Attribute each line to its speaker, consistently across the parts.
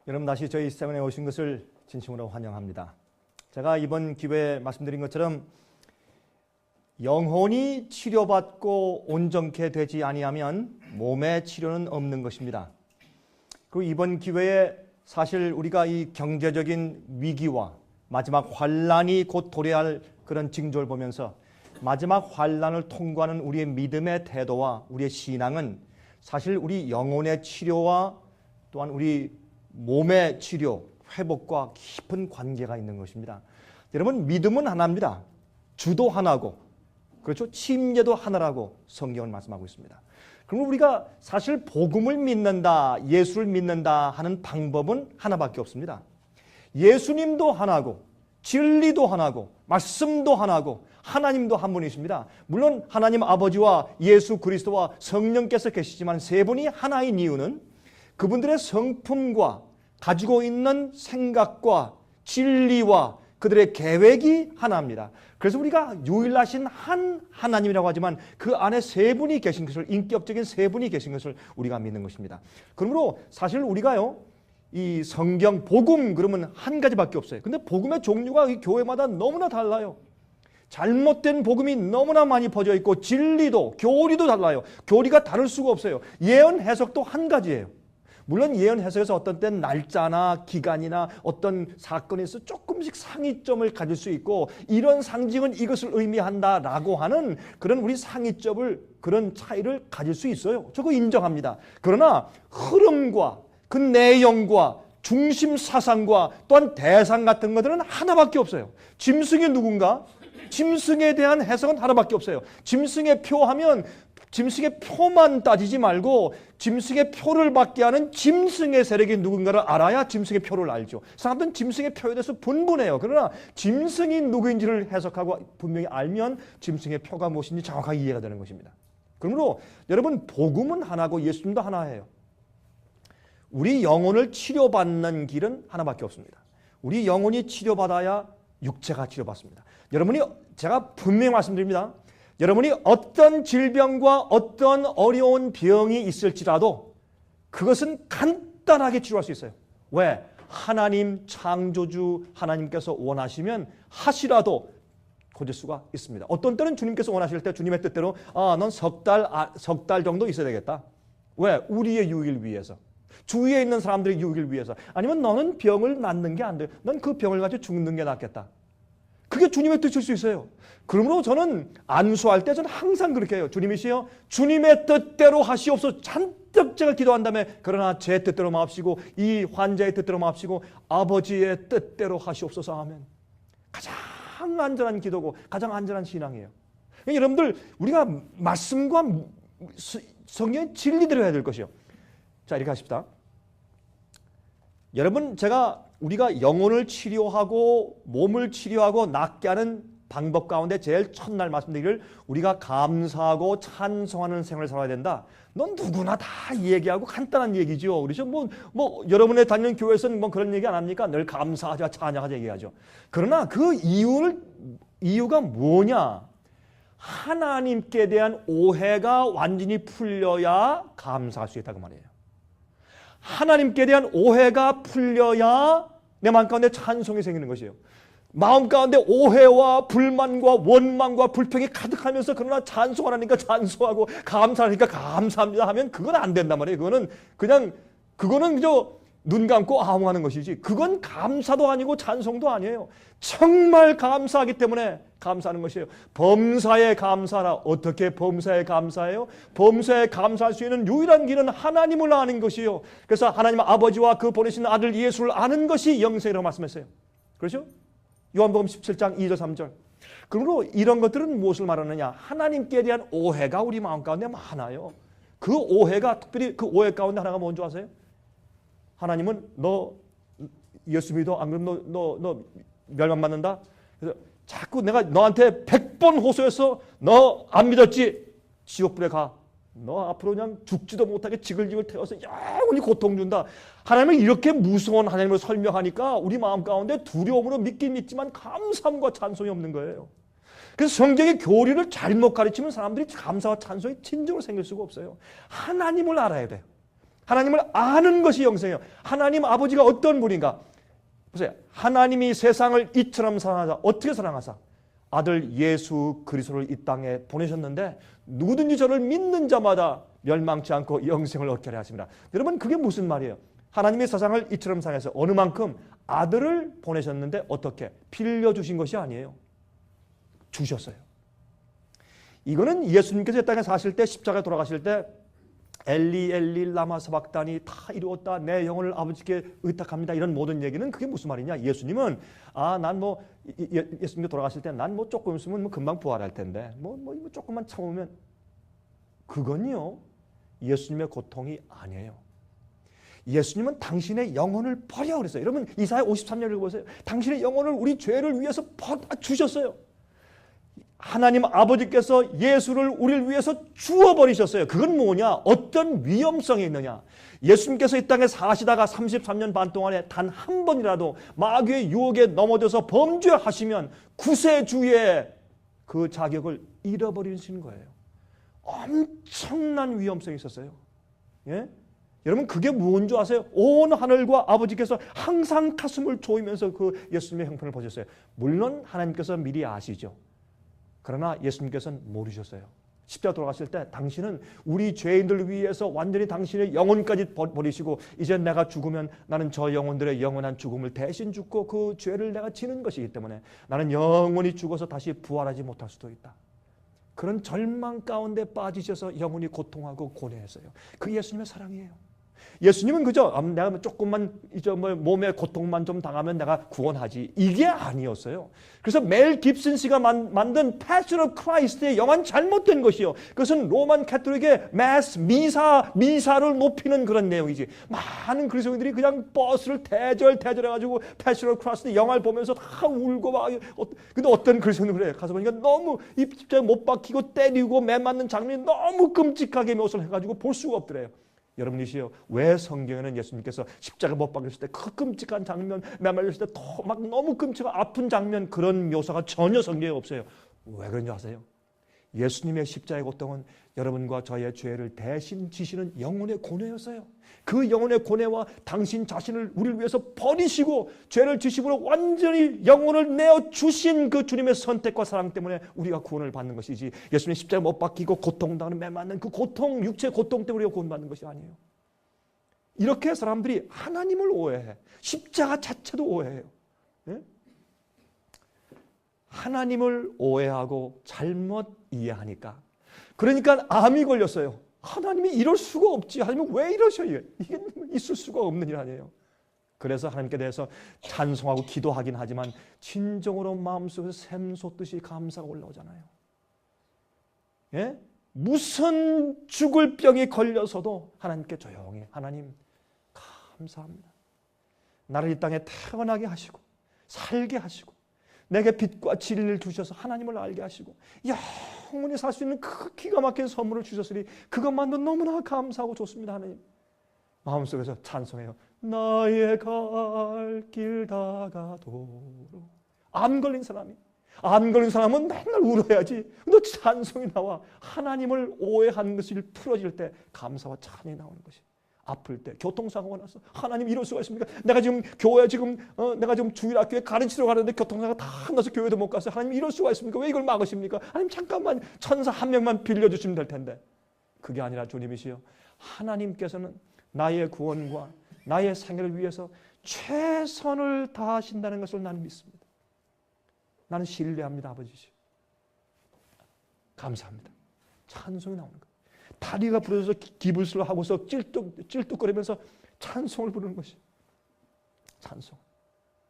Speaker 1: 여러분 다시 저희 세븐에 오신 것을 진심으로 환영합니다. 제가 이번 기회에 말씀드린 것처럼 영혼이 치료받고 온전케 되지 아니하면 몸의 치료는 없는 것입니다. 그리고 이번 기회에 사실 우리가 이 경제적인 위기와 마지막 환란이 곧 도래할 그런 징조를 보면서 마지막 환란을 통과하는 우리의 믿음의 태도와 우리의 신앙은 사실 우리 영혼의 치료와 또한 우리 몸의 치료, 회복과 깊은 관계가 있는 것입니다. 여러분, 믿음은 하나입니다. 주도 하나고, 그렇죠? 침례도 하나라고 성경은 말씀하고 있습니다. 그럼 우리가 사실 복음을 믿는다, 예수를 믿는다 하는 방법은 하나밖에 없습니다. 예수님도 하나고, 진리도 하나고, 말씀도 하나고, 하나님도 한 분이십니다. 물론 하나님 아버지와 예수 그리스도와 성령께서 계시지만 세 분이 하나인 이유는 그분들의 성품과 가지고 있는 생각과 진리와 그들의 계획이 하나입니다. 그래서 우리가 유일하신 한 하나님이라고 하지만 그 안에 세 분이 계신 것을, 인격적인 세 분이 계신 것을 우리가 믿는 것입니다. 그러므로 사실 우리가요, 이 성경, 복음 그러면 한 가지밖에 없어요. 근데 복음의 종류가 이 교회마다 너무나 달라요. 잘못된 복음이 너무나 많이 퍼져 있고 진리도, 교리도 달라요. 교리가 다를 수가 없어요. 예언 해석도 한 가지예요. 물론 예언 해석에서 어떤 때는 날짜나 기간이나 어떤 사건에서 조금씩 상이점을 가질 수 있고 이런 상징은 이것을 의미한다라고 하는 그런 우리 상이점을, 그런 차이를 가질 수 있어요. 저거 인정합니다. 그러나 흐름과 그 내용과 중심 사상과 또한 대상 같은 것들은 하나밖에 없어요. 짐승이 누군가? 짐승에 대한 해석은 하나밖에 없어요. 짐승의 표 하면 짐승의 표만 따지지 말고 짐승의 표를 받게 하는 짐승의 세력이 누군가를 알아야 짐승의 표를 알죠. 사람들은 짐승의 표에 대해서 분분해요. 그러나 짐승이 누구인지를 해석하고 분명히 알면 짐승의 표가 무엇인지 정확하게 이해가 되는 것입니다. 그러므로 여러분, 복음은 하나고 예수님도 하나예요. 우리 영혼을 치료받는 길은 하나밖에 없습니다. 우리 영혼이 치료받아야 육체가 치료받습니다. 여러분이, 제가 분명히 말씀드립니다. 여러분이 어떤 질병과 어떤 어려운 병이 있을지라도 그것은 간단하게 치료할 수 있어요. 왜? 하나님 창조주 하나님께서 원하시면 하시라도 고칠 수가 있습니다. 어떤 때는 주님께서 원하실 때 주님의 뜻대로 넌 석 달 정도 있어야 되겠다. 왜? 우리의 유익을 위해서. 주위에 있는 사람들의 유익을 위해서. 아니면 너는 병을 낫는 게 안 돼. 넌 그 병을 가지고 죽는 게 낫겠다. 그게 주님의 뜻일 수 있어요. 그러므로 저는 안수할 때 저는 항상 그렇게 해요. 주님이시여, 주님의 뜻대로 하시옵소서. 잔뜩 제가 기도한 다음에, 그러나 제 뜻대로 마옵시고 이 환자의 뜻대로 마옵시고 아버지의 뜻대로 하시옵소서 하면 가장 안전한 기도고 가장 안전한 신앙이에요. 여러분들, 우리가 말씀과 성경의 진리대로 해야 될 것이요. 자, 이렇게 하십시다. 여러분, 우리가 영혼을 치료하고 몸을 치료하고 낫게 하는 방법 가운데 제일 첫날 말씀드리기를 우리가 감사하고 찬송하는 생활을 살아야 된다. 넌 누구나 다 얘기하고 간단한 얘기죠. 그렇죠? 여러분의 다니는 교회에서는 그런 얘기 안 합니까? 늘 감사하자, 찬양하자 얘기하죠. 그러나 그 이유가 뭐냐? 하나님께 대한 오해가 완전히 풀려야 감사할 수 있다고 말이에요. 하나님께 대한 오해가 풀려야 내 마음 가운데 찬송이 생기는 것이에요. 마음 가운데 오해와 불만과 원망과 불평이 가득하면서 그러나 찬송하니까 찬송하고 감사하니까 감사합니다 하면 그건 안 된단 말이에요. 그거는 그저 눈 감고 아웅하는 것이지, 그건 감사도 아니고 찬송도 아니에요. 정말 감사하기 때문에 감사하는 것이에요. 범사에 감사라. 어떻게 범사에 감사해요? 범사에 감사할 수 있는 유일한 길은 하나님을 아는 것이요. 그래서 하나님 아버지와 그 보내신 아들 예수를 아는 것이 영생이라고 말씀했어요. 그렇죠? 요한복음 17장 2절 3절. 그러므로 이런 것들은 무엇을 말하느냐? 하나님께 대한 오해가 우리 마음 가운데 많아요. 그 오해가, 특별히 그 오해 가운데 하나가 뭔지 아세요? 하나님은 너 예수 믿어? 안 그러면 너 멸망받는다? 그래서 자꾸 내가 너한테 100번 호소해서 너 안 믿었지? 지옥불에 가. 너 앞으로 그냥 죽지도 못하게 지글지글 태워서 영원히 고통 준다. 하나님은 이렇게 무서운 하나님을 설명하니까 우리 마음 가운데 두려움으로 믿긴 믿지만 감사함과 찬송이 없는 거예요. 그래서 성경의 교리를 잘못 가르치면 사람들이 감사와 찬송이 진정으로 생길 수가 없어요. 하나님을 알아야 돼요. 하나님을 아는 것이 영생이에요. 하나님 아버지가 어떤 분인가? 보세요. 하나님이 세상을 이처럼 사랑하사. 어떻게 사랑하사? 아들 예수 그리스도를 이 땅에 보내셨는데 누구든지 저를 믿는 자마다 멸망치 않고 영생을 얻게 하려 하십니다. 여러분, 그게 무슨 말이에요? 하나님이 세상을 이처럼 사랑해서 어느 만큼 아들을 보내셨는데 어떻게? 빌려주신 것이 아니에요. 주셨어요. 이거는 예수님께서 이 땅에 사실 때, 십자가에 돌아가실 때 엘리 엘리 라마 사박다니, 다 이루었다, 내 영혼을 아버지께 의탁합니다, 이런 모든 얘기는 그게 무슨 말이냐? 예수님은 예수님께 돌아가실 때 난 조금 있으면 금방 부활할 텐데 조금만 참으면, 그건요 예수님의 고통이 아니에요. 예수님은 당신의 영혼을 버려 그랬어요. 여러분, 이사야 53절 읽어보세요. 당신의 영혼을 우리 죄를 위해서 주셨어요. 하나님 아버지께서 예수를 우리를 위해서 주어버리셨어요. 그건 뭐냐? 어떤 위험성이 있느냐? 예수님께서 이 땅에 사시다가 33년 반 동안에 단 한 번이라도 마귀의 유혹에 넘어져서 범죄하시면 구세주의 그 자격을 잃어버리시는 거예요. 엄청난 위험성이 있었어요. 예? 여러분, 그게 무엇인 줄 아세요? 온 하늘과 아버지께서 항상 가슴을 조이면서 그 예수님의 형편을 보셨어요. 물론 하나님께서 미리 아시죠. 그러나 예수님께서는 모르셨어요. 십자가 돌아가실 때 당신은 우리 죄인들 위해서 완전히 당신의 영혼까지 버리시고, 이제 내가 죽으면 나는 저 영혼들의 영원한 죽음을 대신 죽고 그 죄를 내가 지는 것이기 때문에 나는 영원히 죽어서 다시 부활하지 못할 수도 있다. 그런 절망 가운데 빠지셔서 영혼이 고통하고 고뇌했어요. 그 예수님의 사랑이에요. 예수님은 그저 내가 조금만 몸에 고통만 좀 당하면 내가 구원하지, 이게 아니었어요. 그래서 멜 깁슨 씨가 만든 Passion of Christ의 영화는 잘못된 것이요. 그것은 로만 캐톨릭의 미사를 높이는 그런 내용이지. 많은 그리스도인들이 그냥 버스를 대절해가지고 Passion of Christ 영화를 보면서 다 울고 막. 근데 어떤 그리스도인은 그래. 가서 보니까 너무 이 십자가에 못 박히고 때리고 매 맞는 장면이 너무 끔찍하게 묘사를 해가지고 볼 수가 없더래요. 여러분이시요, 왜 성경에는 예수님께서 십자가 못 박혔을 때 그 끔찍한 장면, 매말렸을 때 막 너무 끔찍한 아픈 장면, 그런 묘사가 전혀 성경에 없어요? 왜 그런지 아세요? 예수님의 십자가의 고통은 여러분과 저의 죄를 대신 지시는 영혼의 고뇌였어요. 그 영혼의 고뇌와 당신 자신을 우리를 위해서 버리시고 죄를 지심으로 완전히 영혼을 내어주신 그 주님의 선택과 사랑 때문에 우리가 구원을 받는 것이지, 예수님 십자가에 못 박히고 고통당하는 매 맞는 그 고통, 육체 고통 때문에 우리가 구원받는 것이 아니에요. 이렇게 사람들이 하나님을 오해해. 십자가 자체도 오해해요. 예? 하나님을 오해하고 잘못 이해하니까, 그러니까 암이 걸렸어요. 하나님이 이럴 수가 없지. 하나님은 왜 이러셔요? 이게 있을 수가 없는 일 아니에요. 그래서 하나님께 대해서 찬송하고 기도하긴 하지만 진정으로 마음속에서 샘솟듯이 감사가 올라오잖아요. 예? 무슨 죽을 병이 걸려서도 하나님께 조용히, 하나님 감사합니다. 나를 이 땅에 태어나게 하시고 살게 하시고 내게 빛과 진리를 주셔서 하나님을 알게 하시고 영원히 살 수 있는 그 기가 막힌 선물을 주셨으니 그것만도 너무나 감사하고 좋습니다. 하나님, 마음속에서 찬송해요. 나의 갈 길 다가도록. 암 걸린 사람은 맨날 울어야지. 근데 찬송이 나와. 하나님을 오해한 것이 풀어질 때 감사와 찬이 나오는 것이. 아플 때, 교통사고가 났어. 하나님, 이럴 수가 있습니까? 내가 지금 교회 내가 지금 주일학교에 가르치러 가는데 교통사고가 다 나서 교회도 못 갔어요. 하나님, 이럴 수가 있습니까? 왜 이걸 막으십니까? 하나님, 잠깐만 천사 한 명만 빌려주시면 될 텐데. 그게 아니라 주님이시여, 하나님께서는 나의 구원과 나의 생애를 위해서 최선을 다하신다는 것을 나는 믿습니다. 나는 신뢰합니다. 아버지시여, 감사합니다. 찬송이 나오는 거예요. 다리가 부러져서 기불수를 하고서 찔뚝거리면서 찬송을 부르는 것이 찬송.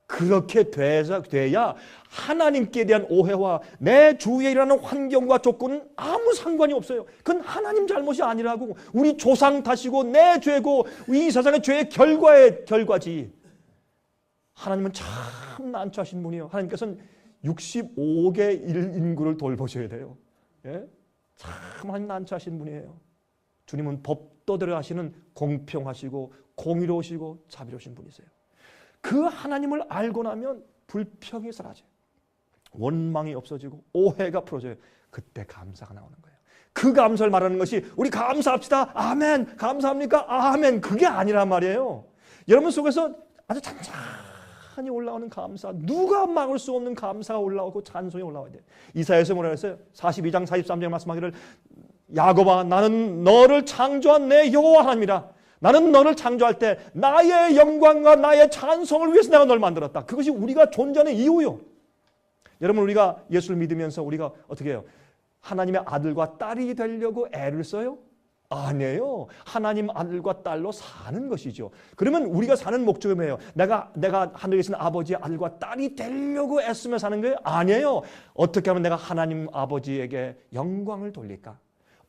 Speaker 1: 그렇게 돼야 하나님께 대한 오해와 내 주위에 일어나는 환경과 조건은 아무 상관이 없어요. 그건 하나님 잘못이 아니라고, 우리 조상 탓이고 내 죄고 이 세상의 죄의 결과지. 하나님은 참 난처하신 분이에요. 하나님께서는 65개 인구를 돌보셔야 돼요. 예? 참 하나님 난처하신 분이에요. 주님은 법도대로 하시는 공평하시고 공의로우시고 자비로우신 분이세요. 그 하나님을 알고 나면 불평이 사라져요. 원망이 없어지고 오해가 풀어져요. 그때 감사가 나오는 거예요. 그 감사를 말하는 것이 우리 감사합시다. 아멘. 감사합니까? 아멘. 그게 아니란 말이에요. 여러분 속에서 아주 찬찬히 올라오는 감사, 누가 막을 수 없는 감사가 올라오고 찬송이 올라와야 돼요. 이사야서 뭐라 했어요? 42장 43절 말씀하기를 야곱아 나는 너를 창조한 내 여호와 하나님이라. 나는 너를 창조할 때 나의 영광과 나의 찬송을 위해서 내가 너를 만들었다. 그것이 우리가 존재하는 이유요. 여러분 우리가 예수를 믿으면서 우리가 어떻게 해요? 하나님의 아들과 딸이 되려고 애를 써요? 아니에요. 하나님 아들과 딸로 사는 것이죠. 그러면 우리가 사는 목적이 뭐예요? 내가 하늘에 계신 아버지의 아들과 딸이 되려고 애쓰며 사는 거예요? 아니에요. 어떻게 하면 내가 하나님 아버지에게 영광을 돌릴까?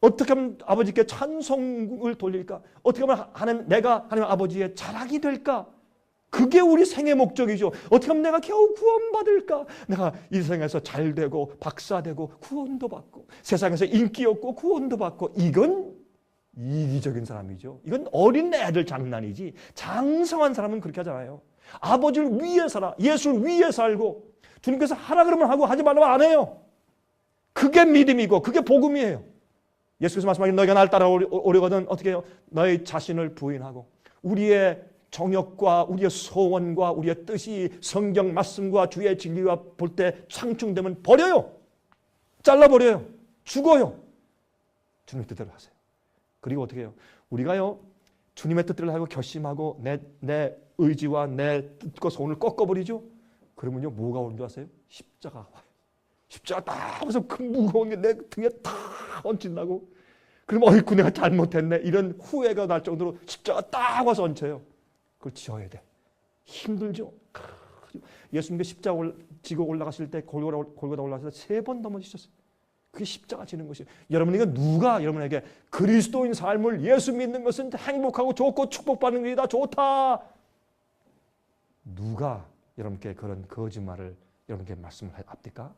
Speaker 1: 어떻게 하면 아버지께 찬송을 돌릴까? 어떻게 하면 내가 하나님 아버지의 자랑이 될까? 그게 우리 생의 목적이죠. 어떻게 하면 내가 겨우 구원받을까? 내가 이 세상에서 잘되고 박사되고 구원도 받고 세상에서 인기 없고 구원도 받고 이건 이기적인 사람이죠. 이건 어린 애들 장난이지. 장성한 사람은 그렇게 하잖아요. 아버지를 위해 살아. 예수를 위해 살고 주님께서 하라 그러면 하고 하지 말라면 안 해요. 그게 믿음이고 그게 복음이에요. 예수께서 말씀하신 너희가 날 따라오려거든 어떻게 해요? 너희 자신을 부인하고 우리의 정욕과 우리의 소원과 우리의 뜻이 성경 말씀과 주의 진리와 볼 때 상충되면 버려요. 잘라버려요. 죽어요. 주님의 뜻대로 하세요. 그리고 어떻게 해요? 우리가요 주님의 뜻대로 하고 결심하고 내 의지와 내 뜻과 소원을 꺾어버리죠. 그러면요 뭐가 오는 줄 아세요? 십자가가 와요. 십자가 딱 와서 그 무거운 게 내 등에 탁 얹힌다고. 그러면 어이구 내가 잘못했네 이런 후회가 날 정도로 십자가 딱 와서 얹혀요. 그걸 지어야 돼. 힘들죠. 예수님께 십자가 지고 올라가실 때 골고다 올라가서 3번 넘어지셨어요. 그게 십자가 지는 것이에요. 여러분에게 누가 여러분에게 그리스도인 삶을 예수 믿는 것은 행복하고 좋고 축복받는 일이다 좋다. 누가 여러분께 그런 거짓말을 여러분께 말씀을 합니까?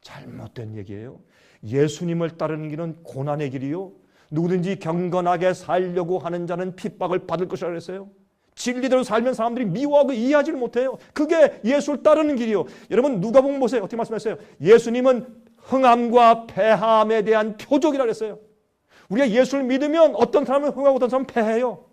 Speaker 1: 잘못된 얘기예요. 예수님을 따르는 길은 고난의 길이요. 누구든지 경건하게 살려고 하는 자는 핍박을 받을 것이라 그랬어요. 진리대로 살면 사람들이 미워하고 이해하지를 못해요. 그게 예수를 따르는 길이요. 여러분 누가복음 보세요. 어떻게 말씀했어요? 예수님은 흥함과 패함에 대한 표적이라 그랬어요. 우리가 예수를 믿으면 어떤 사람은 흥하고 어떤 사람은 패해요.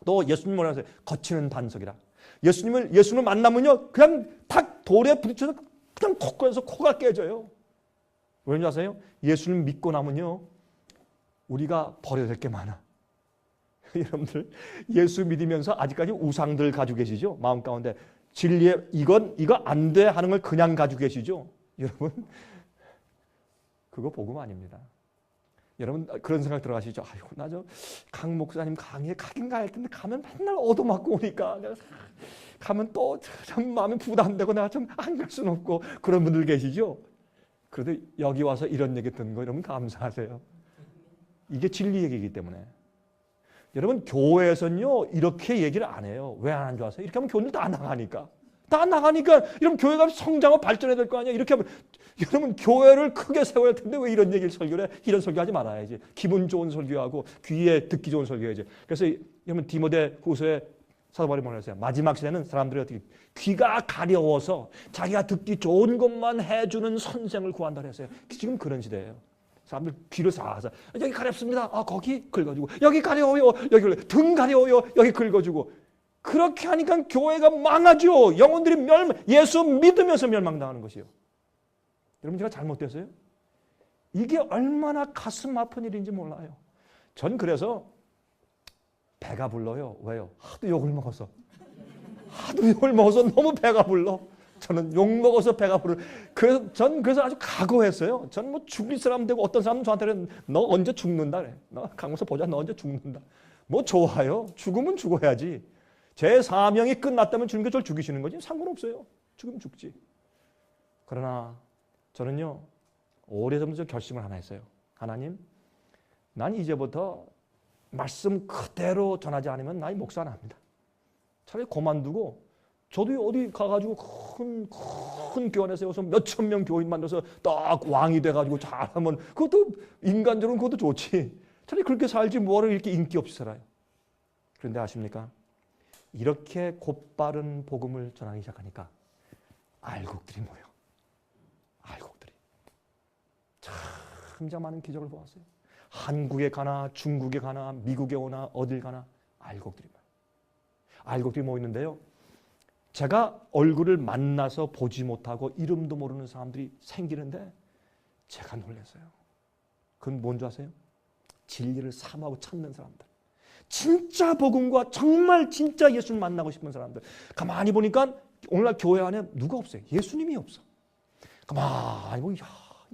Speaker 1: 또 예수님 뭐라 그랬어요? 거치는 반석이라. 예수님을 만나면요 그냥 탁 돌에 부딪혀서 그냥 콕 꺼내서 코가 깨져요. 왠지 아세요? 예수를 믿고 나면요 우리가 버려야 될 게 많아. 여러분들 예수 믿으면서 아직까지 우상들 가지고 계시죠? 마음 가운데 진리에 이거 안 돼 하는 걸 그냥 가지고 계시죠? 여러분 그거 복음 아닙니다. 여러분 그런 생각 들어가시죠? 아이고 나 저 강 목사님 강의에 가긴 가야 할 텐데 가면 맨날 얻어맞고 오니까 내가 가면 또 참 마음이 부담되고 내가 좀 안 갈 수는 없고 그런 분들 계시죠? 그래도 여기 와서 이런 얘기 듣는 거 여러분 감사하세요. 이게 진리 얘기이기 때문에. 여러분 교회에서는요 이렇게 얘기를 안 해요. 왜 안 하는 줄 아세요? 이렇게 하면 교인들 다 나가니까. 다 나가니까 여러분 교회가 성장하고 발전해야 될 거 아니야. 이렇게 하면 여러분 교회를 크게 세워야 할 텐데 왜 이런 얘기를 설교를 해? 이런 설교하지 말아야지. 기분 좋은 설교하고 귀에 듣기 좋은 설교해야지. 그래서 여러분 디모데 후서에 사도 바울이 뭐라 했어요? 마지막 시대는 사람들이 어떻게 귀가 가려워서 자기가 듣기 좋은 것만 해주는 선생을 구한다 그랬어요. 지금 그런 시대예요. 사람들 귀를 사서 여기 가렵습니다. 아 거기 긁어주고 여기 가려워요. 여기 등 가려워요. 여기 긁어주고 그렇게 하니까 교회가 망하죠. 영혼들이 예수 믿으면서 멸망당하는 것이요. 여러분 제가 잘못됐어요? 이게 얼마나 가슴 아픈 일인지 몰라요. 전 그래서 배가 불러요. 왜요? 하도 욕을 먹어서. 하도 욕을 먹어서 너무 배가 불러. 저는 욕 먹어서 배가 부르. 그래서 아주 각오했어요. 저는 뭐 죽일 사람 되고 어떤 사람은 저한테는 너 언제 죽는다 그래. 너 강원서 보자. 너 언제 죽는다. 뭐 좋아요. 죽으면 죽어야지. 제 사명이 끝났다면 주님께서 저를 죽이시는 거지. 상관없어요. 죽으면 죽지. 그러나 저는요. 오래전부터 결심을 하나 했어요. 하나님, 난 이제부터 말씀 그대로 전하지 않으면 나의 목사 안 합니다. 차라리 그만두고 저도 어디 가가지고 큰 교회 안에 세워서 몇천 명 교인 만들어서 딱 왕이 돼가지고 잘하면 그것도 인간적으로는 그것도 좋지. 차라리 그렇게 살지 뭐를 이렇게 인기 없이 살아요. 그런데 아십니까? 이렇게 곧바른 복음을 전하기 시작하니까 알곡들이 모여. 알곡들이. 참 참 많은 기적을 보았어요. 한국에 가나 중국에 가나 미국에 오나 어딜 가나 알곡들이 많아요. 알곡들이 모이는데요. 제가 얼굴을 만나서 보지 못하고 이름도 모르는 사람들이 생기는데 제가 놀랐어요. 그건 뭔지 아세요? 진리를 사모하고 찾는 사람들. 진짜 복음과 정말 진짜 예수를 만나고 싶은 사람들. 가만히 보니까 오늘날 교회 안에 누가 없어요. 예수님이 없어. 가만히 보면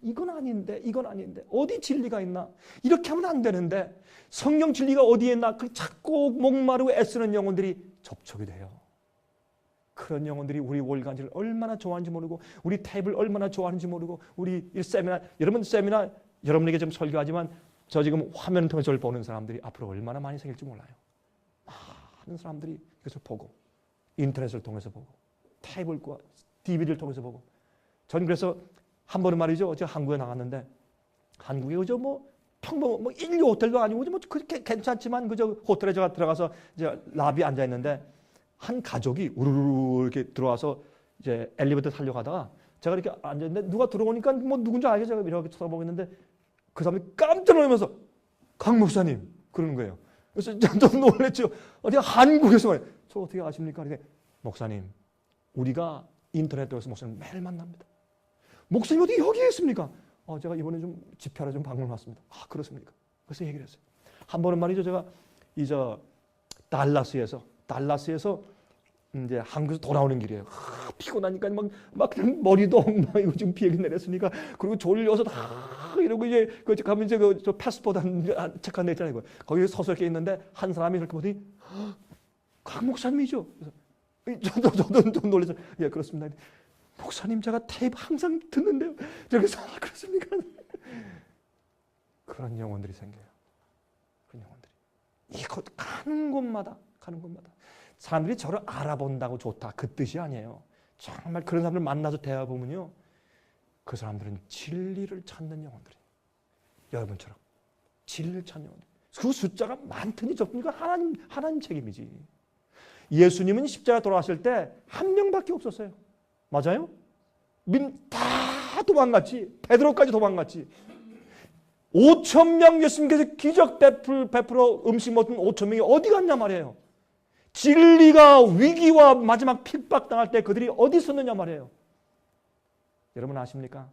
Speaker 1: 이건 아닌데 이건 아닌데 어디 진리가 있나? 이렇게 하면 안 되는데 성경 진리가 어디에 있나? 그 자꾸 목마르고 애쓰는 영혼들이 접촉이 돼요. 그런 영혼들이 우리 월간지를 얼마나 좋아하는지 모르고 우리 탭을 얼마나 좋아하는지 모르고 우리 세미나 여러분 세미나 여러분에게 좀 설교하지만 저 지금 화면 통해서 저를 보는 사람들이 앞으로 얼마나 많이 생길지 몰라요. 많은 사람들이 이것을 보고 인터넷을 통해서 보고 탭을 DVD를 통해서 보고 저는 그래서 한 번은 말이죠. 제가 한국에 나갔는데 한국에 그저 뭐 평범 뭐 인류 호텔도 아니고 뭐 그렇게 괜찮지만 그저 호텔에 제가 들어가서 이제 라비에 앉아 있는데 한 가족이 우르르 이렇게 들어와서 이제 엘리베이터 타려고 하다가 제가 이렇게 앉아 있는데 누가 들어오니까 뭐 누군지 알게 제가 이렇게 쳐다보고 있는데 그 사람이 깜짝 놀라면서 강 목사님 그러는 거예요. 그래서 좀 놀랬죠. 어디 한국에서 말이에요. 저 어떻게 아십니까? 그러니까 목사님 우리가 인터넷 통해서 목사님 매일 만납니다. 목사님 어디 여기에 있습니까? 제가 이번에 좀 집회하러 좀 방문 왔습니다. 아 그렇습니까? 그래서 얘기를 했어요. 한 번은 말이죠. 제가 달라스에서 이제 한국에서 돌아오는 길이에요. 피곤하니까 막 그냥 머리도 막 요즘 비행기 내렸으니까 그리고 졸려서 다 이러고 이제 그 가면 이제 저 패스포드 체크한 데 있잖아요. 거기 서서 이렇게 있는데 한 사람이 이렇게 보더니 강 목사님이죠. 그래서 저도 좀 놀라서 예 그렇습니다. 목사님 제가 테이프 항상 듣는데요. 저기서 그렇습니까? 그런 영혼들이 생겨요. 그런 영혼들이 이곳 가는 곳마다 사람들이 저를 알아본다고 좋다 그 뜻이 아니에요. 정말 그런 사람들 만나서 대화 보면요, 그 사람들은 진리를 찾는 영혼들이에요. 여러분처럼 진리를 찾는 영혼들. 그 숫자가 많더니 적으니까 하나님 책임이지. 예수님은 십자가 돌아가실 때 한 명밖에 없었어요. 맞아요? 다 도망갔지. 베드로까지 도망갔지. 5,000명 예수님께서 기적 베풀어 음식 먹던 5,000명이 어디 갔냐 말이에요. 진리가 위기와 마지막 핍박당할 때 그들이 어디 있었느냐 말이에요. 여러분 아십니까?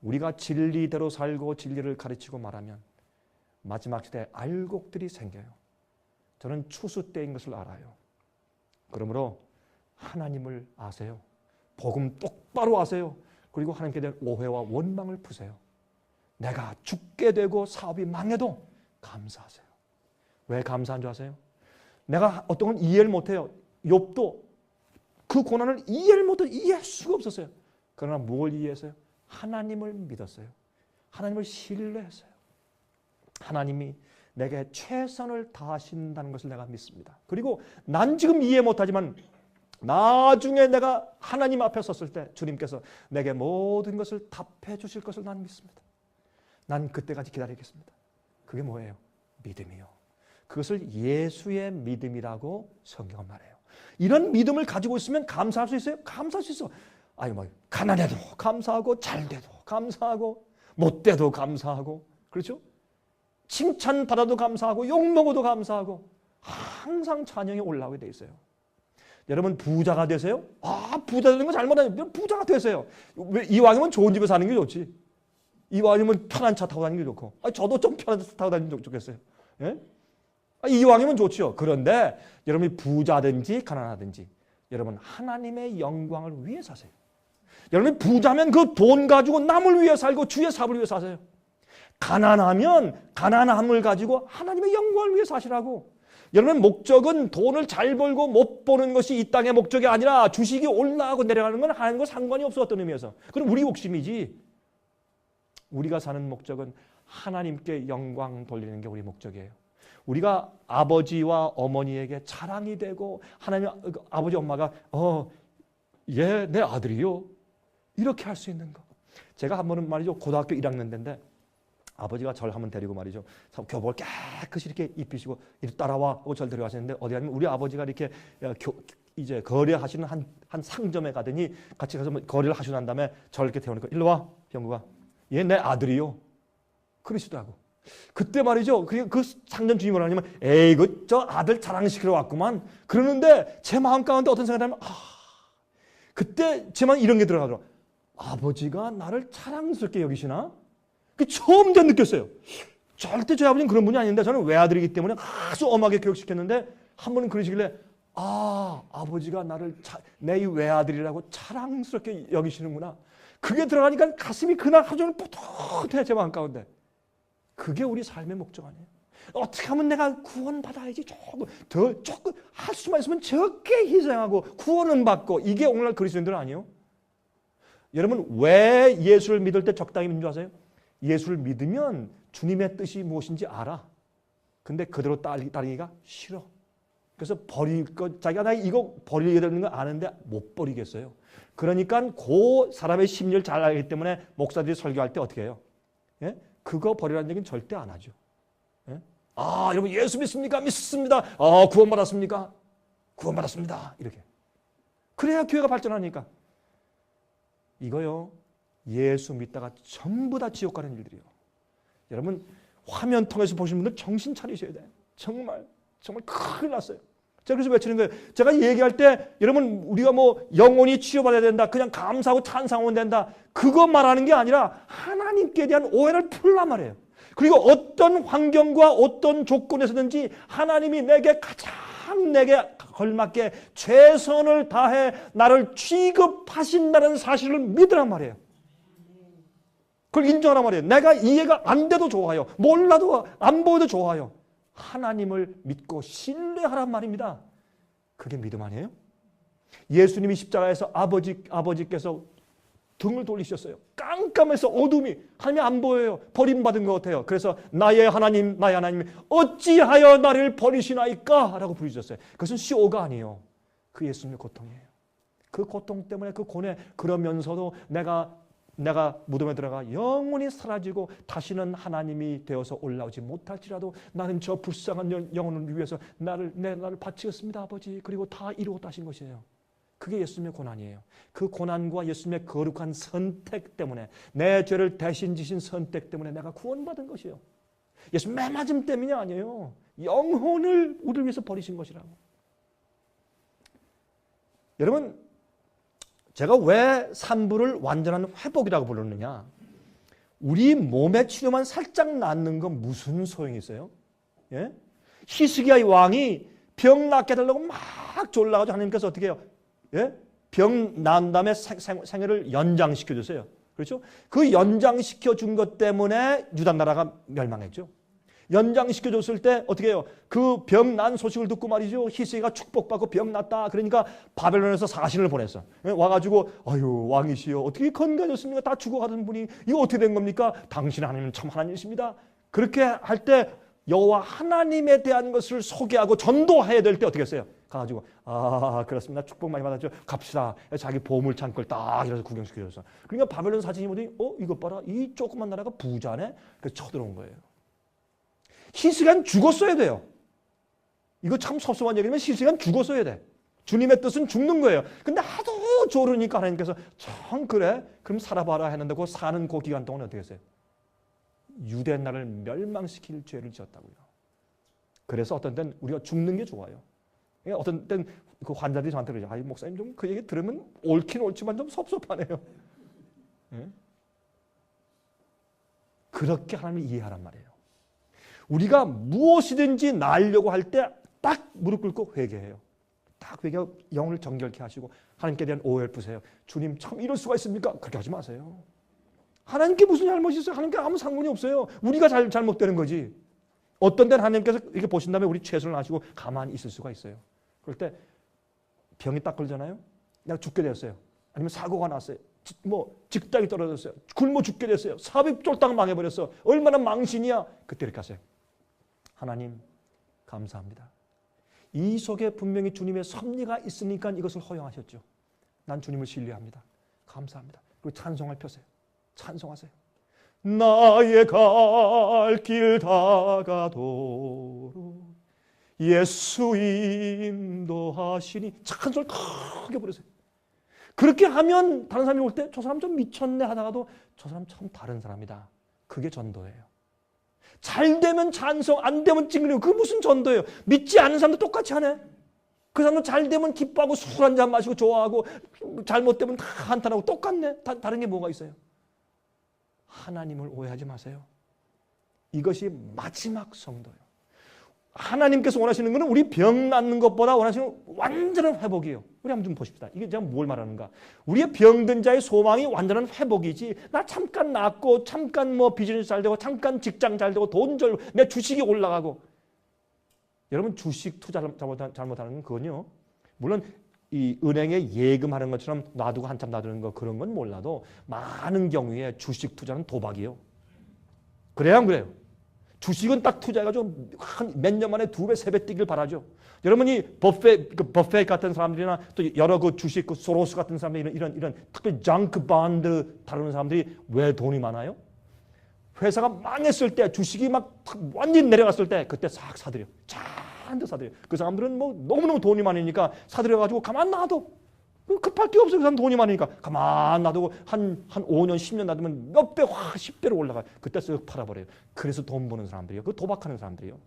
Speaker 1: 우리가 진리대로 살고 진리를 가르치고 말하면 마지막 시대에 알곡들이 생겨요. 저는 추수 때인 것을 알아요. 그러므로 하나님을 아세요. 복음 똑바로 아세요. 그리고 하나님께 대한 오해와 원망을 푸세요. 내가 죽게 되고 사업이 망해도 감사하세요. 왜 감사한 줄 아세요? 내가 어떤 건 이해를 못해요. 욥도 그 고난을 이해할 수가 없었어요. 그러나 뭘 이해했어요? 하나님을 믿었어요. 하나님을 신뢰했어요. 하나님이 내게 최선을 다하신다는 것을 내가 믿습니다. 그리고 난 지금 이해 못하지만 나중에 내가 하나님 앞에 섰을 때 주님께서 내게 모든 것을 답해 주실 것을 난 믿습니다. 난 그때까지 기다리겠습니다. 그게 뭐예요? 믿음이요. 그것을 예수의 믿음이라고 성경은 말해요. 이런 믿음을 가지고 있으면 감사할 수 있어요? 감사할 수 있어. 아니 뭐 가난해도 감사하고 잘돼도 감사하고 못돼도 감사하고 그렇죠? 칭찬받아도 감사하고 욕먹어도 감사하고 항상 찬양이 올라오게 돼 있어요. 여러분 부자가 되세요? 부자 되는 건 잘못 아니에요. 부자가 되세요. 왜 이왕이면 좋은 집에 사는 게 좋지. 이왕이면 편한 차 타고 다니는 게 좋고. 저도 좀 편한 차 타고 다니는 게 좋겠어요. 예? 이왕이면 좋죠. 그런데 여러분이 부자든지 가난하든지 여러분 하나님의 영광을 위해 사세요. 여러분이 부자면 그 돈 가지고 남을 위해 살고 주의 사업을 위해 사세요. 가난하면 가난함을 가지고 하나님의 영광을 위해 사시라고. 여러분 목적은 돈을 잘 벌고 못 버는 것이 이 땅의 목적이 아니라 주식이 올라가고 내려가는 건 하나님과 상관이 없어. 어떤 의미에서. 그럼 우리 욕심이지. 우리가 사는 목적은 하나님께 영광 돌리는 게 우리 목적이에요. 우리가 아버지와 어머니에게 자랑이 되고 하나님 아버지 엄마가 얘 내 아들이요 이렇게 할 수 있는 거. 제가 한 번은 말이죠 고등학교 1학년 때인데 아버지가 저를 한번 데리고 말이죠 교복을 깨끗이 이렇게 입히시고 이리 따라와 하고 저를 데려가시는데 어디 가면 우리 아버지가 이렇게 이제 거래하시는 한 상점에 가더니 같이 가서 거래를 하시고 난 다음에 저를 이렇게 태우니까 일로 와 병구가 얘 내 아들이요. 그러시더라고. 그때 말이죠. 그 상전 주인이 뭐라 하냐면 에이 저 아들 자랑시키러 왔구만. 그러는데 제 마음 가운데 어떤 생각이 하면 그때 제 마음에 이런 게 들어가더라고. 아버지가 나를 자랑스럽게 여기시나? 그 처음 느꼈어요. 절대 저희 아버지는 그런 분이 아닌데 저는 외아들이기 때문에 아주 엄하게 교육시켰는데 한 번은 그러시길래 아버지가 나를 내 이 외아들이라고 자랑스럽게 여기시는구나. 그게 들어가니까 가슴이 그날 하루 종일 뿌듯해 제 마음 가운데. 그게 우리 삶의 목적 아니에요. 어떻게 하면 내가 구원받아야지 조금 할 수만 있으면 적게 희생하고 구원은 받고 이게 오늘날 그리스도인들 아니에요? 여러분 왜 예수를 믿을 때 적당히 믿는 줄 아세요? 예수를 믿으면 주님의 뜻이 무엇인지 알아. 근데 그대로 따르기가 싫어. 그래서 자기가 나 이거 버리게 되는 거 아는데 못 버리겠어요. 그러니까 그 사람의 심리를 잘 알기 때문에 목사들이 설교할 때 어떻게 해요? 예? 그거 버리라는 얘기는 절대 안 하죠. 예? 여러분 예수 믿습니까? 믿습니다. 구원받았습니까? 구원받았습니다. 이렇게. 그래야 교회가 발전하니까. 이거요. 예수 믿다가 전부 다 지옥 가는 일들이에요. 여러분 화면 통해서 보시는 분들 정신 차리셔야 돼요. 정말 큰일 났어요. 제가 그래서 외치는 거예요. 제가 얘기할 때 여러분 우리가 뭐 영혼이 치유받아야 된다. 그냥 감사하고 찬송하면 된다. 그거 말하는 게 아니라 하나님께 대한 오해를 풀란 말이에요. 그리고 어떤 환경과 어떤 조건에서든지 하나님이 내게 걸맞게 최선을 다해 나를 취급하신다는 사실을 믿으란 말이에요. 그걸 인정하란 말이에요. 내가 이해가 안 돼도 좋아요. 몰라도 안 보여도 좋아요. 하나님을 믿고 신뢰하란 말입니다. 그게 믿음 아니에요? 예수님이 십자가에서 아버지께서 등을 돌리셨어요. 깜깜해서 어둠이 하나님이 안 보여요. 버림받은 것 같아요. 그래서 나의 하나님 어찌하여 나를 버리시나이까? 라고 부르셨어요. 그것은 시오가 아니에요. 그 예수님의 고통이에요. 그 고통 때문에 그 고뇌 그러면서도 내가 무덤에 들어가 영원히 사라지고 다시는 하나님이 되어서 올라오지 못할지라도 나는 저 불쌍한 영혼을 위해서 나를 바치겠습니다 아버지. 그리고 다 이루었다 하신 것이에요. 그게 예수님의 고난이에요. 그 고난과 예수님의 거룩한 선택 때문에 내 죄를 대신 지신 선택 때문에 내가 구원받은 것이에요. 예수님 매 맞음 때문이 아니에요. 영혼을 우리를 위해서 버리신 것이라고. 여러분 제가 왜 산부를 완전한 회복이라고 부르느냐. 우리 몸의 치료만 살짝 낫는 건 무슨 소용이 있어요? 예? 히스기야 왕이 병 낫게 해달라고 막 졸라가지고 하나님께서 어떻게 해요? 예? 병 난 다음에 생애를 연장시켜줬어요. 그렇죠? 그 연장시켜 준 것 때문에 유다 나라가 멸망했죠. 연장시켜줬을 때 어떻게 해요? 그 병 난 소식을 듣고 말이죠. 히스기야가 축복받고 병 났다. 그러니까 바벨론에서 사신을 보냈어. 와가지고 아유 왕이시여 어떻게 건강하셨습니까? 다 죽어가던 분이 이거 어떻게 된 겁니까? 당신 하나님은 참 하나님이십니다. 그렇게 할 때 여호와 하나님에 대한 것을 소개하고 전도해야 될 때 어떻게 했어요? 가가지고 그렇습니다. 축복 많이 받았죠. 갑시다. 자기 보물 창고를 딱 이래서 구경시켜줬어. 그러니까 바벨론 사신이 보더니 이것 봐라. 이 조그만 나라가 부자네. 그래서 쳐들어온 거예요. 히스기야는 죽었어야 돼요. 이거 참 섭섭한 얘기지만 히스기야는 죽었어야 돼. 주님의 뜻은 죽는 거예요. 근데 하도 조르니까 하나님께서 참 그래? 그럼 살아봐라 했는데 그 사는 그 기간 동안 어떻게 했어요? 유대 나라를 멸망시킬 죄를 지었다고요. 그래서 어떤 때는 우리가 죽는 게 좋아요. 어떤 때는 그 환자들이 저한테 그러죠. 목사님 좀 그 얘기 들으면 옳긴 옳지만 좀 섭섭하네요. 네? 그렇게 하나님을 이해하란 말이에요. 우리가 무엇이든지 나으려고 할 때 딱 무릎 꿇고 회개해요. 딱 회개하고 영을 정결케 하시고 하나님께 대한 오해를 푸세요. 주님 참 이럴 수가 있습니까? 그렇게 하지 마세요. 하나님께 무슨 잘못이 있어요? 하나님께 아무 상관이 없어요. 우리가 잘못되는 거지. 어떤 때는 하나님께서 이렇게 보신 다음에 우리 최선을 하시고 가만히 있을 수가 있어요. 그럴 때 병이 딱 걸잖아요. 내가 죽게 됐어요. 아니면 사고가 났어요. 직장이 떨어졌어요. 굶어 죽게 됐어요. 사업이 쫄딱 망해버렸어. 얼마나 망신이야. 그때 이렇게 하세요. 하나님 감사합니다. 이 속에 분명히 주님의 섭리가 있으니까 이것을 허용하셨죠. 난 주님을 신뢰합니다. 감사합니다. 그리고 찬송을 펴세요. 찬송하세요. 나의 갈 길 다가도록 예수 인도하시니 찬송을 크게 부르세요. 그렇게 하면 다른 사람이 올 때 저 사람 좀 미쳤네 하다가도 저 사람 참 다른 사람이다. 그게 전도예요. 잘 되면 찬송, 안 되면 찡그리고. 그게 무슨 전도예요? 믿지 않는 사람도 똑같이 하네. 그 사람은 잘 되면 기뻐하고 술 한잔 마시고 좋아하고 잘못되면 다 한탄하고 똑같네. 다른 게 뭐가 있어요? 하나님을 오해하지 마세요. 이것이 마지막 성도예요. 하나님께서 원하시는 것은 우리 병 낫는 것보다 원하시는 완전한 회복이에요. 우리 한번 좀 보십시다. 이게 제가 뭘 말하는가? 우리의 병든 자의 소망이 완전한 회복이지. 나 잠깐 낫고 잠깐 뭐 비즈니스 잘 되고 잠깐 직장 잘 되고 돈 잘 내 주식이 올라가고. 여러분 주식 투자 잘못하는 건 그건요. 물론 이 은행에 예금하는 것처럼 놔두고 한참 놔두는 거 그런 건 몰라도 많은 경우에 주식 투자는 도박이에요. 그래요 안 그래요? 주식은 딱 투자해가지고 한 몇 년 만에 2배, 3배 뛰길 바라죠. 여러분이 버페 같은 사람들이나 또 여러 그 주식, 그 소로스 같은 사람들 이런 특별히 정크 본드 다루는 사람들이 왜 돈이 많아요? 회사가 망했을 때 주식이 막 완전히 내려갔을 때 그때 싹 사들여. 잔뜩 사들여. 그 사람들은 뭐 너무너무 돈이 많으니까 사들여가지고 가만 놔둬. 급할 게 없어요. 그 사람 돈이 많으니까 가만 놔두고 한 5년 10년 놔두면 몇 배, 10배로 올라가요. 그때 쓱 팔아버려요. 그래서 돈 버는 사람들이요. 그 도박하는 사람들이요.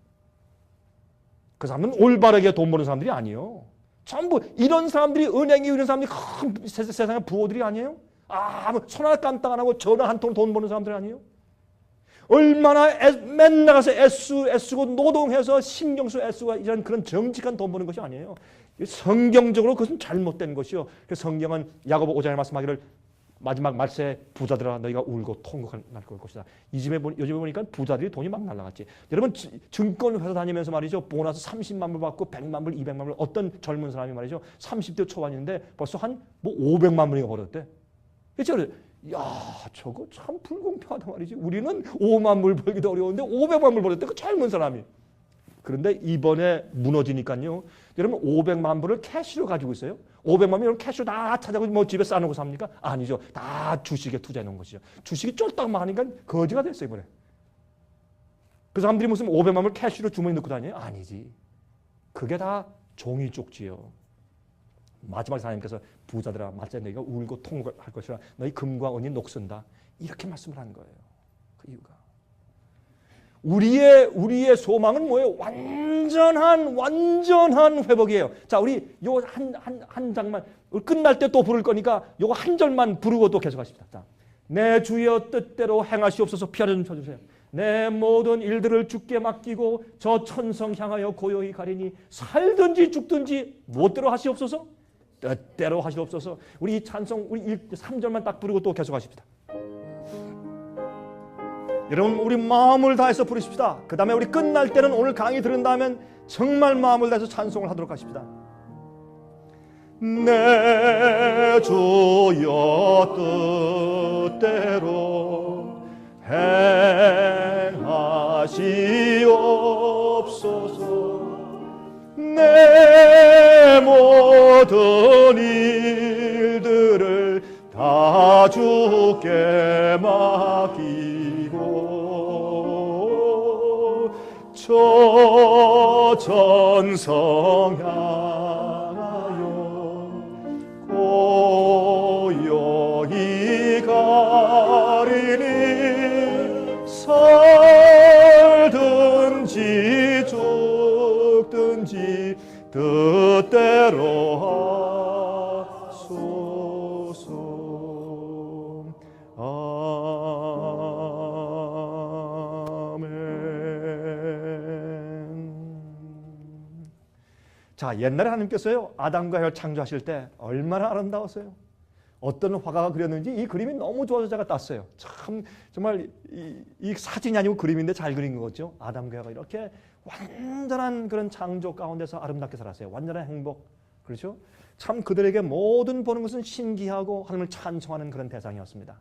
Speaker 1: 그 사람은 올바르게 돈 버는 사람들이 아니에요. 전부 이런 사람들이 은행이 이런 사람들이 큰 세상의 부호들이 아니에요. 손 하나 깜딱 안 하고 전화 한 통 돈 버는 사람들이 아니에요. 얼마나 맨날 가서 애쓰고 노동해서 신경 쓰고 애쓰고 이런 그런 정직한 돈 버는 것이 아니에요. 성경적으로 그것은 잘못된 것이요. 그래서 성경은 야고보 5장에 말씀하기를 마지막 말세에 부자들아 너희가 울고 통곡할 것이다. 요즘에 보니까 부자들이 돈이 막 날라갔지. 여러분 증권회사 다니면서 말이죠. 보너스 30만 불 받고 100만 불, 200만 불 어떤 젊은 사람이 말이죠. 30대 초반인데 벌써 한 뭐 500만 불이가 벌었대. 그렇죠? 야, 저거 참 불공평하다 말이지. 우리는 5만 불 벌기도 어려운데 500만 불 벌었대. 그 젊은 사람이. 그런데 이번에 무너지니까요. 여러분 500만 불을 캐시로 가지고 있어요. 500만 불을 캐시로 다 찾아고 뭐 집에 쌓아놓고 삽니까? 아니죠. 다 주식에 투자해 놓은 것이죠. 주식이 쫄딱 하니까 거지가 됐어요. 이번에. 그 사람들이 무슨 500만 불 캐시로 주머니 넣고 다녀요? 아니지. 그게 다 종이 쪽지요. 마지막에 하나님께서 부자들아 말세 너희가 울고 통곡할 것이라 너희 금과 은이 녹슨다. 이렇게 말씀을 한 거예요. 그 이유가. 우리의 소망은 뭐예요? 완전한 회복이에요. 자, 우리 요 한 장만 끝날 때 또 부를 거니까 요거 한 절만 부르고 또 계속하십시다. 자, 내 주여 뜻대로 행하시옵소서. 피아노 좀 쳐주세요. 내 모든 일들을 주께 맡기고 저 천성 향하여 고요히 가리니 살든지 죽든지 무엇대로 하시옵소서. 뜻대로 하시옵소서. 우리 이 찬송 우리 3절만 딱 부르고 또 계속하십시다. 여러분 우리 마음을 다해서 부르십시다. 그 다음에 우리 끝날 때는 오늘 강의 들은 다음엔 정말 마음을 다해서 찬송을 하도록 하십시다. 내 주여 뜻대로 행하시옵소서. 내 모든 일들을 다 주께 맡기고 저 천성 향하여 고요히 가리니 살든지 죽든지 뜻대로 하소서. 아멘. 자, 옛날에 하나님께서요 아담과 하와를 창조하실 때 얼마나 아름다웠어요. 어떤 화가가 그렸는지 이 그림이 너무 좋아서 제가 땄어요. 참 정말 이 사진이 아니고 그림인데 잘 그린 거죠. 아담과 하와가 이렇게 완전한 그런 창조 가운데서 아름답게 살았어요. 완전한 행복. 그렇죠? 참 그들에게 모든 보는 것은 신기하고 하나님을 찬송하는 그런 대상이었습니다.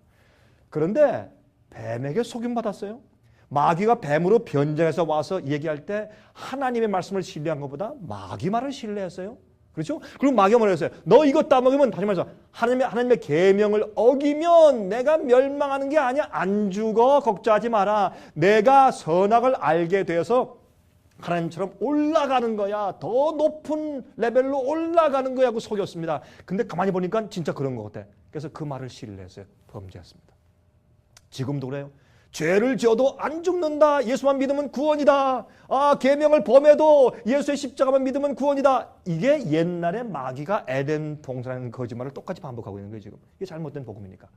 Speaker 1: 그런데 뱀에게 속임받았어요. 마귀가 뱀으로 변장해서 와서 얘기할 때 하나님의 말씀을 신뢰한 것보다 마귀 말을 신뢰했어요. 그렇죠? 그리고 마귀가 뭐라 했어요? 너 이거 따먹으면 다시 말해서 하나님의 계명을 어기면 내가 멸망하는 게 아니야. 안 죽어. 걱정하지 마라. 내가 선악을 알게 되어서 하나님처럼 올라가는 거야. 더 높은 레벨로 올라가는 거야. 고 속였습니다. 근데 가만히 보니까 진짜 그런 것 같아. 그래서 그 말을 신뢰했어요. 범죄했습니다. 지금도 그래요. 죄를 지어도 안 죽는다. 예수만 믿으면 구원이다. 계명을 범해도 예수의 십자가만 믿으면 구원이다. 이게 옛날에 마귀가 에덴 동산의 거짓말을 똑같이 반복하고 있는 거예요. 지금 이게 잘못된 복음이니까.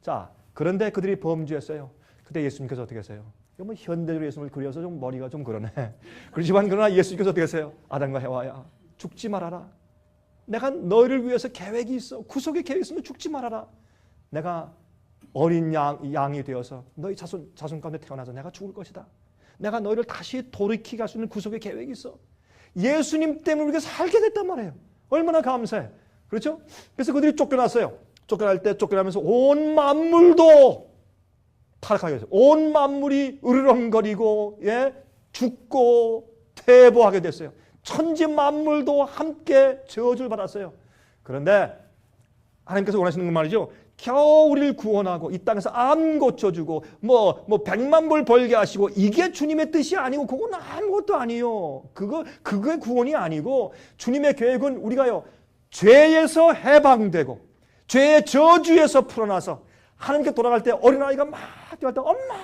Speaker 1: 자, 그런데 그들이 범죄했어요. 그때 예수님께서 어떻게 하세요? 이거 뭐 현대적으로 예수님을 그려서 좀 머리가 좀 그러네. 그렇지만 그러나 예수님께서 어떻게 하세요? 아담과 해와야 죽지 말아라. 내가 너희를 위해서 계획이 있어. 구속의 계획이 있으면 죽지 말아라. 내가 어린 양이 되어서 너희 자손 가운데 태어나서 내가 죽을 것이다. 내가 너희를 다시 돌이키게 할 수 있는 구속의 계획이 있어. 예수님 때문에 우리가 살게 됐단 말이에요. 얼마나 감사해. 그렇죠? 그래서 그들이 쫓겨났어요. 쫓겨날 때 쫓겨나면서 온 만물도 타락하게 됐어요. 온 만물이 으르렁거리고 죽고 퇴보하게 됐어요. 천지 만물도 함께 저주를 받았어요. 그런데 하나님께서 원하시는 건 말이죠. 겨우 우리를 구원하고 이 땅에서 암 고쳐주고 뭐 100만 불 벌게 하시고 이게 주님의 뜻이 아니고 그건 아무것도 아니에요. 그거의 구원이 아니고 주님의 계획은 우리가요 죄에서 해방되고 죄의 저주에서 풀어나서 하나님께 돌아갈 때 어린아이가 막 뛰어갈 때 엄마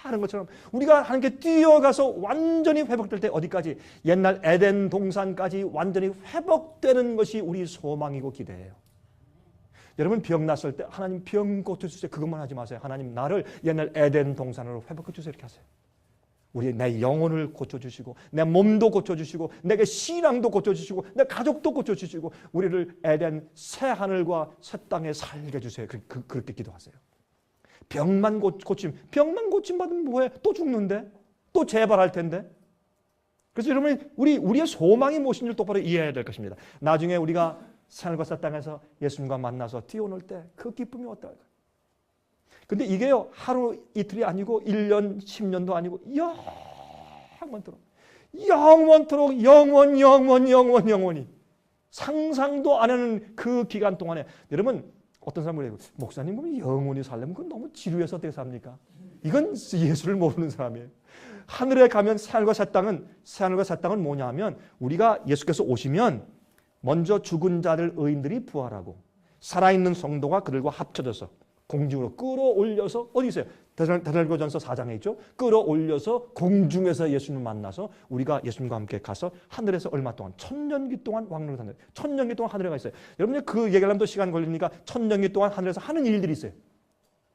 Speaker 1: 하는 것처럼 우리가 하나님께 뛰어가서 완전히 회복될 때 어디까지? 옛날 에덴 동산까지 완전히 회복되는 것이 우리 소망이고 기대예요. 여러분 병 났을 때 하나님 병 고쳐주세요. 그것만 하지 마세요. 하나님 나를 옛날 에덴 동산으로 회복해주세요. 이렇게 하세요. 내 영혼을 고쳐주시고 내 몸도 고쳐주시고 내게 신앙도 고쳐주시고 내 가족도 고쳐주시고 우리를 에덴 새 하늘과 새 땅에 살게 해주세요. 그렇게 기도하세요. 병만 고침 받으면 뭐해? 또 죽는데? 또 재발할 텐데? 그래서 여러분 우리의 소망이 무엇인 줄 똑바로 이해해야 될 것입니다. 나중에 우리가 하늘과 새 땅에서 예수님과 만나서 뛰어놀 때 그 기쁨이 어떨까? 근데 이게요 하루 이틀이 아니고 1년 10년도 아니고 영원토록 영원히 상상도 안 하는 그 기간 동안에 여러분 어떤 사람들이 목사님 그러면 영원히 살려면 그건 너무 지루해서 어떻게 삽니까? 이건 예수를 모르는 사람이에요. 하늘에 가면 새하늘과 새 땅은 뭐냐 하면 우리가 예수께서 오시면 먼저 죽은 자들 의인들이 부활하고 살아있는 성도가 그들과 합쳐져서 공중으로 끌어올려서 어디 있어요? 데살로니가전서 4장에 있죠. 끌어올려서 공중에서 예수님을 만나서 우리가 예수님과 함께 가서 하늘에서 얼마 동안 1000년기 동안 왕노릇 하는 1000년기 동안 하늘에 가 있어요. 여러분들 그 얘기를 하면 또 시간 걸리니까 1000년기 동안 하늘에서 하는 일들이 있어요.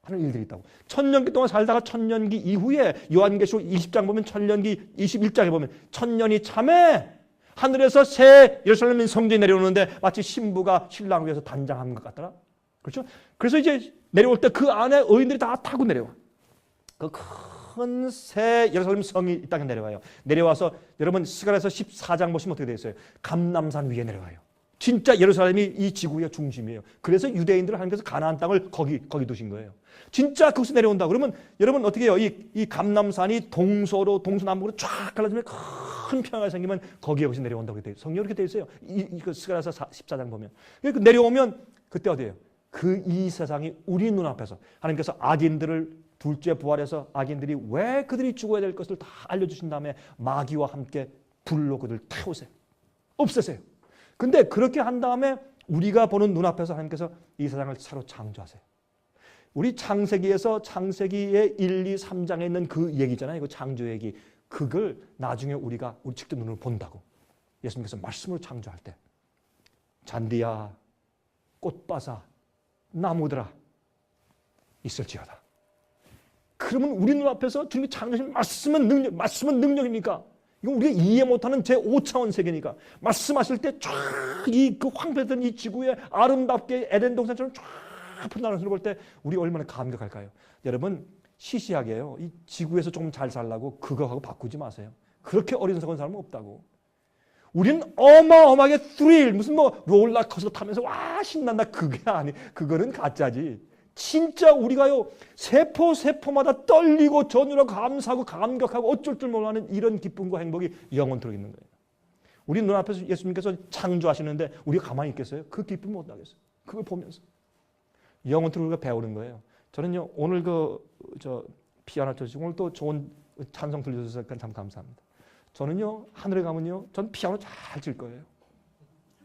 Speaker 1: 하는 일들이 있다고. 1000년기 동안 살다가 1000년기 이후에 요한계시록 20장 보면 1000년기 21장에 보면 1000년이 참에 하늘에서 새 예루살렘 성전이 내려오는데 마치 신부가 신랑을 위해서 단장한 것 같더라. 그렇죠? 그래서 이제 내려올 때 그 안에 의인들이 다 타고 내려와. 그 큰 새 예루살렘 성이 이 땅에 내려와요. 내려와서 여러분 스가랴서 14장 보시면 어떻게 되어 있어요? 감람산 위에 내려와요. 진짜 예루살렘이 이 지구의 중심이에요. 그래서 유대인들을 하나님께서 가나안 땅을 거기 두신 거예요. 진짜 거기서 내려온다. 그러면 여러분 어떻게 해요? 이 감람산이 동서남북으로 쫙 갈라지면 큰 평야가 생기면 거기서 내려온다고 그렇게 돼요. 성경이 이렇게 되어 있어요. 이 스가랴서 14장 보면. 내려오면 그때 어디예요? 이 세상이 우리 눈앞에서 하나님께서 악인들을 둘째 부활해서 악인들이 왜 그들이 죽어야 될 것을 다 알려주신 다음에 마귀와 함께 불로 그들 태우세요. 없애세요. 근데 그렇게 한 다음에 우리가 보는 눈앞에서 하나님께서 이 세상을 새로 창조하세요. 우리 창세기에서 창세기의 1, 2, 3장에 있는 그 얘기잖아요. 그 창조 얘기. 그걸 나중에 우리 직접 눈으로 본다고. 예수님께서 말씀으로 창조할 때 잔디야 꽃바사 나무들아 있을지어다. 그러면 우리 눈앞에서 주님이 창조하신 말씀은 능력입니까? 이건 우리가 이해 못하는 제5차원 세계니까 말씀하실 때 쫙 그 황폐했던 이 지구에 아름답게 에덴 동산처럼 쫙 펼쳐나가는 걸 볼 때 우리 얼마나 감격할까요? 여러분 시시하게요. 이 지구에서 조금 잘 살라고 그거하고 바꾸지 마세요. 그렇게 어리석은 사람은 없다고. 우리는 어마어마하게 스릴 무슨 롤러코스터 타면서 와 신난다 그거는 가짜지. 진짜 우리가요 세포마다 떨리고 전율하고 감사하고 감격하고 어쩔 줄 몰라하는 이런 기쁨과 행복이 영원토록 있는 거예요. 우리 눈앞에서 예수님께서 창조하시는데 우리가 가만히 있겠어요? 그 기쁨을 못 하겠어요. 그걸 보면서 영원토록 우리가 배우는 거예요. 저는요 오늘 피아노 쳐주시고 오늘 또 좋은 찬송 들려주셔서 참 감사합니다. 저는요 하늘에 가면요 전 피아노 잘 칠 거예요.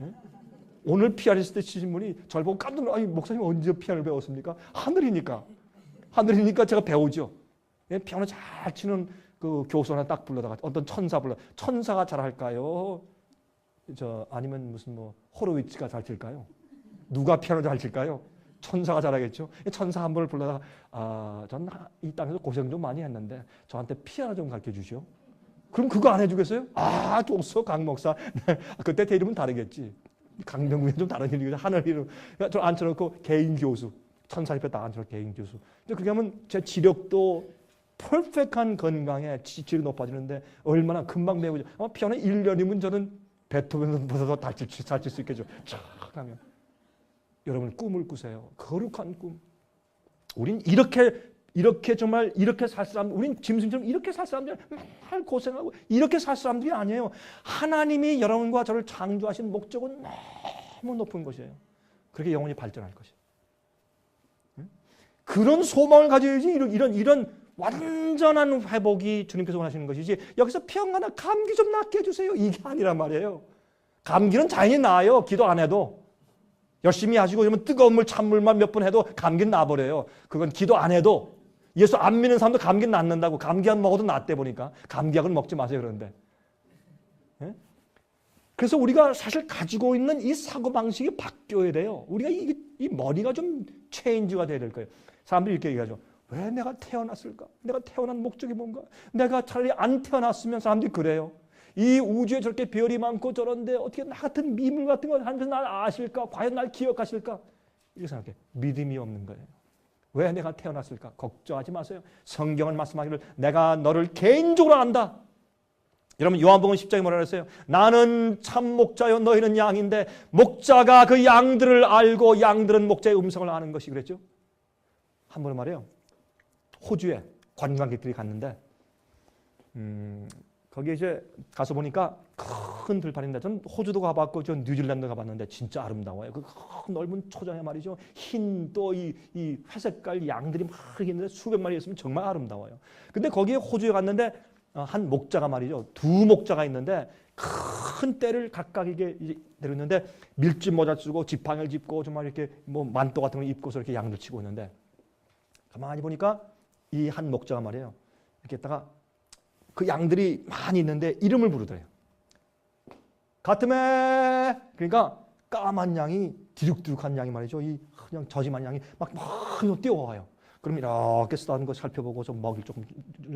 Speaker 1: 응? 오늘 피아니스트 치신 분이 저를 보고 깜짝 놀라. 목사님 언제 피아노를 배웠습니까? 하늘이니까 제가 배우죠. 피아노 잘 치는 그 교수 하나 딱 불러다가 어떤 천사가 잘할까요? 아니면 무슨 뭐 호로위츠가 잘 칠까요? 누가 피아노 잘 칠까요? 천사가 잘하겠죠. 천사 한 분을 불러다가 전 이 땅에서 고생 좀 많이 했는데 저한테 피아노 좀 가르쳐 주시오. 그럼 그거 안 해주겠어요? 좋소 강 목사. 그때 제 이름은 다르겠지. 강병구는 좀 다른 이름이죠. 하늘 이름. 저 앉혀놓고 개인 교수. 천사 옆에 딱 앉혀놓고 개인 교수. 그렇게 하면 제 지력도 퍼펙트한 건강에 지질이 높아지는데 얼마나 금방 배우죠. 피아노 1년이면 저는 베토벤보다도 잘 칠 수 있겠죠. 쫙 하면. 여러분 꿈을 꾸세요. 거룩한 꿈. 우린 이렇게 정말 이렇게 살 사람, 우린 짐승처럼 이렇게 살 사람들 맨날 고생하고 이렇게 살 사람들이 아니에요. 하나님이 여러분과 저를 창조하신 목적은 너무 높은 것이에요. 그렇게 영혼이 발전할 것이에요. 그런 소망을 가져야지 이런 완전한 회복이 주님께서 원하시는 것이지 여기서 평안한 감기 좀 낫게 해주세요. 이게 아니란 말이에요. 감기는 자연히 나아요. 기도 안 해도. 열심히 하시고 그러면 뜨거운 물, 찬물만 몇 번 해도 감기는 나버려요. 그건 기도 안 해도. 예수 안 믿는 사람도 감기는 낫는다고. 감기약 먹어도 낫대 보니까. 감기약을 먹지 마세요 그런데. 예? 그래서 우리가 사실 가지고 있는 이 사고방식이 바뀌어야 돼요. 우리가 이 머리가 좀 체인지가 돼야 될 거예요. 사람들이 이렇게 얘기하죠. 왜 내가 태어났을까? 내가 태어난 목적이 뭔가? 내가 차라리 안 태어났으면 사람들이 그래요. 이 우주에 저렇게 별이 많고 저런데 어떻게 나 같은 미물 같은 걸 하면서 날 아실까? 과연 날 기억하실까? 이렇게 생각해. 믿음이 없는 거예요. 왜 내가 태어났을까? 걱정하지 마세요. 성경은 말씀하기를 내가 너를 개인적으로 안다. 여러분 요한복음 10장에 뭐라 그랬어요? 나는 참 목자요 너희는 양인데 목자가 그 양들을 알고 양들은 목자의 음성을 아는 것이 그랬죠. 한 번은 말이에요. 호주에 관광객들이 갔는데 거기에 이제 가서 보니까 큰 들판인데 전 호주도 가봤고 전 뉴질랜드 가봤는데 진짜 아름다워요. 그 큰 넓은 초장에 말이죠. 흰 또 이 회색깔 양들이 막 있는데 수백 마리 있으면 정말 아름다워요. 근데 거기에 호주에 갔는데 한 목자가 말이죠. 두 목자가 있는데 큰 떼를 각각 이게 내렸는데 밀짚 모자 쓰고 지팡이를 짚고 정말 이렇게 뭐 만도 같은 걸 입고서 이렇게 양들 치고 있는데 가만히 보니까 이 한 목자가 말이에요. 이렇게 했다가 그 양들이 많이 있는데 이름을 부르더래요. 가트메 그러니까 까만 양이 디룩디룩한 양이 말이죠. 이 그냥 저짐한 양이 막 뛰어와요. 그럼 이렇게 쓰다는 거 살펴보고 좀 먹일 조금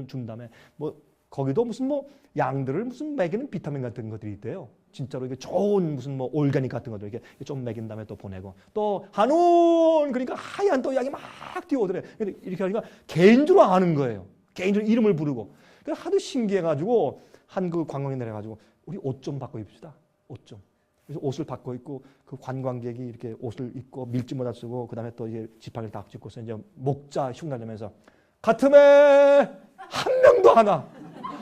Speaker 1: 준 다음에 뭐 거기도 무슨 뭐 양들을 무슨 먹이는 비타민 같은 것들이 있대요. 진짜로 이게 좋은 무슨 뭐 올가닉 같은 것들 이렇게 좀 먹인 다음에 또 보내고 또 한운 그러니까 하얀 또 양이 막 뛰어오더래. 이렇게 하니까 개인적으로 아는 거예요. 개인적으로 이름을 부르고. 그래서 하도 신기해가지고 한 그 관광에 내려가지고 우리 옷 좀 바꿔 입읍시다. 옷 좀. 그래서 옷을 바꿔 입고 그 관광객이 이렇게 옷을 입고 밀짚 모자 쓰고 그다음에 또 이제 지팡이를 딱 짚고서 이제 목자 흉내내면서 가슴에 한 명도 하나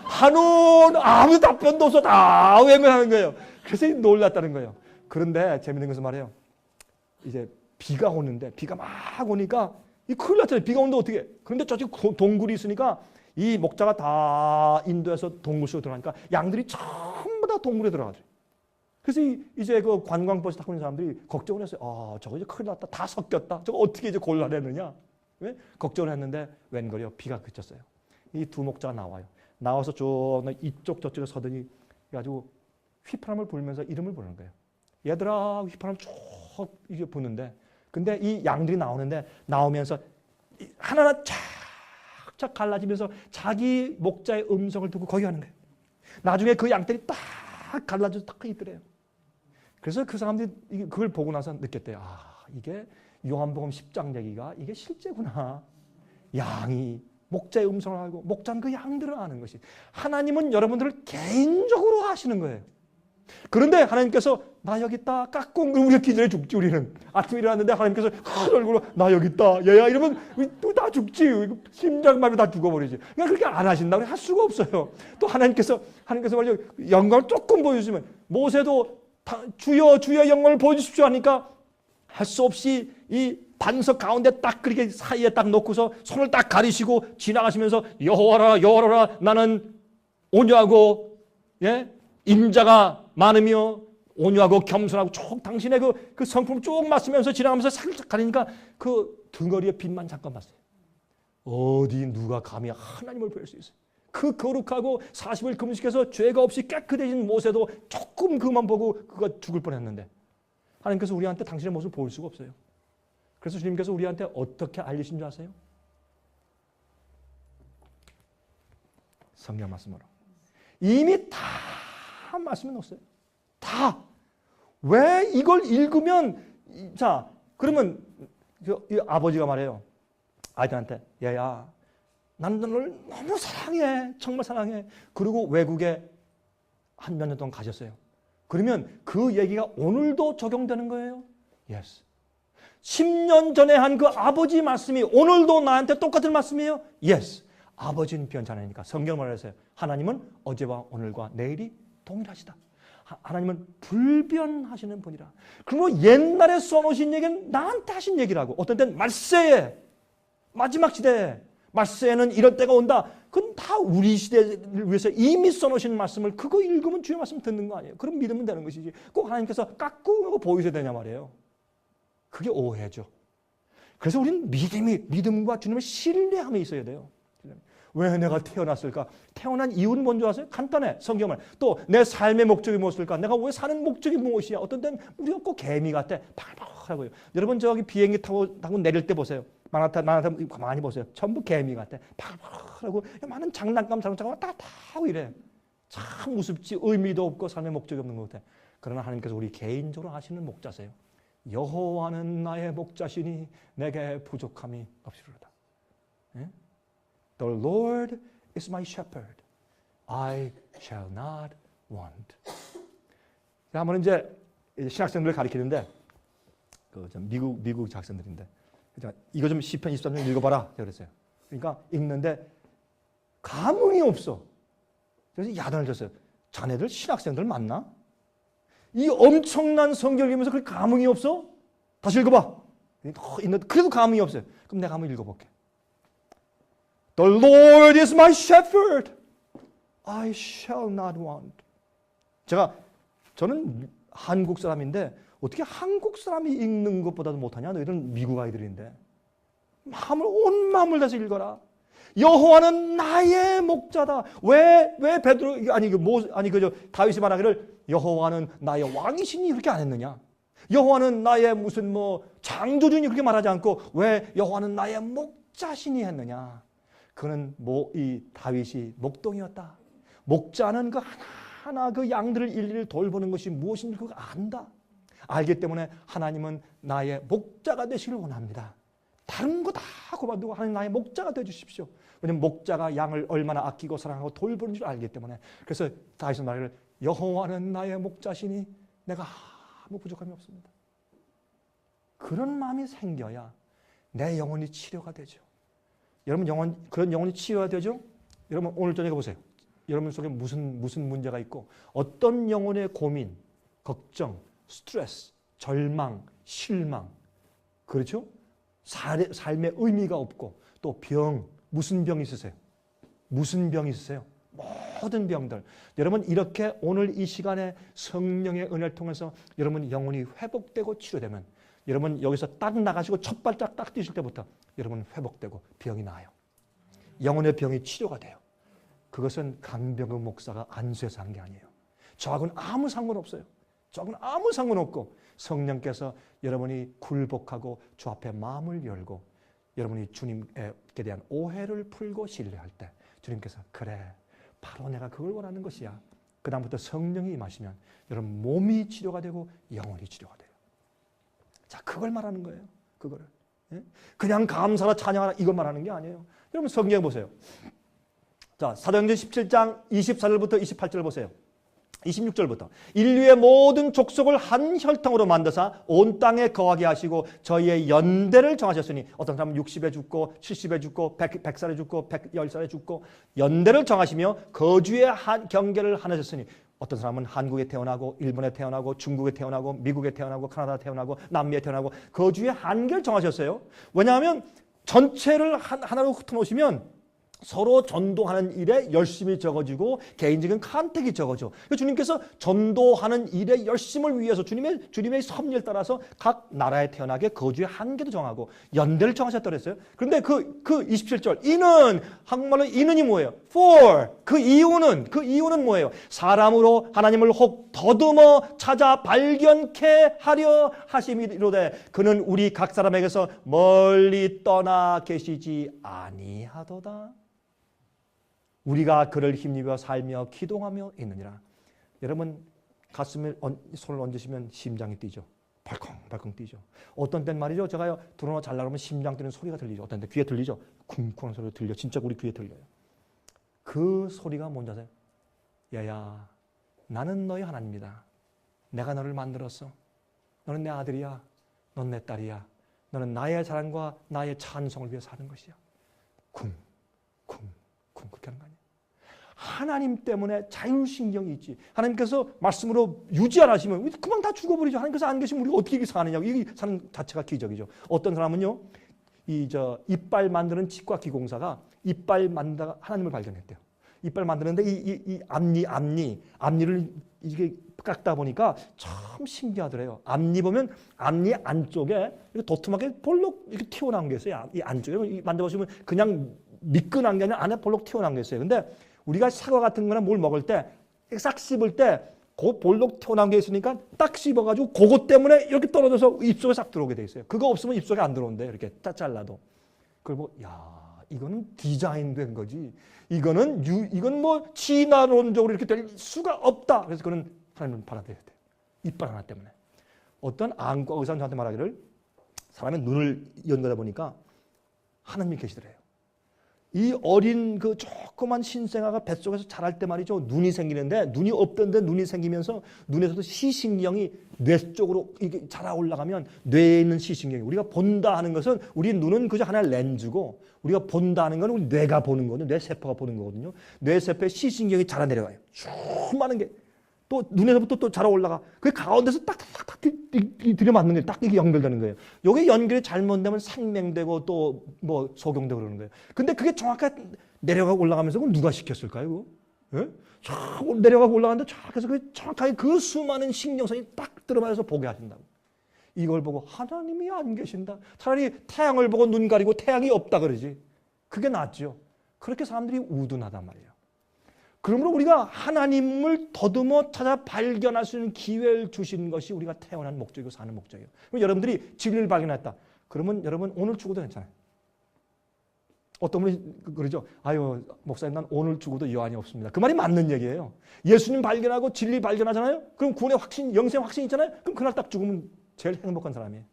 Speaker 1: 한운 아무 답변도 없어 다 외면하는 거예요. 그래서 놀랐다는 거예요. 그런데 재밌는 것은 말이에요. 이제 비가 오는데 비가 막 오니까 이 큰일 났잖아요. 비가 오는데 어떻게? 그런데 저쪽 동굴이 있으니까 이 목자가 다 인도에서 동굴 속에 들어가니까 양들이 전부 다 동굴에 들어가죠. 그래서 이제 그 관광버스 타고 있는 사람들이 걱정을 했어요. 저거 이제 큰일 났다. 다 섞였다. 저거 어떻게 이제 골라내느냐? 왜? 걱정을 했는데 웬걸요? 비가 그쳤어요. 이 두 목자가 나와요. 나와서 쭉 이쪽 저쪽에 서더니 가지고 휘파람을 불면서 이름을 부르는 거예요. 얘들아 휘파람 쭉 이게 부는데 근데 이 양들이 나오는데 나오면서 하나하나 착착 갈라지면서 자기 목자의 음성을 듣고 거기 가는 거예요. 나중에 그 양들이 딱 갈라져서 딱 있더래요. 그래서 그 사람들이 그걸 보고 나서 느꼈대요. 이게 요한복음 10장 얘기가 이게 실제구나. 양이 목자의 음성을 알고 목자는 그 양들을 아는 것이. 하나님은 여러분들을 개인적으로 아시는 거예요. 그런데 하나님께서 나 여기 있다 깍꿍 우리가 기절해 죽지. 우리는 아침에 일어났는데 하나님께서 큰 얼굴로 나 여기 있다 얘야 이러면 또 다 죽지. 심장마비 다 죽어버리지. 그러니까 그렇게 안 하신다고 할 수가 없어요. 또 하나님께서 말이죠 영광을 조금 보여주시면 모세도 주여 주여 영광을 보여주십시오 하니까 할 수 없이 이 반석 가운데 딱 그렇게 사이에 딱 놓고서 손을 딱 가리시고 지나가시면서 여호와라 여호와라 나는 온유하고 인자가 많으며 온유하고 겸손하고 쭉 당신의 그 성품을 쭉 맞으면서 지나가면서 살짝 가리니까 그 등허리의 빛만 잠깐 봤어요. 어디 누가 감히 하나님을 뵐 수 있어요? 그 거룩하고 40일 금식해서 죄가 없이 깨끗해진 모세도 조금 그만 보고 그가 죽을 뻔했는데 하나님께서 우리한테 당신의 모습을 볼 수가 없어요. 그래서 주님께서 우리한테 어떻게 알리신 줄 아세요? 성경 말씀으로. 이미 다 말씀해 놓았어요. 다. 왜 이걸 읽으면 자 그러면 이 아버지가 말해요. 아이들한테 얘야 나는 너를 너무 사랑해. 정말 사랑해. 그리고 외국에 한 몇 년 동안 가셨어요. 그러면 그 얘기가 오늘도 적용되는 거예요? Yes. 10년 전에 한 그 아버지 말씀이 오늘도 나한테 똑같은 말씀이에요? Yes. 아버지는 변찮으니까 성경을 말해서요. 하나님은 어제와 오늘과 내일이 동일하시다. 하나님은 불변하시는 분이라. 그리고 옛날에 써놓으신 얘기는 나한테 하신 얘기라고. 어떤 때는 말세에 마지막 시대에 말세에는 이런 때가 온다. 그건 다 우리 시대를 위해서 이미 써놓으신 말씀을 그거 읽으면 주의 말씀 듣는 거 아니에요. 그럼 믿으면 되는 것이지. 꼭 하나님께서 깎고 보이셔야 되냐 말이에요. 그게 오해죠. 그래서 우리는 믿음과 주님을 신뢰함에 있어야 돼요. 왜 내가 태어났을까? 태어난 이유는 뭔지 아세요? 간단해. 성경을. 또 내 삶의 목적이 무엇일까? 내가 왜 사는 목적이 무엇이야? 어떤 때는 우리가 꼭 개미 같아. 팔팔하고요. 여러분 저기 비행기 타고 내릴 때 보세요. 만화탄 많이 보세요. 전부 개미 같아. 팔팔하고 많은 장난감 자동차가 다 타고 이래. 참 우습지. 의미도 없고 삶의 목적이 없는 것 같아. 그러나 하나님께서 우리 개인적으로 하시는 목자세요. 여호와는 나의 목자시니 내게 부족함이 없으리로다. 예? The Lord is my shepherd. I shall not want. 한번 이제 신학생들을 가르치는데 그 미국 학생들인데 이거 좀 시편 23장 읽어봐라 그랬어요. 그러니까 읽는데 감흥이 없어. 그래서 야단을 줬어요. 자네들 신학생들 맞나? 이 엄청난 성경을 읽으면서 그 감흥이 없어? 다시 읽어봐. 그래도 감흥이 없어요. 그럼 내가 한번 읽어볼게. The Lord is my shepherd. I shall not want. 저는 한국 사람인데 어떻게 한국 사람이 읽는 것보다도 못하냐? 너희들은 미국 아이들인데. 온 마음을 다해서 읽어라. 여호와는 나의 목자다. 왜 베드로 다윗이 말하기를 여호와는 나의 왕이시니 그렇게 안 했느냐? 여호와는 나의 무슨 창조주니 그렇게 말하지 않고 왜 여호와는 나의 목자시니 했느냐? 그는 이 다윗이 목동이었다. 목자는 그 하나하나 그 양들을 일일이 돌보는 것이 무엇인지 그거 안다. 알기 때문에 하나님은 나의 목자가 되시길 원합니다. 다른 거 다 그만두고 하나님 나의 목자가 되어주십시오. 왜냐하면 목자가 양을 얼마나 아끼고 사랑하고 돌보는 줄 알기 때문에. 그래서 다윗은 말을 여호와는 나의 목자시니 내가 아무 부족함이 없습니다. 그런 마음이 생겨야 내 영혼이 치료가 되죠. 여러분 그런 영혼이 치유가 되죠? 여러분 오늘 저녁에 보세요. 여러분 속에 무슨 문제가 있고 어떤 영혼의 고민, 걱정, 스트레스, 절망, 실망, 그렇죠? 삶의 의미가 없고 또 무슨 병이 있으세요? 무슨 병이 있으세요? 모든 병들. 여러분 이렇게 오늘 이 시간에 성령의 은혜를 통해서 여러분 영혼이 회복되고 치료되면 여러분 여기서 딱 나가시고 첫 발짝 딱 뛰실 때부터 여러분 회복되고 병이 나아요. 영혼의 병이 치료가 돼요. 그것은 강병근 목사가 안수해서 한 게 아니에요. 저하고는 아무 상관없어요. 저하고는 아무 상관없고 성령께서 여러분이 굴복하고 주 앞에 마음을 열고 여러분이 주님께 대한 오해를 풀고 신뢰할 때 주님께서 그래 바로 내가 그걸 원하는 것이야. 그 다음부터 성령이 임하시면 여러분 몸이 치료가 되고 영혼이 치료가 돼요. 자, 그걸 말하는 거예요. 그거를. 그냥 감사라 찬양하라 이걸 말하는 게 아니에요. 여러분 성경 보세요. 자, 사도행전 17장 24절부터 28절 보세요. 26절부터 인류의 모든 족속을 한 혈통으로 만드사 온 땅에 거하게 하시고 저희의 연대를 정하셨으니 어떤 사람은 60에 죽고 70에 죽고 100살에 죽고 110살에 죽고 연대를 정하시며 거주의 경계를 하셨으니 어떤 사람은 한국에 태어나고 일본에 태어나고 중국에 태어나고 미국에 태어나고 카나다에 태어나고 남미에 태어나고 거주의 한계를 정하셨어요. 왜냐하면 전체를 하나로 흩어놓으시면 서로 전도하는 일에 열심이 적어지고 개인적인 컨택이 적어져. 주님께서 전도하는 일에 열심을 위해서 주님의 섭리를 따라서 각 나라에 태어나게 거주의 한계도 정하고 연대를 정하셨다고 했어요. 그런데 그 27절 이는 한국말로 이는이 뭐예요? For 그 이유는 뭐예요? 사람으로 하나님을 혹 더듬어 찾아 발견케 하려 하심이로되 그는 우리 각 사람에게서 멀리 떠나 계시지 아니하도다. 우리가 그를 힘입어 살며 기도하며 있느니라. 여러분 가슴에 손을 얹으시면 심장이 뛰죠. 벌컹벌컹 뛰죠. 어떤 땐 말이죠. 제가요 드러나 잘 나가면 심장 뛰는 소리가 들리죠. 어떤 때 귀에 들리죠. 쿵쿵한 소리가 들려. 진짜 우리 귀에 들려요. 그 소리가 뭔지 아세요? 야야 나는 너희 하나님이다. 내가 너를 만들었어. 너는 내 아들이야. 넌 내 딸이야. 너는 나의 사랑과 나의 찬송을 위해 사는 것이야. 쿵쿵쿵 그렇게 하는 거 아니에요. 하나님 때문에 자율신경이 있지. 하나님께서 말씀으로 유지 안 하시면 그만 다 죽어버리죠. 하나님께서 안 계시면 우리가 어떻게 사느냐고. 이게 사는 자체가 기적이죠. 어떤 사람은요, 이빨 만드는 치과기공사가 이빨 만드다가 하나님을 발견했대요. 이빨 만드는데 이 앞니를 이게 깎다 보니까 참 신기하더래요. 앞니 보면 앞니 안쪽에 이렇게 도톰하게 볼록 이렇게 튀어나온 게 있어요. 이 안쪽에 만져보시면 그냥 미끈한 게 아니라 안에 볼록 튀어나온 게 있어요. 근데 우리가 사과 같은 거나 뭘 먹을 때 싹 씹을 때 그 볼록 튀어나온 게 있으니까 딱 씹어가지고 그것 때문에 이렇게 떨어져서 입속에 싹 들어오게 돼 있어요. 그거 없으면 입속에 안 들어온대요. 이렇게 딱 잘라도. 그리고 이거는 디자인된 거지. 이건 뭐 진화론적으로 이렇게 될 수가 없다. 그래서 그는 하나님을 받아들여야 돼. 이빨 하나 때문에. 어떤 안과 의사는 저한테 말하기를 사람의 눈을 연거다 보니까 하나님이 계시더래요. 이 어린 그 조그만 신생아가 뱃속에서 자랄 때 말이죠. 눈이 생기는데 눈이 없던 데 눈이 생기면서 눈에서도 시신경이 뇌 쪽으로 이게 자라 올라가면 뇌에 있는 시신경이 우리가 본다 하는 것은 우리 눈은 그저 하나의 렌즈고 우리가 본다 하는 건 우리 뇌가 보는 거거든요. 뇌세포가 보는 거거든요. 뇌세포에 시신경이 자라 내려가요. 수많은 게 또 눈에서부터 또 자라 올라가. 그 가운데서 딱딱딱 들여맞는 거예요. 딱 이게 연결되는 거예요. 여기 연결이 잘못되면 상맹되고 또 뭐 소경되고 그러는 거예요. 근데 그게 정확하게 내려가고 올라가면서 그걸 누가 시켰을까요? 그거? 예? 쫙 내려가고 올라가는데 쫙 해서 정확하게 그 수많은 신경선이 딱 들어맞아서 보게 하신다고. 이걸 보고 하나님이 안 계신다. 차라리 태양을 보고 눈 가리고 태양이 없다 그러지. 그게 낫죠. 그렇게 사람들이 우둔하단 말이에요. 그러므로 우리가 하나님을 더듬어 찾아 발견할 수 있는 기회를 주신 것이 우리가 태어난 목적이고 사는 목적이에요. 그럼 여러분들이 진리를 발견했다. 그러면 여러분 오늘 죽어도 괜찮아요. 어떤 분이 그러죠. 아유 목사님 난 오늘 죽어도 여한이 없습니다. 그 말이 맞는 얘기예요. 예수님 발견하고 진리 발견하잖아요. 그럼 구원의 확신, 영생 확신 있잖아요. 그럼 그날 딱 죽으면 제일 행복한 사람이에요.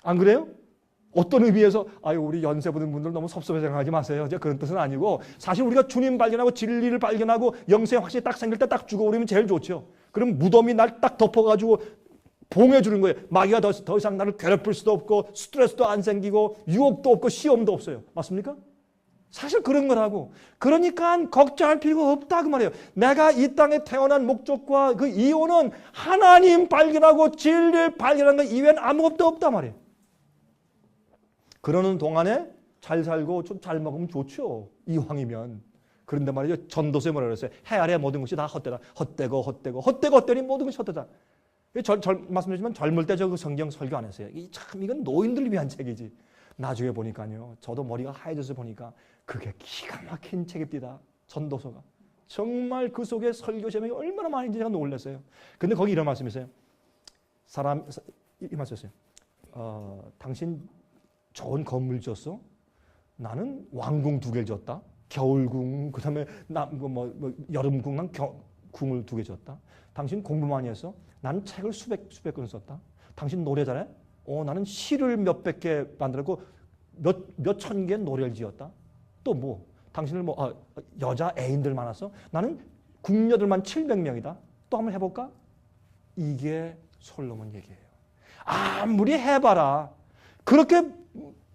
Speaker 1: 안 그래요? 어떤 의미에서 우리 연세 보는 분들 너무 섭섭해 생각하지 마세요. 그런 뜻은 아니고 사실 우리가 주님 발견하고 진리를 발견하고 영생 확신이 딱 생길 때 딱 죽어버리면 제일 좋죠. 그럼 무덤이 날 딱 덮어가지고 봉해주는 거예요. 마귀가 더 이상 나를 괴롭힐 수도 없고 스트레스도 안 생기고 유혹도 없고 시험도 없어요. 맞습니까? 사실 그런 거라고. 그러니까 걱정할 필요가 없다 그 말이에요. 내가 이 땅에 태어난 목적과 그 이유는 하나님 발견하고 진리를 발견한 것 이외에는 아무것도 없다 말이에요. 그러는 동안에 잘 살고 좀 잘 먹으면 좋죠. 이왕이면. 그런데 말이죠. 전도서에 뭐라 그랬어요? 해 아래 모든 것이 다 헛되다. 헛되고 모든 것이 헛되다. 말씀드리지만 젊을 때 저 성경 설교 안 했어요. 이건 노인들을 위한 책이지. 나중에 보니까요. 저도 머리가 하얘져서 보니까 그게 기가 막힌 책입니다. 전도서가. 정말 그 속에 설교 제목이 얼마나 많은지 제가 놀랐어요. 근데 거기 이런 말씀이 있어요. 이 말씀이었어요. 당신 좋은 건물 지었어? 나는 왕궁 2개 지었다. 겨울궁, 그 다음에 여름궁, 난 궁을 2개 지었다. 당신 공부 많이 했어? 나는 책을 수백 권 썼다. 당신 노래 잘해? 나는 시를 몇백 개 만들었고 몇 천 개의 노래를 지었다. 또 뭐? 당신을 여자 애인들 많았어? 나는 궁녀들만 700명이다. 또 한번 해볼까? 이게 솔로몬 얘기예요. 아무리 해봐라. 그렇게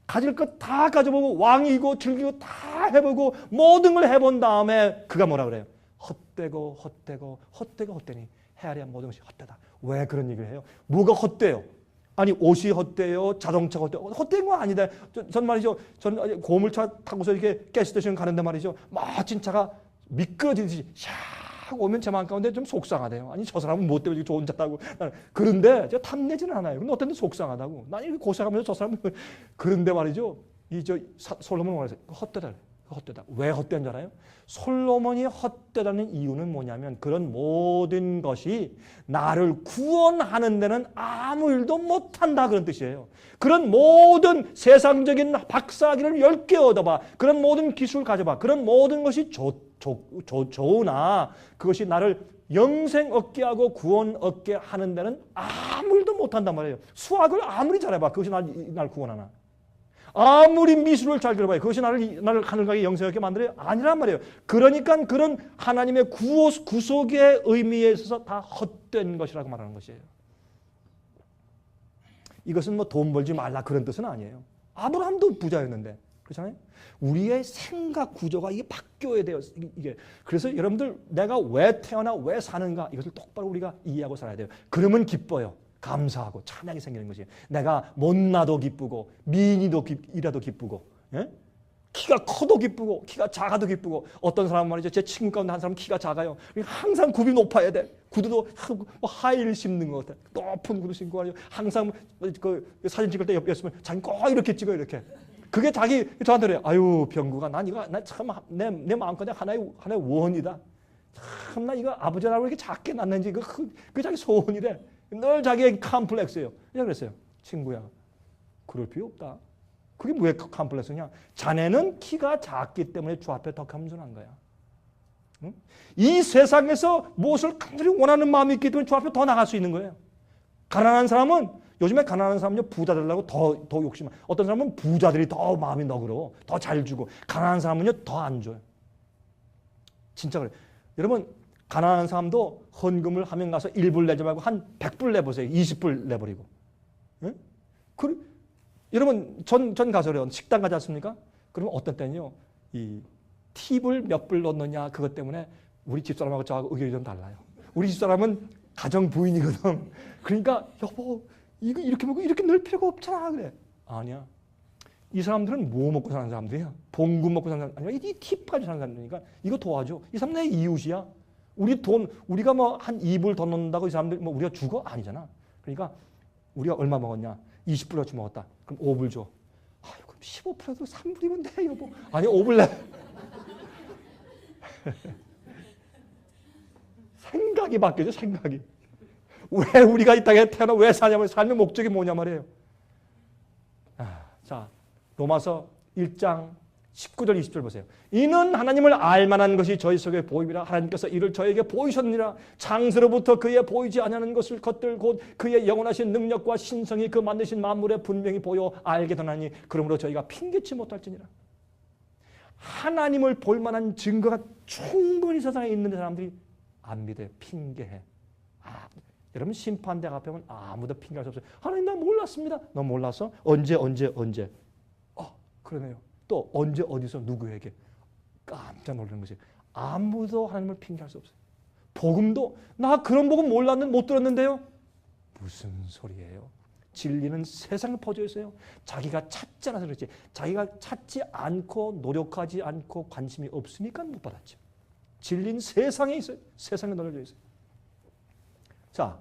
Speaker 1: 가질 것 다 가져보고 왕이고 즐기고 다 해보고 모든 걸 해본 다음에 그가 뭐라 그래요? 헛되니 해 아래 모든 것이 헛되다. 왜 그런 얘기를 해요? 뭐가 헛돼요? 아니 옷이 헛되요, 자동차가 헛되요. 헛된 거 아니다. 전 말이죠. 전 고물차 타고서 이렇게 가스스테이션 가는데 말이죠. 멋진 차가 미끄러지듯이 샥 오면 제 마음 가운데 좀 속상하대요. 아니 저 사람은 뭐 때문에 좋은 차 타고. 그런데 제가 탐내지는 않아요. 근데 어떤 데 속상하다고. 난 이렇게 고생하면서 저 사람은 그런데 말이죠. 이 솔로몬 말해서 헛되다. 헛되다. 왜 헛된 줄 알아요? 솔로몬이 헛되다는 이유는 뭐냐면 그런 모든 것이 나를 구원하는 데는 아무 일도 못한다 그런 뜻이에요. 그런 모든 세상적인 박사학위를 10개 얻어봐. 그런 모든 기술 가져봐. 그런 모든 것이 좋으나 그것이 나를 영생 얻게 하고 구원 얻게 하는 데는 아무 일도 못한단 말이에요. 수학을 아무리 잘해봐. 그것이 날 구원하나. 아무리 미술을 잘 그려봐요. 그것이 나를 하늘가게 영생하게 만들어요? 아니란 말이에요. 그러니까 그런 하나님의 구속의 의미에 있어서 다 헛된 것이라고 말하는 것이에요. 이것은 뭐 돈 벌지 말라 그런 뜻은 아니에요. 아브라함도 부자였는데. 그렇잖아요? 우리의 생각 구조가 이게 바뀌어야 돼요. 이게. 그래서 여러분들 내가 왜 태어나 왜 사는가 이것을 똑바로 우리가 이해하고 살아야 돼요. 그러면 기뻐요. 감사하고 찬양이 생기는 것이에요. 내가 못나도 기쁘고 미인이라도 기쁘고 예? 키가 커도 기쁘고 키가 작아도 기쁘고 어떤 사람은 말이죠. 제 친구 가운데 한 사람은 키가 작아요. 항상 굽이 높아야 돼. 구두도 하이힐 신는 것 같아. 높은 구두 신고 항상 그 사진 찍을 때 옆에 있으면 자기 꼭 이렇게 찍어요. 이렇게. 그게 자기 저한테 그래요. 아유 병구가 난 이거 참 내 마음껏 하나의 원이다. 참 나 이거 아버지라고 이렇게 작게 낳는지 그 자기 소원이래. 늘 자기의 컴플렉스예요. 그냥 그랬어요. 친구야, 그럴 필요 없다. 그게 왜 컴플렉스냐? 자네는 키가 작기 때문에 주 앞에 더 겸손한 거야. 응? 이 세상에서 무엇을 간절히 원하는 마음이 있기 때문에 주 앞에 더 나갈 수 있는 거예요. 가난한 사람은 요즘에 가난한 사람은요 부자 되려고 더 욕심. 어떤 사람은 부자들이 더 마음이 너그러워, 더 잘 주고 가난한 사람은요 더 안 줘요. 진짜 그래. 여러분. 가난한 사람도 헌금을 하면 가서 1불 내지 말고 한 100불 내보세요. 20불 내버리고. 예? 여러분 전 가서 그래요. 식당 가지 않습니까? 그러면 어떤 때는요. 이 팁을 몇 불 넣느냐 그것 때문에 우리 집사람하고 저하고 의견이 좀 달라요. 우리 집사람은 가정부인이거든. 그러니까 여보 이거 이렇게 먹고 이렇게 넣을 필요가 없잖아 그래. 아니야. 이 사람들은 뭐 먹고 사는 사람들이야? 봉급 먹고 사는 사람 아니야. 이 팁 가지고 사는 사람들이니까 이거 도와줘. 이 사람 내 이웃이야. 우리가 뭐 한 2불 더 넣는다고 이 사람들 뭐 우리가 죽어? 아니잖아. 그러니까 우리가 얼마 먹었냐? 20불어치 먹었다. 그럼 5불 줘. 아유, 그럼 15%도 3불이면 돼, 여보. 아니, 5불 내. 생각이 바뀌죠, 생각이. 왜 우리가 이 땅에 태어나 왜 사냐면 삶의 목적이 뭐냐 말이에요. 자, 로마서 1장 19절 20절 보세요. 이는 하나님을 알만한 것이 저희 속에 보임이라 하나님께서 이를 저에게 보이셨느니라. 창세로부터 그의 보이지 아니하는 것들 곧 그의 영원하신 능력과 신성이 그 만드신 만물에 분명히 보여 알게 되나니 그러므로 저희가 핑계치 못할지니라. 하나님을 볼 만한 증거가 충분히 세상에 있는 사람들이 안 믿어요. 핑계해. 여러분 심판대 앞에 오면 아무도 핑계할 수 없어요. 하나님 나 몰랐습니다. 너 몰랐어? 언제? 그러네요. 또 언제 어디서 누구에게 깜짝 놀라는 것이 아무도 하나님을 핑계할 수 없어요. 복음도 나 그런 복음 몰랐는데 못 들었는데요. 무슨 소리예요? 진리는 세상에 퍼져 있어요. 자기가 찾지 않아서 그렇지. 자기가 찾지 않고 노력하지 않고 관심이 없으니까 못 받았죠. 진리는 세상에 있어요. 세상에 널려져 있어요. 자,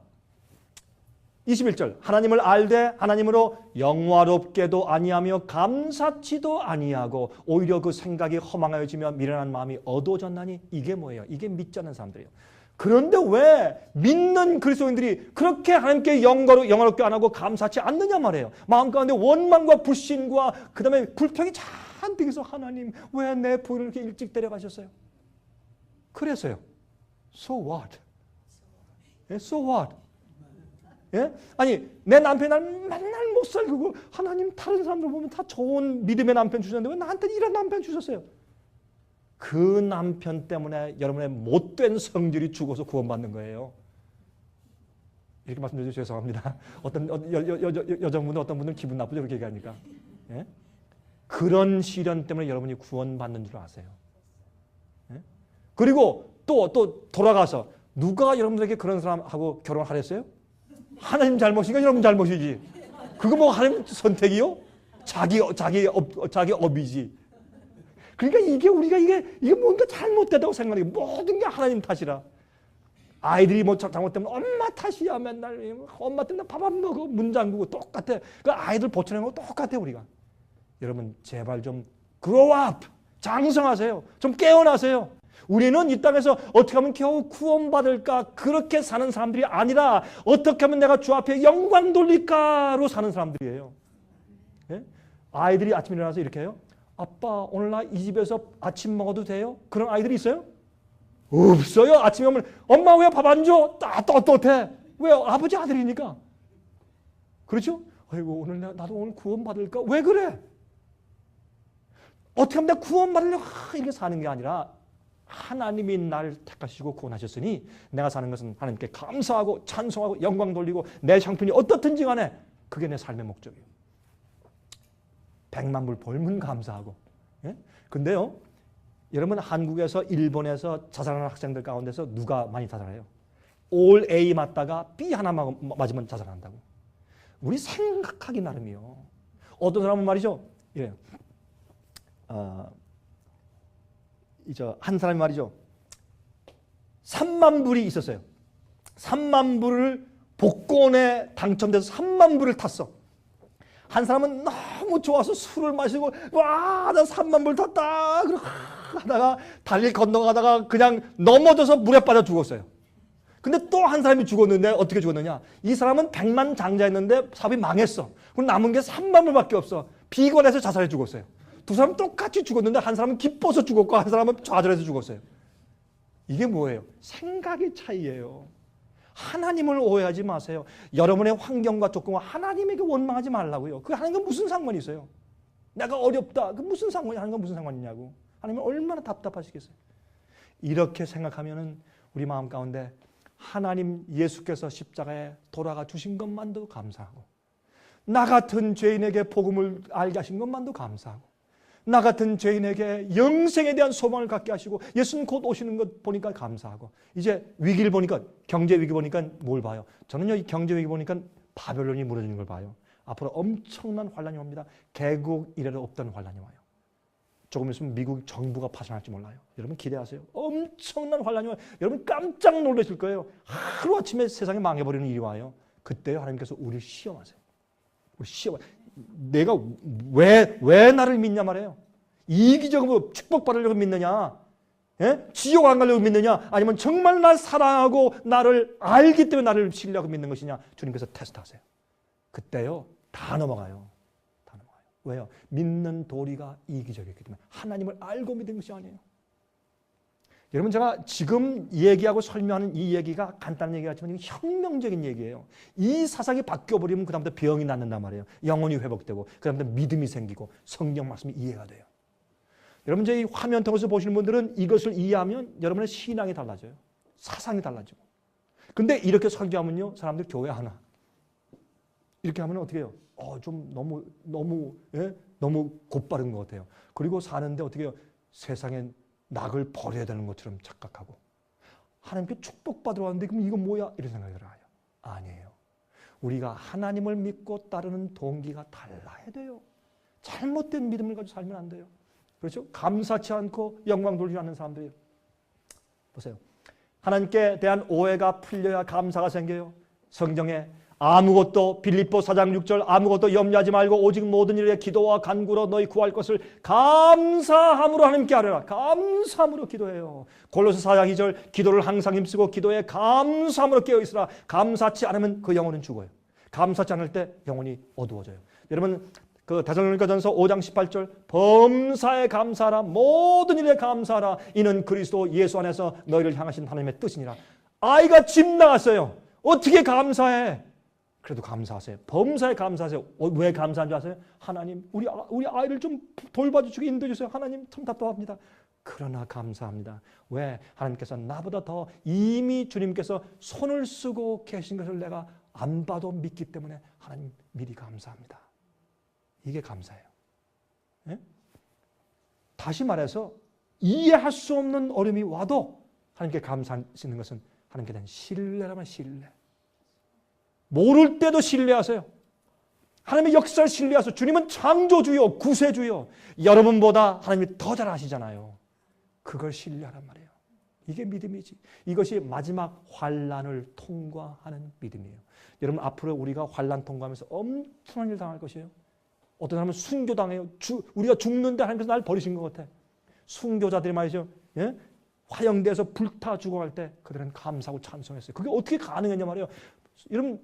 Speaker 1: 21절 하나님을 알되 하나님으로 영화롭게도 아니하며 감사치도 아니하고 오히려 그 생각이 허망하여지며 미련한 마음이 어두워졌나니 이게 뭐예요? 이게 믿지 않는 사람들이에요. 그런데 왜 믿는 그리스도인들이 그렇게 하나님께 영화롭게 안 하고 감사치 않느냐 말이에요. 마음 가운데 원망과 불신과 그 다음에 불평이 잔뜩 있어. 하나님 왜 내 부인을 이렇게 일찍 데려가셨어요? 그래서요. So what? So what? 예? 아니 내 남편이 날 맨날 못 살고 하나님 다른 사람들 보면 다 좋은 믿음의 남편 주셨는데 왜 나한테 이런 남편 주셨어요? 그 남편 때문에 여러분의 못된 성질이 죽어서 구원받는 거예요. 이렇게 말씀드려서 죄송합니다. 어떤 여자분들 어떤 분들은 기분 나쁘죠 그렇게 얘기하니까. 예? 그런 시련 때문에 여러분이 구원받는 줄 아세요. 예? 그리고 또 돌아가서 누가 여러분들에게 그런 사람하고 결혼하랬어요? 하나님 잘못이니까 여러분 잘못이지. 그거 뭐 하나님 선택이요? 자기 업이지. 그러니까 이게 뭔가 잘못됐다고 생각해요. 모든 게 하나님 탓이라. 아이들이 뭐 잘못되면 엄마 탓이야. 맨날 엄마 때문에 밥 안 먹어. 문 잠그고 똑같아. 그 아이들 보초하는 거 똑같아 우리가. 여러분 제발 좀 grow up. 장성하세요. 좀 깨어나세요. 우리는 이 땅에서 어떻게 하면 겨우 구원받을까 그렇게 사는 사람들이 아니라 어떻게 하면 내가 주 앞에 영광 돌릴까로 사는 사람들이에요. 예? 아이들이 아침에 일어나서 이렇게 해요. 아빠 오늘 나 이 집에서 아침 먹어도 돼요? 그런 아이들이 있어요? 없어요. 아침에 오면 엄마 왜 밥 안 줘? 떳떳해. 왜요? 아버지 아들이니까. 그렇죠? 아이고 오늘 나도 오늘 구원받을까? 왜 그래? 어떻게 하면 내가 구원받으려고 이렇게 사는 게 아니라 하나님이 나를 택하시고 구원하셨으니 내가 사는 것은 하나님께 감사하고 찬송하고 영광 돌리고 내 형편이 어떻든지 간에 그게 내 삶의 목적이에요. 100만 불 벌면 감사하고. 예? 근데요, 여러분 한국에서 일본에서 자살하는 학생들 가운데서 누가 많이 자살해요? 올 A 맞다가 B 하나 맞으면 자살한다고. 우리 생각하기 나름이요. 어떤 사람은 말이죠. 예. 한 사람이 말이죠. 3만 불이 있었어요. 3만 불을 복권에 당첨돼서 3만 불을 탔어. 한 사람은 너무 좋아서 술을 마시고 와, 나 3만 불 탔다. 그러고 하다가 다리를 건너가다가 그냥 넘어져서 물에 빠져 죽었어요. 근데 또 한 사람이 죽었는데 어떻게 죽었느냐? 이 사람은 100만 장자였는데 사업이 망했어. 그럼 남은 게 3만 불밖에 없어. 비건해서 자살해 죽었어요. 두 사람 똑같이 죽었는데 한 사람은 기뻐서 죽었고 한 사람은 좌절해서 죽었어요. 이게 뭐예요? 생각의 차이예요. 하나님을 오해하지 마세요. 여러분의 환경과 조건과 하나님에게 원망하지 말라고요. 그 하나님과 무슨 상관이 있어요? 내가 어렵다. 그 무슨 상관이 하나님과 무슨 상관이냐고. 하나님은 얼마나 답답하시겠어요. 이렇게 생각하면은 우리 마음 가운데 하나님 예수께서 십자가에 돌아가 주신 것만도 감사하고 나 같은 죄인에게 복음을 알게 하신 것만도 감사하고 나 같은 죄인에게 영생에 대한 소망을 갖게 하시고 예수님 곧 오시는 것 보니까 감사하고 이제 위기를 보니까 경제 위기 보니까 뭘 봐요? 저는요 이 경제 위기 보니까 바벨론이 무너지는 걸 봐요. 앞으로 엄청난 환란이 옵니다. 개국 이래로 없던 환란이 와요. 조금 있으면 미국 정부가 파산할지 몰라요. 여러분 기대하세요. 엄청난 환란이 와요. 여러분 깜짝 놀라실 거예요. 하루아침에 세상이 망해버리는 일이 와요. 그때 하나님께서 우리를 시험하세요. 내가 왜 나를 믿냐 말이에요. 이기적으로 축복받으려고 믿느냐? 예? 지옥 안 가려고 믿느냐? 아니면 정말 날 사랑하고 나를 알기 때문에 나를 신뢰하고 믿는 것이냐? 주님께서 테스트하세요. 그때요 다 넘어가요. 다 넘어가요. 왜요? 믿는 도리가 이기적이기 때문에 하나님을 알고 믿는 것이 아니에요. 여러분 제가 지금 얘기하고 설명하는 이 얘기가 간단한 얘기 같지만 혁명적인 얘기예요. 이 사상이 바뀌어버리면 그 다음부터 병이 낫는단 말이에요. 영혼이 회복되고 그 다음부터 믿음이 생기고 성경 말씀이 이해가 돼요. 여러분 제 이 화면 통해서 보시는 분들은 이것을 이해하면 여러분의 신앙이 달라져요. 사상이 달라지고. 근데 이렇게 설교하면요 사람들 교회 하나 이렇게 하면 어떻게 해요? 좀 너무 곧바른 것 같아요. 그리고 사는데 어떻게 해요? 세상엔 낙을 버려야 되는 것처럼 착각하고 하나님께 축복받으러 왔는데 그럼 이건 뭐야? 이런 생각이 들어요. 아니에요. 우리가 하나님을 믿고 따르는 동기가 달라야 돼요. 잘못된 믿음을 가지고 살면 안 돼요. 그렇죠? 감사치 않고 영광 돌리지 않는 사람들이에요. 보세요. 하나님께 대한 오해가 풀려야 감사가 생겨요. 성경에 아무것도 빌립보 4장 6절 아무것도 염려하지 말고 오직 모든 일에 기도와 간구로 너희 구할 것을 감사함으로 하나님께 아뢰라. 감사함으로 기도해요. 골로새 4장 2절 기도를 항상 힘쓰고 기도에 감사함으로 깨어있으라. 감사치 않으면 그 영혼은 죽어요. 감사치 않을 때 영혼이 어두워져요. 여러분 그 데살로니가전서 5장 18절 범사에 감사하라. 모든 일에 감사하라. 이는 그리스도 예수 안에서 너희를 향하신 하나님의 뜻이니라. 아이가 집 나갔어요. 어떻게 감사해? 그래도 감사하세요. 범사에 감사하세요. 왜 감사한 줄 아세요? 하나님 우리 아이를 좀 돌봐주시고 인도해주세요. 하나님 참 답답합니다. 그러나 감사합니다. 왜? 하나님께서 나보다 더 이미 주님께서 손을 쓰고 계신 것을 내가 안 봐도 믿기 때문에 하나님 미리 감사합니다. 이게 감사예요. 예? 다시 말해서 이해할 수 없는 어려움이 와도 하나님께 감사하시는 것은 하나님께 대한 신뢰라면 신뢰. 모를 때도 신뢰하세요. 하나님의 역사를 신뢰하소. 주님은 창조주요, 구세주요. 여러분보다 하나님이 더 잘 아시잖아요. 그걸 신뢰하란 말이에요. 이게 믿음이지. 이것이 마지막 환난을 통과하는 믿음이에요. 여러분, 앞으로 우리가 환난 통과하면서 엄청난 일 당할 것이에요. 어떤 사람은 순교당해요. 우리가 죽는데 하나님께서 날 버리신 것 같아. 순교자들이 말이죠. 예? 화형대에서 불타 죽어갈 때 그들은 감사하고 찬송했어요. 그게 어떻게 가능했냐 말이에요. 여러분,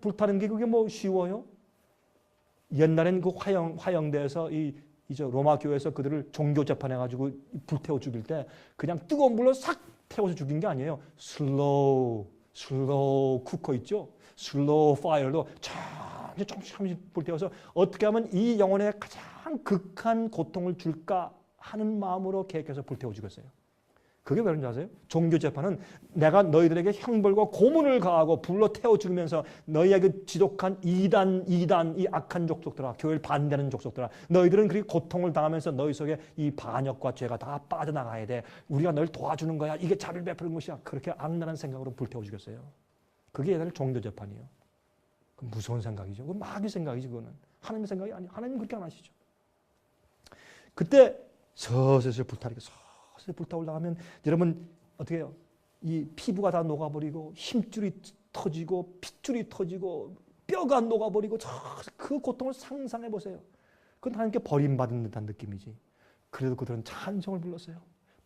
Speaker 1: 불타는 게 그게 뭐 쉬워요? 옛날엔 그 화형대에서 이제 로마 교회에서 그들을 종교 재판해가지고 불태워 죽일 때 그냥 뜨거운 물로 싹 태워서 죽인 게 아니에요. 슬로우 쿠커 있죠? 슬로우 파이어로 조금씩 불태워서 어떻게 하면 이 영혼에 가장 극한 고통을 줄까 하는 마음으로 계획해서 불태워 죽였어요. 그게 왜 그런지 아세요? 종교 재판은 내가 너희들에게 형벌과 고문을 가하고 불로 태워 죽이면서 너희에게 지독한 이단 이 악한 족속들아, 교회를 반대하는 족속들아, 너희들은 그렇게 고통을 당하면서 너희 속에 이 반역과 죄가 다 빠져나가야 돼. 우리가 널 도와주는 거야. 이게 자비를 베푸는 것이야. 그렇게 악랄한 생각으로 불태워 죽였어요. 그게 옛날 종교 재판이에요. 그 무서운 생각이죠. 그 마귀 생각이지. 그거는 하나님의 생각이 아니에요. 하나님 그렇게 안 하시죠. 그때 서서히 불타 올라가면 여러분 어떻게 해요? 이 피부가 다 녹아버리고 힘줄이 터지고 핏줄이 터지고 뼈가 녹아버리고 그 고통을 상상해 보세요. 그건 하나님께 버림받은 듯한 느낌이지. 그래도 그들은 찬송을 불렀어요.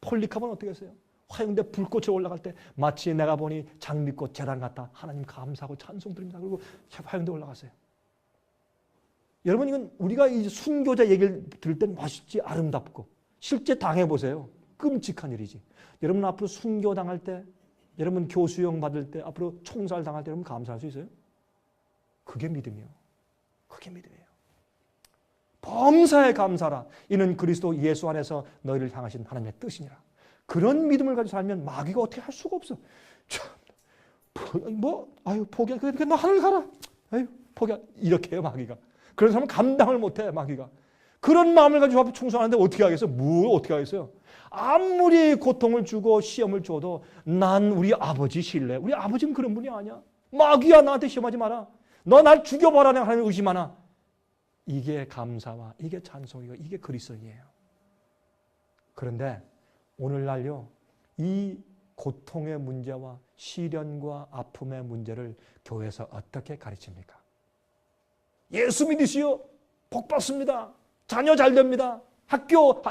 Speaker 1: 폴리카본 어떻게 했어요? 화형대 불꽃이 올라갈 때 마치 내가 보니 장미꽃 재단 같다. 하나님 감사하고 찬송 드립니다. 그리고 화형대 올라갔어요. 여러분, 이건 우리가 이 순교자 얘기를 들을 땐 멋있지, 아름답고 실제 당해보세요. 끔찍한 일이지. 여러분 앞으로 순교 당할 때, 여러분 교수형 받을 때, 앞으로 총살 당할 때 여러분 감사할 수 있어요? 그게 믿음이에요. 그게 믿음이에요. 범사에 감사라. 이는 그리스도 예수 안에서 너희를 향하신 하나님의 뜻이니라. 그런 믿음을 가지고 살면 마귀가 어떻게 할 수가 없어. 참, 포기해. 그러니까 너 하늘 가라. 아유, 포기해. 이렇게 해요, 마귀가. 그런 사람은 감당을 못해, 마귀가. 그런 마음을 가지고 앞에 충성하는데 어떻게 하겠어요? 어떻게 하겠어요? 아무리 고통을 주고 시험을 줘도 난 우리 아버지 신뢰. 우리 아버지는 그런 분이 아니야. 마귀야, 나한테 시험하지 마라. 너 날 죽여봐라. 내가 하나님 의심하나. 이게 감사와 이게 찬송이고 이게 그리스도인이에요. 그런데 오늘날요, 이 고통의 문제와 시련과 아픔의 문제를 교회에서 어떻게 가르칩니까? 예수 믿으시오. 복 받습니다. 자녀 잘 됩니다.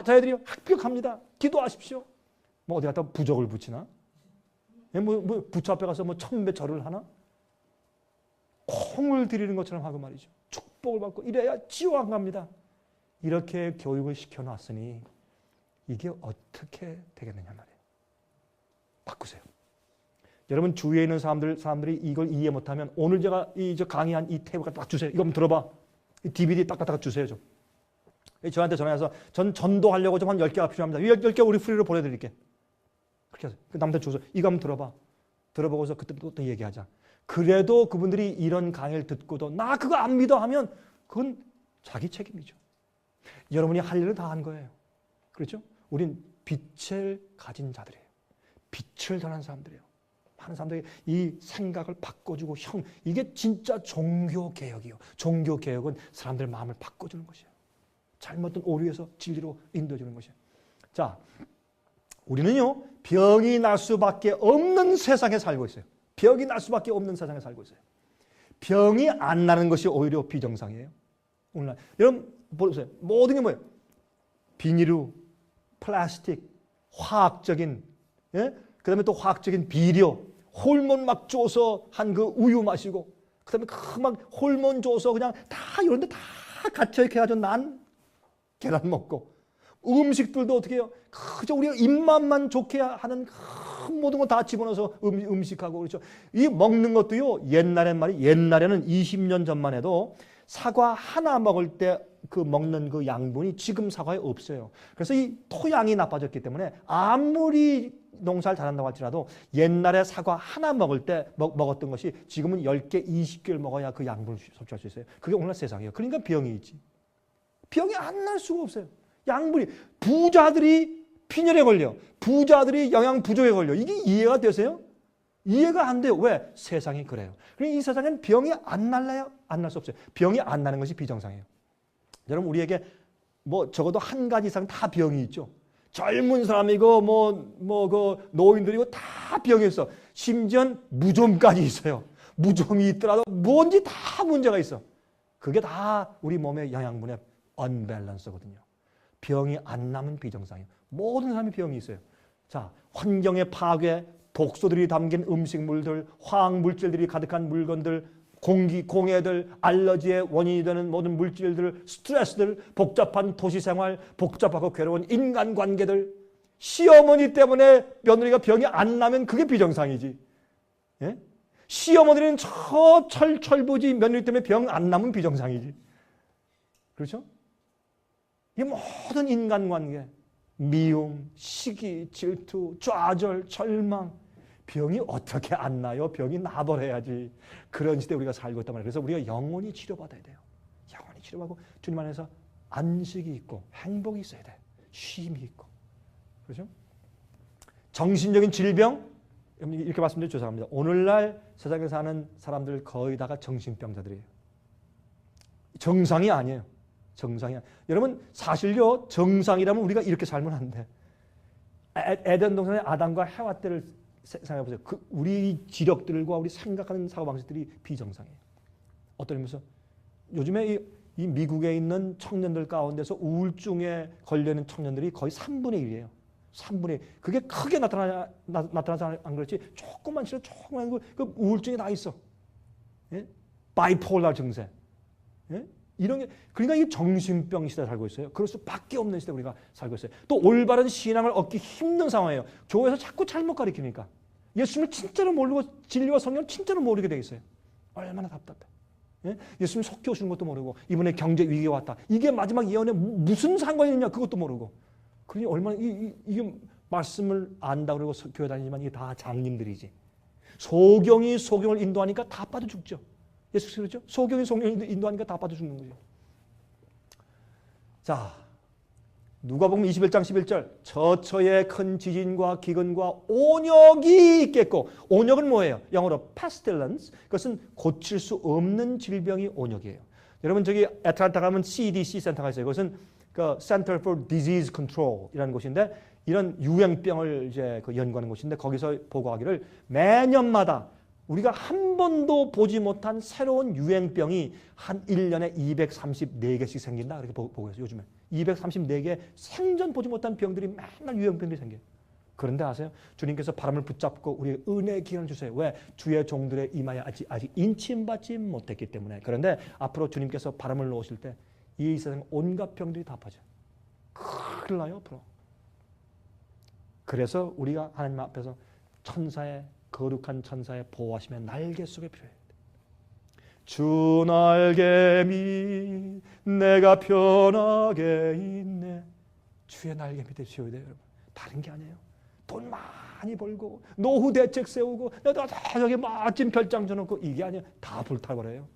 Speaker 1: 자녀들이 합격합니다. 기도하십시오. 뭐 어디 갔다 부적을 붙이나? 부처 앞에 가서 천배 절을 하나? 콩을 드리는 것처럼 하고 말이죠. 축복을 받고 이래야 지옥 안 갑니다. 이렇게 교육을 시켜놨으니 이게 어떻게 되겠느냐 말이에요. 바꾸세요. 여러분 주위에 있는 사람들이 이걸 이해 못하면 오늘 제가 강의한 이 테이프가 딱 주세요. 이거 한번 들어봐. 이 DVD 딱 주세요. 좀. 저한테 전화해서 전 전도하려고 좀 한 10개가 필요합니다. 10개 우리 프리로 보내드릴게. 그렇게 하세요. 그 남들 줘서 이거 한번 들어봐. 들어보고서 그때 또 얘기하자. 그래도 그분들이 이런 강의를 듣고도 나 그거 안 믿어 하면 그건 자기 책임이죠. 여러분이 할 일을 다 한 거예요. 그렇죠? 우린 빛을 가진 자들이에요. 빛을 전하는 사람들이에요. 많은 사람들이 이 생각을 바꿔주고 이게 진짜 종교개혁이에요. 종교개혁은 사람들의 마음을 바꿔주는 것이에요. 잘못된 오류에서 진리로 인도해주는 것이에요. 자, 우리는요, 병이 날 수밖에 없는 세상에 살고 있어요. 병이 날 수밖에 없는 세상에 살고 있어요. 병이 안 나는 것이 오히려 비정상이에요. 오늘날 여러분 보세요. 모든 게 뭐예요? 비닐루, 플라스틱, 화학적인, 예? 그다음에 또 화학적인 비료, 호르몬 막 줘서 한 그 우유 마시고, 그다음에 그 막 호르몬 줘서 그냥 다 이런데 다 갇혀 이렇게 해가지고 난 계란 먹고, 음식들도 어떻게 해요? 그저 우리가 입맛만 좋게 하는 그 모든 거 다 집어넣어서 음식하고 그렇죠. 이 먹는 것도요. 옛날에는 20년 전만 해도 사과 하나 먹을 때 그 먹는 그 양분이 지금 사과에 없어요. 그래서 이 토양이 나빠졌기 때문에 아무리 농사를 잘한다고 할지라도 옛날에 사과 하나 먹을 때 먹었던 것이 지금은 10개, 20개를 먹어야 그 양분을 섭취할 수 있어요. 그게 오늘날 세상이에요. 그러니까 병이 있지. 병이 안 날 수가 없어요. 양분이. 부자들이 빈혈에 걸려. 부자들이 영양 부족에 걸려. 이게 이해가 되세요? 이해가 안 돼요. 왜? 세상이 그래요. 그러니까 이 세상엔 병이 안 날라요? 안 날 수 없어요. 병이 안 나는 것이 비정상이에요. 여러분, 우리에게 적어도 한 가지 이상 다 병이 있죠. 젊은 사람이고 그 노인들이고 다 병이 있어. 심지어 무좀까지 있어요. 무좀이 있더라도 뭔지 다 문제가 있어. 그게 다 우리 몸의 영양분의 언밸런스거든요. 병이 안 나면 비정상이에요. 모든 사람이 병이 있어요. 자, 환경의 파괴, 독소들이 담긴 음식물들, 화학물질들이 가득한 물건들, 공해들, 알러지의 원인이 되는 모든 물질들, 스트레스들, 복잡한 도시생활, 복잡하고 괴로운 인간관계들, 시어머니 때문에 며느리가 병이 안 나면 그게 비정상이지. 예? 시어머니는 철부지 며느리 때문에 병 안 나면 비정상이지. 그렇죠? 이 모든 인간관계, 미움, 시기, 질투, 좌절, 절망, 병이 어떻게 안 나요? 병이 나버려야지. 그런 시대에 우리가 살고 있단 말이에요. 그래서 우리가 영원히 치료받아야 돼요. 영원히 치료받고 주님 안에서 안식이 있고 행복이 있어야 돼. 쉼이 있고. 그렇죠? 정신적인 질병, 이렇게 말씀드려 죄송합니다. 오늘날 세상에 사는 사람들 거의 다가 정신병자들이에요. 정상이 아니에요. 정상이 아니에요. 여러분, 사실요, 정상이라면 우리가 이렇게 살면 안 돼. 에덴 동산의 아담과 해와 때를 생각해 보세요. 우리 지력들과 우리 생각하는 사고방식들이 비정상이에요. 어떤 의미에서 요즘에 이 미국에 있는 청년들 가운데서 우울증에 걸리는 청년들이 거의 3분의 1이에요. 3분의 1. 그게 크게 나타나지 안 그렇지. 조금만 치료, 조금만 그 우울증이 다 있어. 예? 바이폴라 증세. 예? 이런 게, 그러니까 이 정신병 시대에 살고 있어요. 그럴 수밖에 없는 시대에 우리가 살고 있어요. 또 올바른 신앙을 얻기 힘든 상황이에요. 교회에서 자꾸 잘못 가르치니까. 예수님을 진짜로 모르고 진리와 성령을 진짜로 모르게 돼 있어요. 얼마나 답답해. 예? 예수님 속히 오시는 것도 모르고 이번에 경제 위기가 왔다. 이게 마지막 예언에 무슨 상관이 있냐 그것도 모르고. 그러니 얼마나 이게 말씀을 안다 그러고 교회 다니지만 이게 다 장님들이지. 소경이 소경을 인도하니까 다 빠져 죽죠. 예수께서 그렇죠? 소경이 소경을 인도하니까 다 빠져 죽는 거죠. 자, 누가복음 21장 11절 처처에 큰 지진과 기근과 온역이 있겠고, 온역은 뭐예요? 영어로 pestilence. 그것은 고칠 수 없는 질병이 온역이에요. 여러분, 저기 애틀란타 가면 CDC 센터가 있어요. 그것은 그 Center for Disease Control이라는 곳인데, 이런 유행병을 이제 연구하는 곳인데, 거기서 보고하기를 매년마다 우리가 한 번도 보지 못한 새로운 유행병이 한 1년에 234개씩 생긴다. 그렇게 보고 있어요. 요즘에 234개 생전 보지 못한 병들이 맨날 유행병들이 생겨요. 그런데 아세요? 주님께서 바람을 붙잡고 우리의 은혜의 기회를 주세요. 왜? 주의 종들의 이마에 아직 인침받지 못했기 때문에. 그런데 앞으로 주님께서 바람을 놓으실 때 이 세상 온갖 병들이 다 빠져요. 큰일 나요 앞으로. 그래서 우리가 하나님 앞에서 거룩한 천사의 보호하심의 날개 속에 필요해요. 주 날개 밑 내가 편하게 있네. 주의 날개 밑에 쉬어야 돼요, 여러분. 다른 게 아니에요. 돈 많이 벌고 노후 대책 세우고 내가 저기 멋진 별장 줘놓고 이게 아니에요. 다 불타버려요.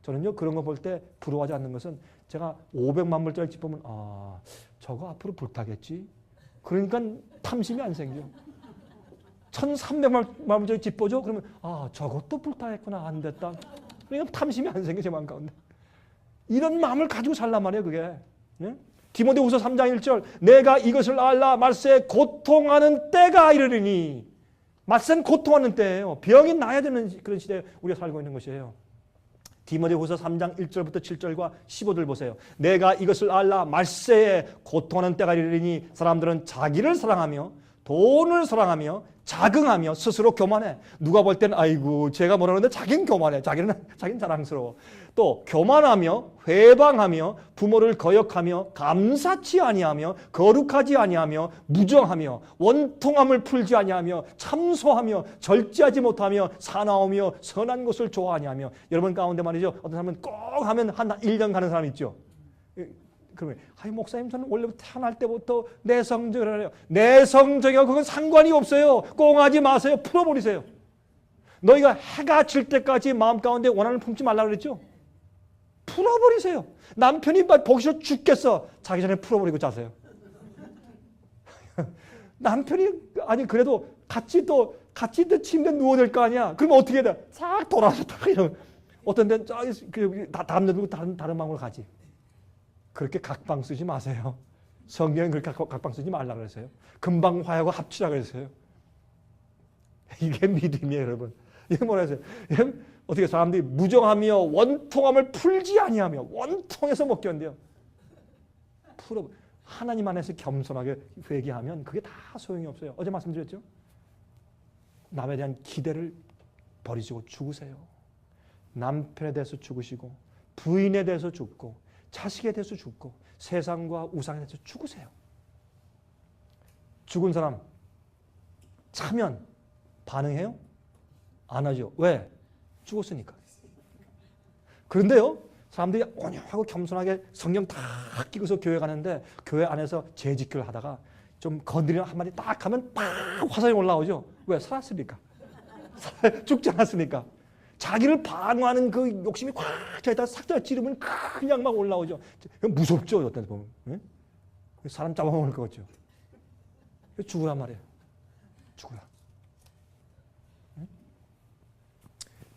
Speaker 1: 저는요 그런 거 볼 때 부러워하지 않는 것은 제가 500만 불짜리 집 보면 저거 앞으로 불타겠지. 그러니까 탐심이 안 생겨. 1300만 불짜리 집 보죠? 그러면 저것도 불타겠구나. 안 됐다. 그러니까 탐심이 안 생겨 제 마음 가운데. 이런 마음을 가지고 살란 말이에요 그게. 예? 디모데후서 3장 1절 내가 이것을 알라 말세 고통하는 때가 이르리니. 말세는 고통하는 때예요. 병이 나야 되는 그런 시대에 우리가 살고 있는 것이에요. 디모데후서 3장 1절부터 7절과 15절 보세요. 내가 이것을 알라 말세에 고통하는 때가 이르리니 사람들은 자기를 사랑하며 돈을 사랑하며 자긍하며 스스로 교만해. 누가 볼 때는 아이고 제가 뭐라는데 자기는 교만해. 자기는 자랑스러워. 또 교만하며 회방하며 부모를 거역하며 감사치 아니하며 거룩하지 아니하며 무정하며 원통함을 풀지 아니하며 참소하며 절제하지 못하며 사나우며 선한 것을 좋아하냐며. 여러분 가운데 말이죠. 어떤 사람은 꼭 하면 한 1년 가는 사람 있죠. 그러면 목사님 저는 원래 태어날 때부터 내성적을 해요. 내성적이고 그건 상관이 없어요. 꽁하지 마세요. 풀어버리세요. 너희가 해가 질 때까지 마음 가운데 원한을 품지 말라고 그랬죠. 풀어버리세요. 남편이 보기 싫어 죽겠어. 자기 전에 풀어버리고 자세요. 남편이 그래도 같이 또 같이 침대에 누워야 될 거 아니야. 그러면 어떻게 해야 돼? 싹 돌아서 딱 이러면 어떤 데는 다음 데도 다른 방으로 가지. 그렇게 각방 쓰지 마세요. 성경은 그렇게 각방 쓰지 말라 그랬어요. 금방 화해하고 합치라 그랬어요. 이게 믿음이에요, 여러분. 이게 뭐라 했어요? 어떻게 사람들이 무정하며 원통함을 풀지 아니하며 원통해서 못 견뎌요. 풀어 하나님 안에서 겸손하게 회개하면 그게 다 소용이 없어요. 어제 말씀드렸죠? 남에 대한 기대를 버리시고 죽으세요. 남편에 대해서 죽으시고 부인에 대해서 죽고 자식에 대해서 죽고 세상과 우상에 대해서 죽으세요. 죽은 사람 차면 반응해요? 안 하죠. 왜? 죽었으니까. 그런데요, 사람들이 온유하고 겸손하게 성경 다 끼고서 교회 가는데 교회 안에서 재직결 하다가 좀 건드리는 한마디 딱 하면 팍 화살이 올라오죠. 왜? 살았으니까. 죽지 않았으니까. 자기를 방어하는 그 욕심이 꽉 차있다가 싹 찌르면 그냥 막 올라오죠. 무섭죠, 어떤 데 보면. 네? 사람 잡아먹을 것 같죠. 죽으란 말이에요. 죽으라.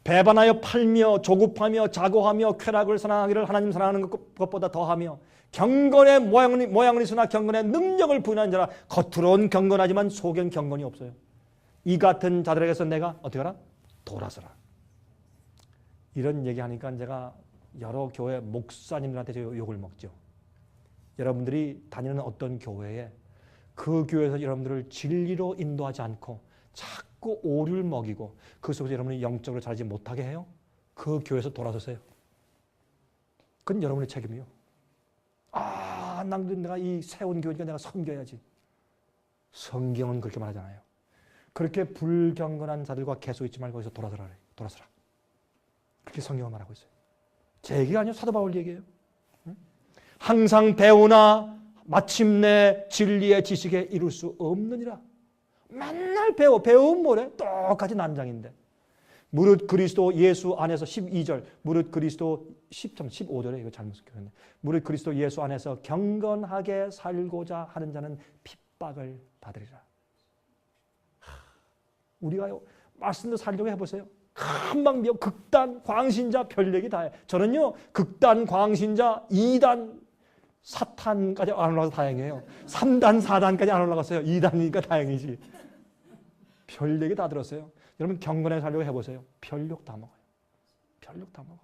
Speaker 1: 배반하여 팔며 조급하며 자고하며 쾌락을 사랑하기를 하나님 사랑하는 것보다 더하며 경건의 모양은 있으나 경건의 능력을 부인하는 자라. 겉으로는 경건하지만 속엔 경건이 없어요. 이 같은 자들에게서 내가 어떻게 하라? 돌아서라. 이런 얘기하니까 제가 여러 교회 목사님들한테 욕을 먹죠. 여러분들이 다니는 어떤 교회에 그 교회에서 여러분들을 진리로 인도하지 않고 자꾸 오류를 먹이고 그 속에서 여러분이 영적으로 자라지 못하게 해요. 그 교회에서 돌아서세요. 그건 여러분의 책임이요. 내가 이 세운 교회니까 내가 섬겨야지. 성경은 그렇게 말하잖아요. 그렇게 불경건한 자들과 계속 있지 말고 거기서 돌아서라. 돌아서라. 그렇게 성경은 말하고 있어요. 제 얘기가 아니에요. 사도 바울 얘기예요. 항상 배우나 마침내 진리의 지식에 이룰 수 없느니라. 맨날 배우면 뭐래? 똑같이 난장인데. 무릇 그리스도 예수 안에서 12절, 무릇 그리스도 15절에 이거 잘못 썼네. 무릇 그리스도 예수 안에서 경건하게 살고자 하는 자는 핍박을 받으리라. 우리가 말씀대로 살려고 해보세요. 금방 극단 광신자 별 얘기 다 해. 저는요 극단 광신자 2단 사탄까지 안 올라가서 다행이에요. 3단 4단까지 안 올라갔어요. 2단이니까 다행이지. 별 얘기 다 들었어요. 여러분 경건에 살려고 해보세요. 별욕 다 먹어요. 별욕 다 먹어.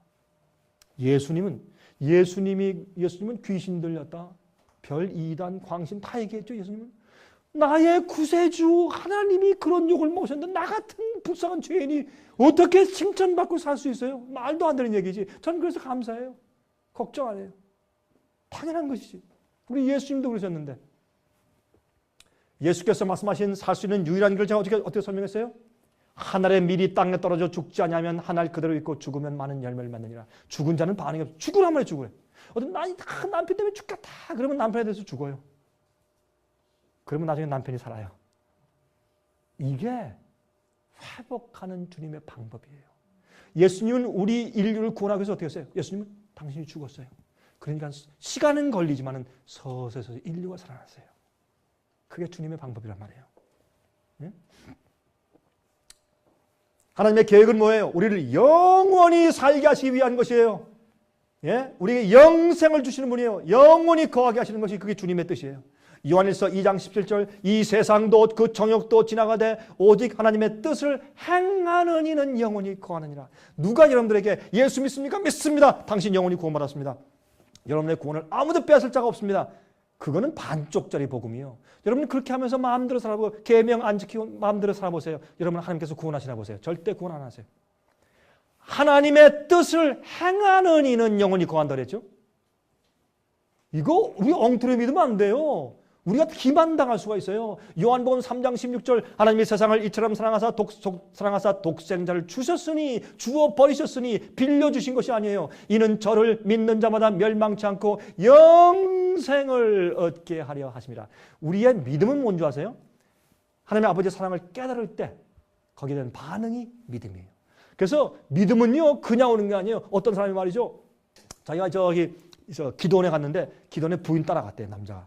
Speaker 1: 예수님은 귀신 들렸다. 별 2단 광신 다 얘기했죠. 예수님은 나의 구세주 하나님이 그런 욕을 먹으셨는데 나 같은 불쌍한 죄인이 어떻게 칭찬받고 살 수 있어요? 말도 안 되는 얘기지. 저는 그래서 감사해요. 걱정 안 해요. 당연한 것이지. 우리 예수님도 그러셨는데 예수께서 말씀하신 살 수 있는 유일한 길을 제가 어떻게 설명했어요? 하늘의 밀이 땅에 떨어져 죽지 않으면 하늘 그대로 있고 죽으면 많은 열매를 맺느니라. 죽은 자는 반응이 없어. 죽으란 말이에요. 죽으래. 어떤 남편 때문에 죽겠다. 그러면 남편에 대해서 죽어요. 그러면 나중에 남편이 살아요. 이게 회복하는 주님의 방법이에요. 예수님은 우리 인류를 구원하기 위해서 어떻게 했어요? 예수님은 당신이 죽었어요. 그러니까 시간은 걸리지만 서서히 인류가 살아났어요. 그게 주님의 방법이란 말이에요. 예? 하나님의 계획은 뭐예요? 우리를 영원히 살게 하시기 위한 것이에요. 예? 우리에게 영생을 주시는 분이에요. 영원히 거하게 하시는 것이 그게 주님의 뜻이에요. 요한일서 2장 17절 이 세상도 그 정욕도 지나가되 오직 하나님의 뜻을 행하는 이는 영원히 거하느니라. 누가 여러분들에게 예수 믿습니까? 믿습니다. 당신 영원히 구원받았습니다. 여러분의 구원을 아무도 빼앗을 자가 없습니다. 그거는 반쪽짜리 복음이요. 여러분 그렇게 하면서 마음대로 살아보고 계명 안 지키고 마음대로 살아보세요. 여러분 하나님께서 구원하시나 보세요. 절대 구원 안 하세요. 하나님의 뜻을 행하는 이는 영원히 거한다 그랬죠. 이거 우리 엉터리 믿으면 안 돼요. 우리가 기만당할 수가 있어요. 요한복음 3장 16절 하나님이 세상을 이처럼 사랑하사 독생자를 주셨으니 주어 버리셨으니 빌려주신 것이 아니에요. 이는 저를 믿는 자마다 멸망치 않고 영생을 얻게 하려 하심이라. 우리의 믿음은 뭔지 아세요? 하나님의 아버지의 사랑을 깨달을 때 거기에 대한 반응이 믿음이에요. 그래서 믿음은요 그냥 오는 게 아니에요. 어떤 사람이 말이죠. 자기가 기도원에 갔는데 기도원에 부인 따라갔대요. 남자가.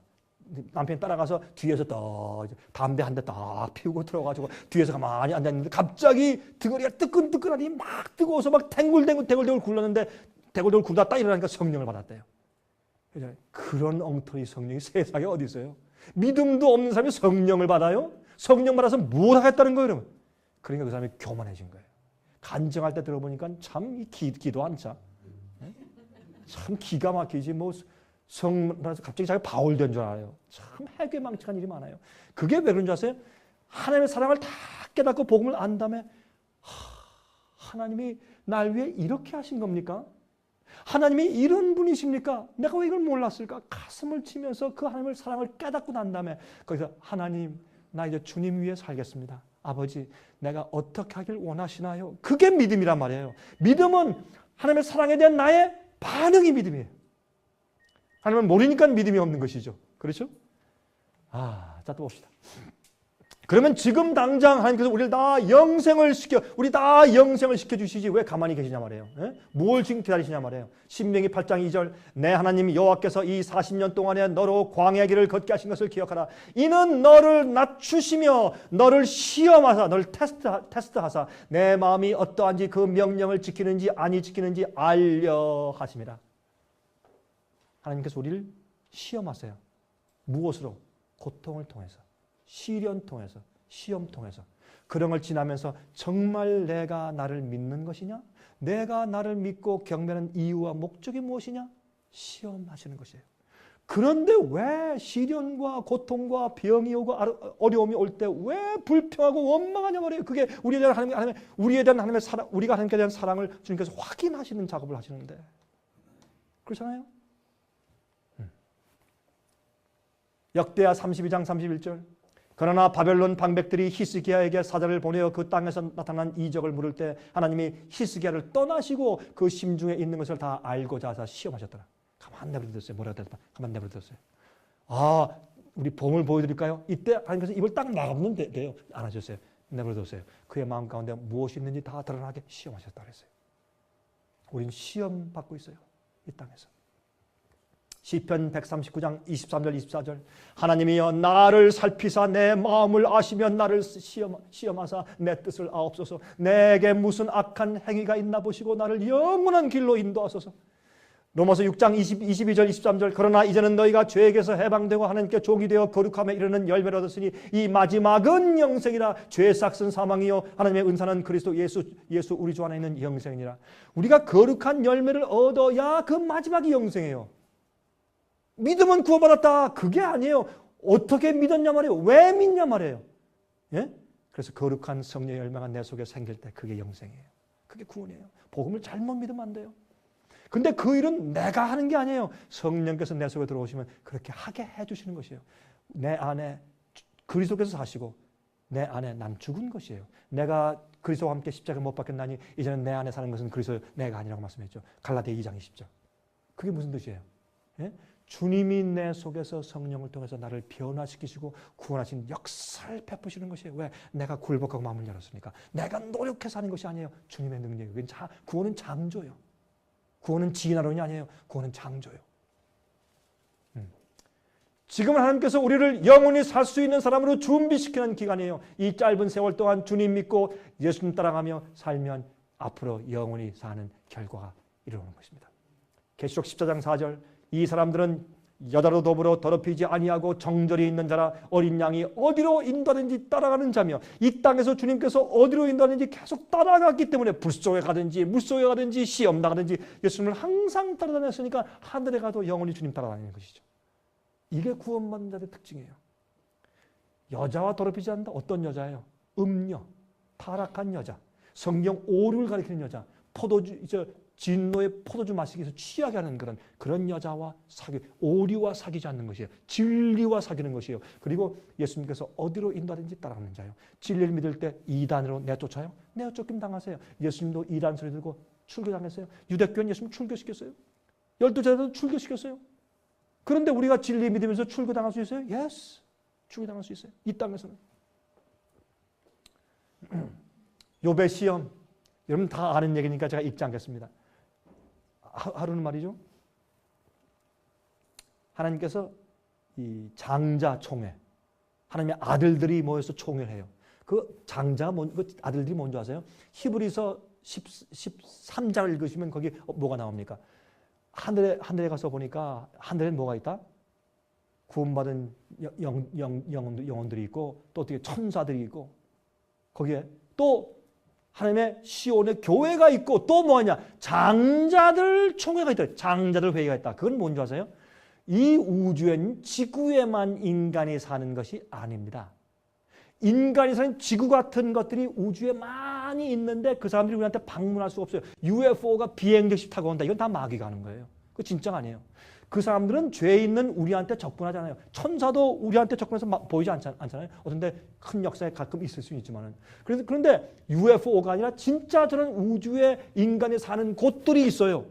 Speaker 1: 남편이 따라가서 뒤에서 또 담배 한 대 딱 피우고 들어가지고 뒤에서 가만히 앉아있는데 갑자기 등허리가 뜨끈뜨끈하니 막 뜨거워서 막 탱글탱글 굴렀는데 대골대골 굴다 딱 일어나니까 성령을 받았대요. 그런 엉터리 성령이 세상에 어디 있어요? 믿음도 없는 사람이 성령을 받아요? 성령 받아서 뭘 하겠다는 거예요, 여러분? 그러니까 그 사람이 교만해진 거예요. 간증할 때 들어보니까 참 기도 안 차. 참 기가 막히지. 뭐 갑자기 자기가 바울 된 줄 알아요. 참 해괴망측한 일이 많아요. 그게 왜 그런 줄 아세요? 하나님의 사랑을 다 깨닫고 복음을 안 다음에 하나님이 날 위해 이렇게 하신 겁니까? 하나님이 이런 분이십니까? 내가 왜 이걸 몰랐을까? 가슴을 치면서 그 하나님의 사랑을 깨닫고 난 다음에 거기서 하나님, 나 이제 주님 위해 살겠습니다. 아버지, 내가 어떻게 하길 원하시나요? 그게 믿음이란 말이에요. 믿음은 하나님의 사랑에 대한 나의 반응이 믿음이에요. 하나님을 모르니까 믿음이 없는 것이죠. 그렇죠? 자, 또 봅시다. 그러면 지금 당장 하나님께서 우리 다 영생을 시켜주시지 왜 가만히 계시냐 말이에요. 뭘 지금 기다리시냐 말이에요. 신명기 8장 2절 내 하나님 여호와께서 이 40년 동안에 너로 광야 길을 걷게 하신 것을 기억하라. 이는 너를 낮추시며 너를 시험하사 너를 테스트하사 내 마음이 어떠한지 그 명령을 지키는지 아니 지키는지 알려 하심이라. 하나님께서 우리를 시험하세요. 무엇으로? 고통을 통해서. 시련 통해서, 시험 통해서 그런 걸 지나면서 정말 내가 나를 믿는 것이냐? 내가 나를 믿고 경배하는 이유와 목적이 무엇이냐? 시험하시는 것이에요. 그런데 왜 시련과 고통과 병이 오고 어려움이 올 때 왜 불평하고 원망하냐 말이에요. 그게 우리에 대한 하나님의 사랑, 우리가 하나님께 대한 사랑을 주님께서 확인하시는 작업을 하시는데 그렇잖아요. 역대하 32장 31절 그러나 바벨론 방백들이 히스기야에게 사자를 보내어 그 땅에서 나타난 이적을 물을 때 하나님이 히스기야를 떠나시고 그 심중에 있는 것을 다 알고자 하사 시험하셨더라. 가만 내버려뒀어요. 뭐라고 했더라? 가만 내버려뒀어요. 우리 봄을 보여드릴까요? 이때 하나님께서 입을 딱 막으면 돼요. 안 하셨어요. 내버려뒀어요. 그의 마음 가운데 무엇이 있는지 다 드러나게 시험하셨다 그랬어요. 우린 시험 받고 있어요. 이 땅에서. 시편 139장 23절 24절 하나님이여 나를 살피사 내 마음을 아시며 나를 시험하사 내 뜻을 아옵소서. 내게 무슨 악한 행위가 있나 보시고 나를 영원한 길로 인도하소서. 로마서 6장 22절 23절 그러나 이제는 너희가 죄에게서 해방되고 하나님께 종이 되어 거룩함에 이르는 열매를 얻었으니 이 마지막은 영생이라. 죄의 삭은 사망이요 하나님의 은사는 그리스도 예수 우리 주 안에 있는 영생이니라. 우리가 거룩한 열매를 얻어야 그 마지막이 영생이에요. 믿음은 구원받았다. 그게 아니에요. 어떻게 믿었냐 말이에요. 왜 믿냐 말이에요. 예? 그래서 거룩한 성령의 열매가 내 속에 생길 때 그게 영생이에요. 그게 구원이에요. 복음을 잘못 믿으면 안 돼요. 근데 그 일은 내가 하는 게 아니에요. 성령께서 내 속에 들어오시면 그렇게 하게 해주시는 것이에요. 내 안에 그리스도께서 사시고 내 안에 난 죽은 것이에요. 내가 그리스도와 함께 십자가를 못 박혔나니 이제는 내 안에 사는 것은 그리스도 내가 아니라고 말씀했죠. 갈라디아 2장 20절. 그게 무슨 뜻이에요? 예? 주님이 내 속에서 성령을 통해서 나를 변화시키시고 구원하신 역사를 베푸시는 것이에요. 왜? 내가 굴복하고 마음을 열었으니까. 내가 노력해서 하는 것이 아니에요. 주님의 능력이에요. 구원은 창조예요. 구원은 지인하론이 아니에요. 구원은 창조예요. 지금은 하나님께서 우리를 영원히 살 수 있는 사람으로 준비시키는 기간이에요. 이 짧은 세월 동안 주님 믿고 예수님 따라가며 살면 앞으로 영원히 사는 결과가 이루어지는 것입니다. 계시록 14장 4절 이 사람들은 여자로 더불어 더럽히지 아니하고 정절이 있는 자라 어린 양이 어디로 인도하는지 따라가는 자며 이 땅에서 주님께서 어디로 인도하는지 계속 따라갔기 때문에 불 속에 가든지 물 속에 가든지 시험 나가든지 예수님을 항상 따라다녔으니까 하늘에 가도 영원히 주님 따라다니는 것이죠. 이게 구원받는 자의 특징이에요. 여자와 더럽히지 않는다. 어떤 여자예요? 음녀, 타락한 여자, 성경 오류를 가리키는 여자, 진노의 포도주 마시기 위해서 취하게 하는 그런 여자와 오류와 사귀지 않는 것이에요. 진리와 사귀는 것이에요. 그리고 예수님께서 어디로 인도하든지 따라가는 자예요. 진리를 믿을 때 이단으로 내쫓아요? 내쫓김 당하세요. 예수님도 이단 소리 들고 출교당했어요. 유대교는 예수님 출교시켰어요. 12제자도 출교시켰어요. 그런데 우리가 진리 믿으면서 출교당할 수 있어요? Yes. 출교당할 수 있어요. 이 땅에서는. 욥의 시험. 여러분 다 아는 얘기니까 제가 읽지 않겠습니다. 하루는 말이죠. 하나님께서 이 장자 총회. 하나님의 아들들이 모여서 총회를 해요. 그 장자, 그 아들들이 뭔지 아세요? 히브리서 13장을 읽으시면 거기 뭐가 나옵니까? 하늘에 가서 보니까 하늘엔 뭐가 있다? 구원받은 영혼들이 있고 또 어떻게 천사들이 있고 거기에 또 하나님의 시온의 교회가 있고 또 뭐냐? 장자들 총회가 있다. 장자들 회의가 있다. 그건 뭔지 아세요? 이 우주엔 지구에만 인간이 사는 것이 아닙니다. 인간이 사는 지구 같은 것들이 우주에 많이 있는데 그 사람들이 우리한테 방문할 수가 없어요. UFO가 비행객식 타고 온다. 이건 다 마귀가 하는 거예요. 그거 진짜가 아니에요. 그 사람들은 죄 있는 우리한테 접근하잖아요. 천사도 우리한테 접근해서 보이지 않잖아요. 어떤데 큰 역사에 가끔 있을 수는 있지만은. 그런데 UFO가 아니라 진짜 저런 우주에 인간이 사는 곳들이 있어요.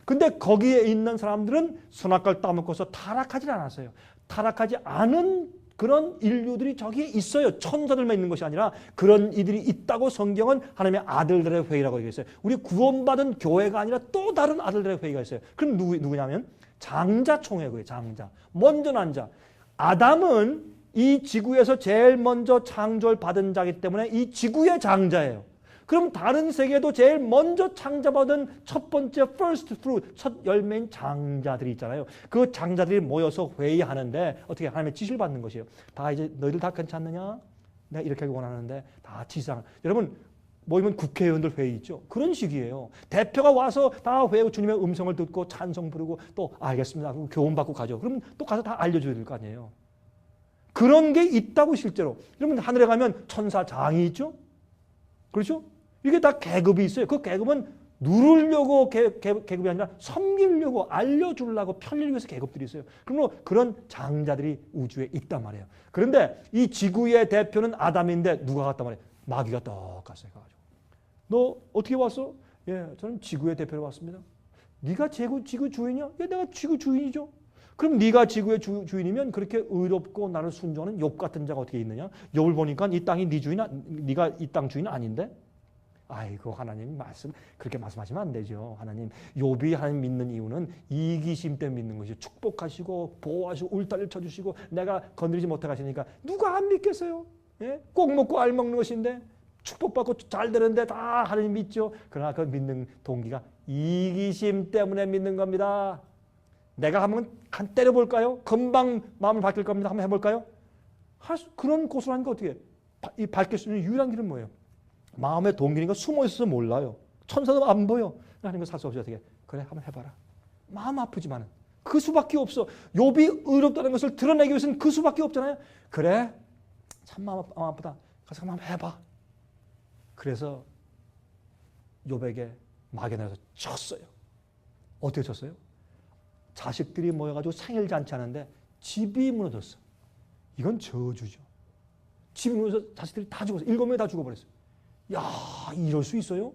Speaker 1: 근데 거기에 있는 사람들은 선악과를 따먹고서 타락하지 않았어요. 타락하지 않은 그런 인류들이 저기에 있어요. 천사들만 있는 것이 아니라 그런 이들이 있다고 성경은 하나님의 아들들의 회의라고 얘기했어요. 우리 구원받은 교회가 아니라 또 다른 아들들의 회의가 있어요. 그럼 누구냐면 장자 총회고요. 장자. 먼저 난 자. 아담은 이 지구에서 제일 먼저 창조를 받은 자이기 때문에 이 지구의 장자예요. 그럼 다른 세계도 제일 먼저 창조받은 첫 번째 first fruit, 첫 열매인 장자들이 있잖아요. 그 장자들이 모여서 회의하는데 어떻게 하나님의 지시를 받는 것이에요. 다 이제 너희들 다 괜찮느냐? 내가 이렇게 하기 원하는데 다 지시하는. 여러분 모이면 국회의원들 회의 있죠. 그런 식이에요. 대표가 와서 다 회의하고 주님의 음성을 듣고 찬송 부르고 또 알겠습니다. 그럼 교훈받고 가죠. 그럼 또 가서 다 알려줘야 될 거 아니에요. 그런 게 있다고 실제로. 여러분 하늘에 가면 천사장이 있죠. 그렇죠? 이게 다 계급이 있어요. 그 계급은 누르려고 계급이 아니라 섬기려고 알려주려고 편리를 위해서 계급들이 있어요. 그럼 그런 장자들이 우주에 있단 말이에요. 그런데 이 지구의 대표는 아담인데 누가 갔단 말이에요? 마귀가 떡 갔어요. 너 어떻게 왔어? 예, 저는 지구의 대표로 왔습니다. 네가 지구 주인이야? 예, 내가 지구 주인이죠. 그럼 네가 지구의 주인이면 그렇게 의롭고 나를 순종하는 욥 같은 자가 어떻게 있느냐? 욥을 보니까 이 땅이 네 주인, 네가 이 땅 주인 아닌데? 아이고 하나님 그렇게 말씀하시면 안 되죠. 하나님 욥이 하나님 믿는 이유는 이기심 때문에 믿는 것이죠. 축복하시고 보호하시고 울타리를 쳐주시고 내가 건드리지 못하게 하시니까 누가 안 믿겠어요? 예? 꼭 먹고 알 먹는 것인데 축복받고 잘 되는데 다 하나님 믿죠. 그러나 그 믿는 동기가 이기심 때문에 믿는 겁니다. 내가 한번 때려볼까요? 금방 마음을 바뀔 겁니다. 한번 해볼까요? 그런 고소를 하니까 어떻게 이 밝힐 수 있는 유일한 길은 뭐예요? 마음의 동기니까 숨어 있어서 몰라요. 천사도 안 보여. 하나님과 살 수 없이 어떻게 그래 한번 해봐라. 마음 아프지만은 그 수밖에 없어. 욥이 의롭다는 것을 드러내기 위해서는 그 수밖에 없잖아요. 그래 참 마음 아프다. 가서 한번 해봐. 그래서 욥에게 막연해서 쳤어요. 어떻게 쳤어요? 자식들이 모여가지고 생일 잔치 하는데 집이 무너졌어. 이건 저주죠. 집이 무너져서 자식들이 다 죽었어. 7명이 다 죽어버렸어요. 야, 이럴 수 있어요?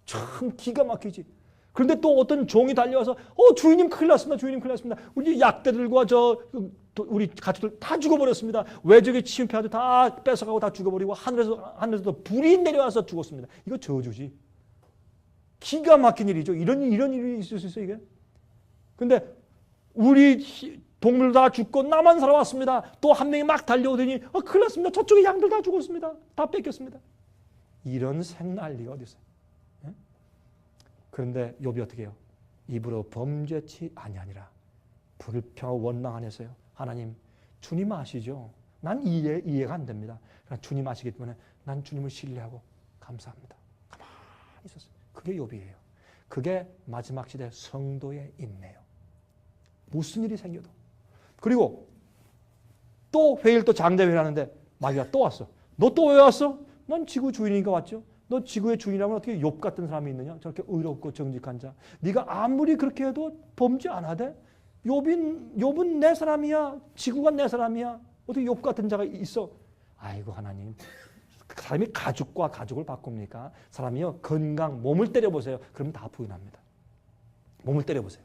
Speaker 1: 참 기가 막히지. 그런데 또 어떤 종이 달려와서 주인님 큰일 났습니다. 주인님 큰일 났습니다. 우리 약대들과 우리 가축들 다 죽어버렸습니다. 외적이 침입해가지고 다 뺏어가고 다 죽어버리고 하늘에서도 불이 내려와서 죽었습니다. 이거 저주지. 기가 막힌 일이죠. 이런 일이 있을 수 있어요, 이게? 근데 우리 동물 다 죽고 나만 살아왔습니다. 또 한 명이 막 달려오더니 큰일 났습니다. 저쪽에 양들 다 죽었습니다. 다 뺏겼습니다. 이런 생난리가 어디 있어요? 예? 그런데 욥이 어떻게 해요? 입으로 범죄치 아니하니라. 불평 원망 안 했어요. 하나님, 주님 아시죠? 난 이해가 안 됩니다. 그러나 주님 아시기 때문에 난 주님을 신뢰하고 감사합니다. 가만히 있었어요. 그게 욥이에요. 그게 마지막 시대 성도의 인내요. 무슨 일이 생겨도. 그리고 또 회의를 또 장대회를 하는데 마귀가 또 왔어. 너 또 왜 왔어? 난 지구 주인이니까 왔죠. 너 지구의 주인이라면 어떻게 욥 같은 사람이 있느냐? 저렇게 의롭고 정직한 자. 네가 아무리 그렇게 해도 범죄 안 하대? 욥은 내 사람이야. 지구가 내 사람이야. 어떻게 욥 같은 자가 있어? 아이고 하나님. 사람이 가죽과 가죽을 바꿉니까? 사람이요 건강 몸을 때려보세요. 그러면 다 부인합니다. 몸을 때려보세요.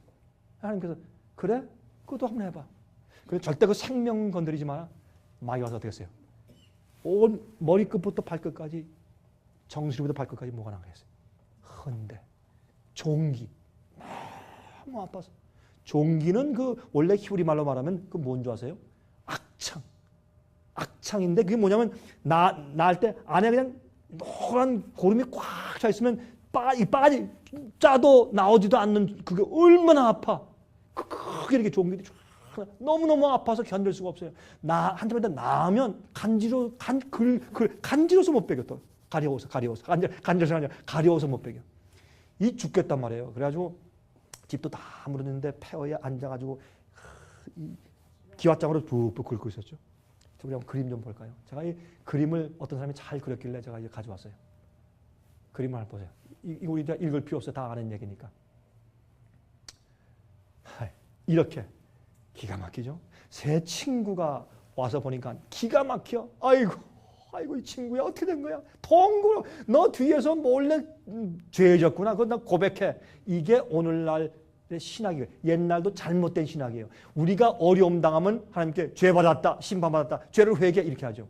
Speaker 1: 하나님께서 그래? 그것도 한번 해봐. 그래 절대 그 생명 건드리지 마라. 마귀 와서 어떻게 했어요? 온 머리끝부터 발끝까지 정수리부터 발끝까지 뭐가 나가겠어요? 헌데, 종기 너무 아파서 종기는 그 원래 히브리 말로 말하면 그 뭔지 아세요? 악창. 악창인데 그게 뭐냐면 낳을 때 안에 그냥 노란 고름이 꽉 차 있으면 빠지 짜도 나오지도 않는 그게 얼마나 아파. 크게 이렇게 종기들이 너무너무 아파서 견딜 수가 없어요. 한참 있다 나면 간지러서 못 베겨 또. 가려워서 간지러서 아니라 가려워서 못 베겨. 이 죽겠단 말이에요. 그래가지고 집도 다 무너졌는데 폐허에 앉아가지고 기와장으로 푹푹 긁고 있었죠. 우리 한번 그림 좀 볼까요? 제가 이 그림을 어떤 사람이 잘 그렸길래 제가 이제 가져왔어요. 그림을 한번 보세요. 이거 우리 읽을 필요 없어요. 다 아는 얘기니까. 이렇게 기가 막히죠. 새 친구가 와서 보니까 기가 막혀. 아이고 이 친구야 어떻게 된 거야? 동굴 너 뒤에서 몰래 죄졌구나. 그건 나 고백해. 이게 오늘날의 신학이에요. 옛날도 잘못된 신학이에요. 우리가 어려움 당하면 하나님께 죄 받았다, 심판 받았다, 죄를 회개 이렇게 하죠.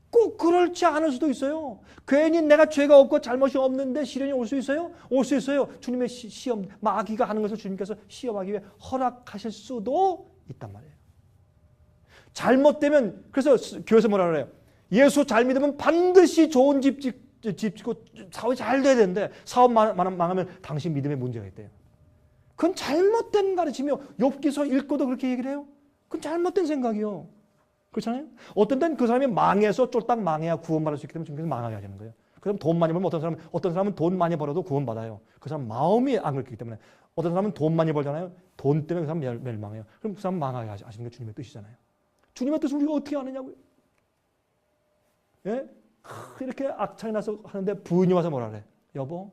Speaker 1: 꼭 그렇지 않을 수도 있어요. 괜히 내가 죄가 없고 잘못이 없는데 시련이 올 수 있어요? 올 수 있어요. 주님의 시험, 마귀가 하는 것을 주님께서 시험하기 위해 허락하실 수도 있단 말이에요. 잘못되면 그래서 교회에서 뭐라 그래요? 예수 잘 믿으면 반드시 좋은 집 짓고 사업이 잘 돼야 되는데 사업 망하면 당신 믿음에 문제가 있대요. 그건 잘못된 가르침이요. 욥기서 읽고도 그렇게 얘기를 해요. 그건 잘못된 생각이요. 그렇잖아요? 어떤 때는 그 사람이 망해서 쫄딱 망해야 구원받을 수 있기 때문에 주님께서 망하게 하시는 거예요. 그 사람 돈 많이 벌면 어떤 사람은 돈 많이 벌어도 구원받아요. 그 사람 마음이 안 그렇기 때문에. 어떤 사람은 돈 많이 벌잖아요. 돈 때문에 그 사람 멸망해요. 그럼 그 사람 망하게 하시는 게 주님의 뜻이잖아요. 주님의 뜻을 우리가 어떻게 아느냐고요? 예? 이렇게 악창이 나서 하는데 부인이 와서 뭐라 그래? 여보,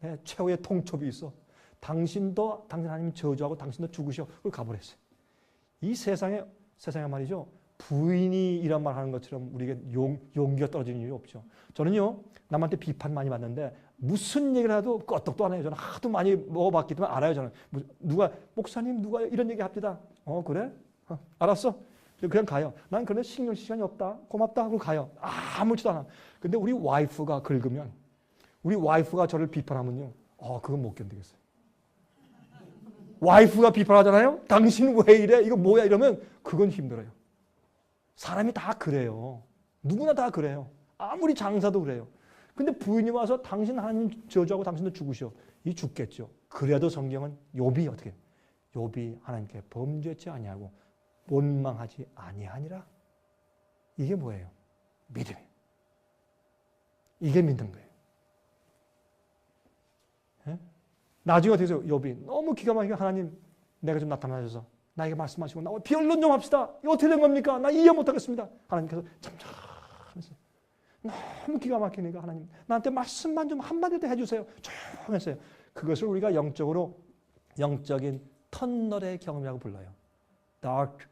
Speaker 1: 내 최후의 통첩이 있어. 당신 하나님 저주하고 당신도 죽으셔. 그걸 가버렸어요. 이 세상에 말이죠. 부인이 이런 말 하는 것처럼 우리에게 용기가 떨어지는 일이 없죠. 저는요, 남한테 비판 많이 받는데 무슨 얘기를 해도 끄떡도 안 해요. 저는 하도 많이 먹어봤기 때문에 알아요. 저는 목사님 누가 이런 얘기 합니다. 그래? 알았어. 그냥 가요. 난 그런데 신경 쓸 시간이 없다. 고맙다 하고 가요. 아무렇지도 않아. 근데 우리 와이프가 긁으면, 우리 와이프가 저를 비판하면요, 그건 못 견디겠어요. 와이프가 비판하잖아요. 당신 왜 이래? 이거 뭐야? 이러면 그건 힘들어요. 사람이 다 그래요. 누구나 다 그래요. 아무리 장사도 그래요. 근데 부인이 와서 당신 하나님 저주하고 당신도 죽으셔. 이 죽겠죠. 그래도 성경은 욥이 어떻게? 욥이 하나님께 범죄치 아니하고 원망하지 아니하니라. 이게 뭐예요? 믿음이에요. 이게 믿는 거예요. 예? 나중에 어떻게 해서 욥이 너무 기가 막히게 하나님 내가 좀 나타나셔서 나에게 말씀하시고 나 비언론 좀 합시다. 이거 어떻게 된 겁니까? 나 이해 못하겠습니다. 하나님께서 참참하면서 너무 기가 막히니까 하나님 나한테 말씀만 좀 한마디도 해주세요. 조용했어요. 그것을 우리가 영적인 터널의 경험이라고 불러요. Dark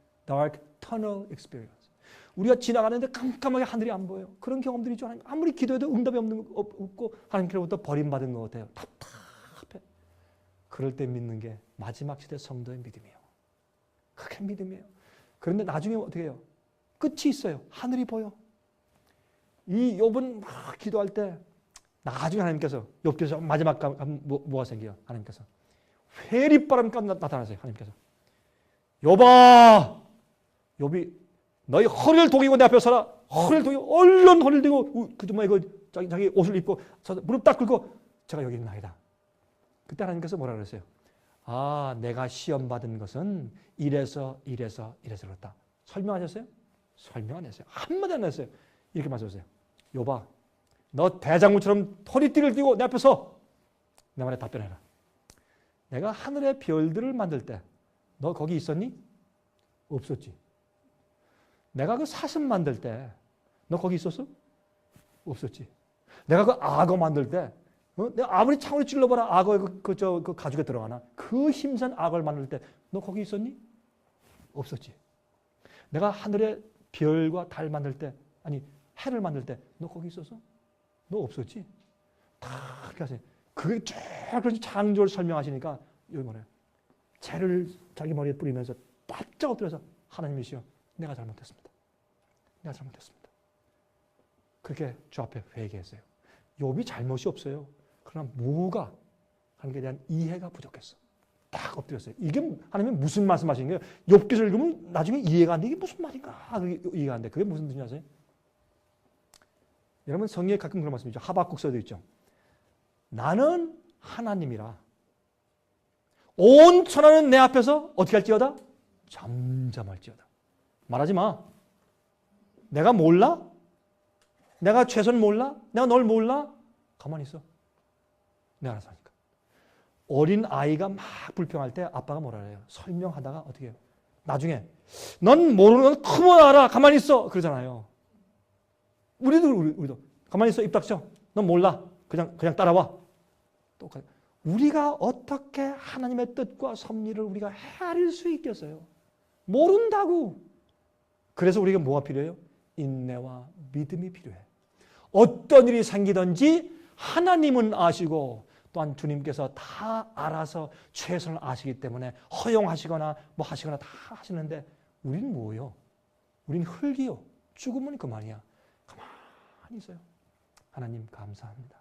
Speaker 1: tunnel experience. 우리가 지나가는데 깜깜하게 하늘이 안 보여요. 그런 경험들이죠. 아무리 기도해도 응답이 없고 하나님께로부터 버림받은 것 같아요. 답답해. 그럴 때 믿는 게 마지막 시대 성도의 믿음이에요. 그게 믿음이에요. 그런데 나중에 어떻게 해요? 끝이 있어요. 하늘이 보여. 이 욥은 막 기도할 때 나중에 하나님께서 욥기서 마지막 뭐가 생겨요? 하나님께서 회리바람까지 나타나세요. 하나님께서 욥아, 욥이 너희 허리를 동이고 내 앞에 서라. 허리를 동이고 얼른 허리를 대고 자기 옷을 입고 무릎 딱 꿇고 제가 여기 있나이다. 그때 하나님께서 뭐라 그랬어요? 내가 시험 받은 것은 이래서 그렇다. 설명하셨어요? 설명 안 했어요. 한마디 안 했어요. 이렇게 말씀하세요. 욥아, 너 대장군처럼 허리띠를 띠고 내 앞에 서. 내 말에 답변해라. 내가 하늘의 별들을 만들 때 너 거기 있었니? 없었지. 내가 그 사슴 만들 때 너 거기 있었어? 없었지. 내가 그 악어 만들 때 내가 아무리 창으로 찔러봐라 악어의 그 가죽에 들어가나? 그 힘센 악어를 만들 때 너 거기 있었니? 없었지. 내가 하늘의 별과 달 만들 때, 해를 만들 때 너 거기 있었어? 너 없었지. 다 그렇게 하세요. 그게 쭉 그렇게 창조를 설명하시니까 여기 뭐래요? 재를 자기 머리에 뿌리면서 바짝 엎드려서 하나님이시여 내가 잘못했습니다. 내가 잘못했습니다. 그렇게 주 앞에 회개했어요. 욥이 잘못이 없어요. 그러나 뭐가 하나님께 대한 이해가 부족했어. 딱 엎드렸어요. 이게 하나님이 무슨 말씀하시는 거예요? 욥기를 읽으면 나중에 이해가 안 돼. 이게 무슨 말인가? 이해가 안 돼. 그게 무슨 뜻인지 아세요? 여러분 성경에 가끔 그런 말씀이죠. 하박국서도 있죠. 나는 하나님이라. 온 천하는 내 앞에서 어떻게 할지어다? 잠잠할지어다. 말하지 마. 내가 몰라? 내가 최선 몰라? 내가 널 몰라? 가만히 있어. 내가 알아서 하니까. 어린 아이가 막 불평할 때 아빠가 뭐라 해요? 설명하다가 어떻게 해요? 나중에 넌 모르는 건 크면 알아. 가만히 있어. 그러잖아요. 우리도 가만히 있어. 입 닥쳐. 넌 몰라. 그냥 따라와. 똑같아. 우리가 어떻게 하나님의 뜻과 섭리를 우리가 헤아릴 수 있겠어요? 모른다고. 그래서 우리가 뭐가 필요해요? 인내와 믿음이 필요해. 어떤 일이 생기든지 하나님은 아시고 또한 주님께서 다 알아서 최선을 아시기 때문에 허용하시거나 뭐 하시거나 다 하시는데 우리는 뭐예요? 우리는 흙이요. 죽으면 그만이야. 가만히 있어요. 하나님 감사합니다.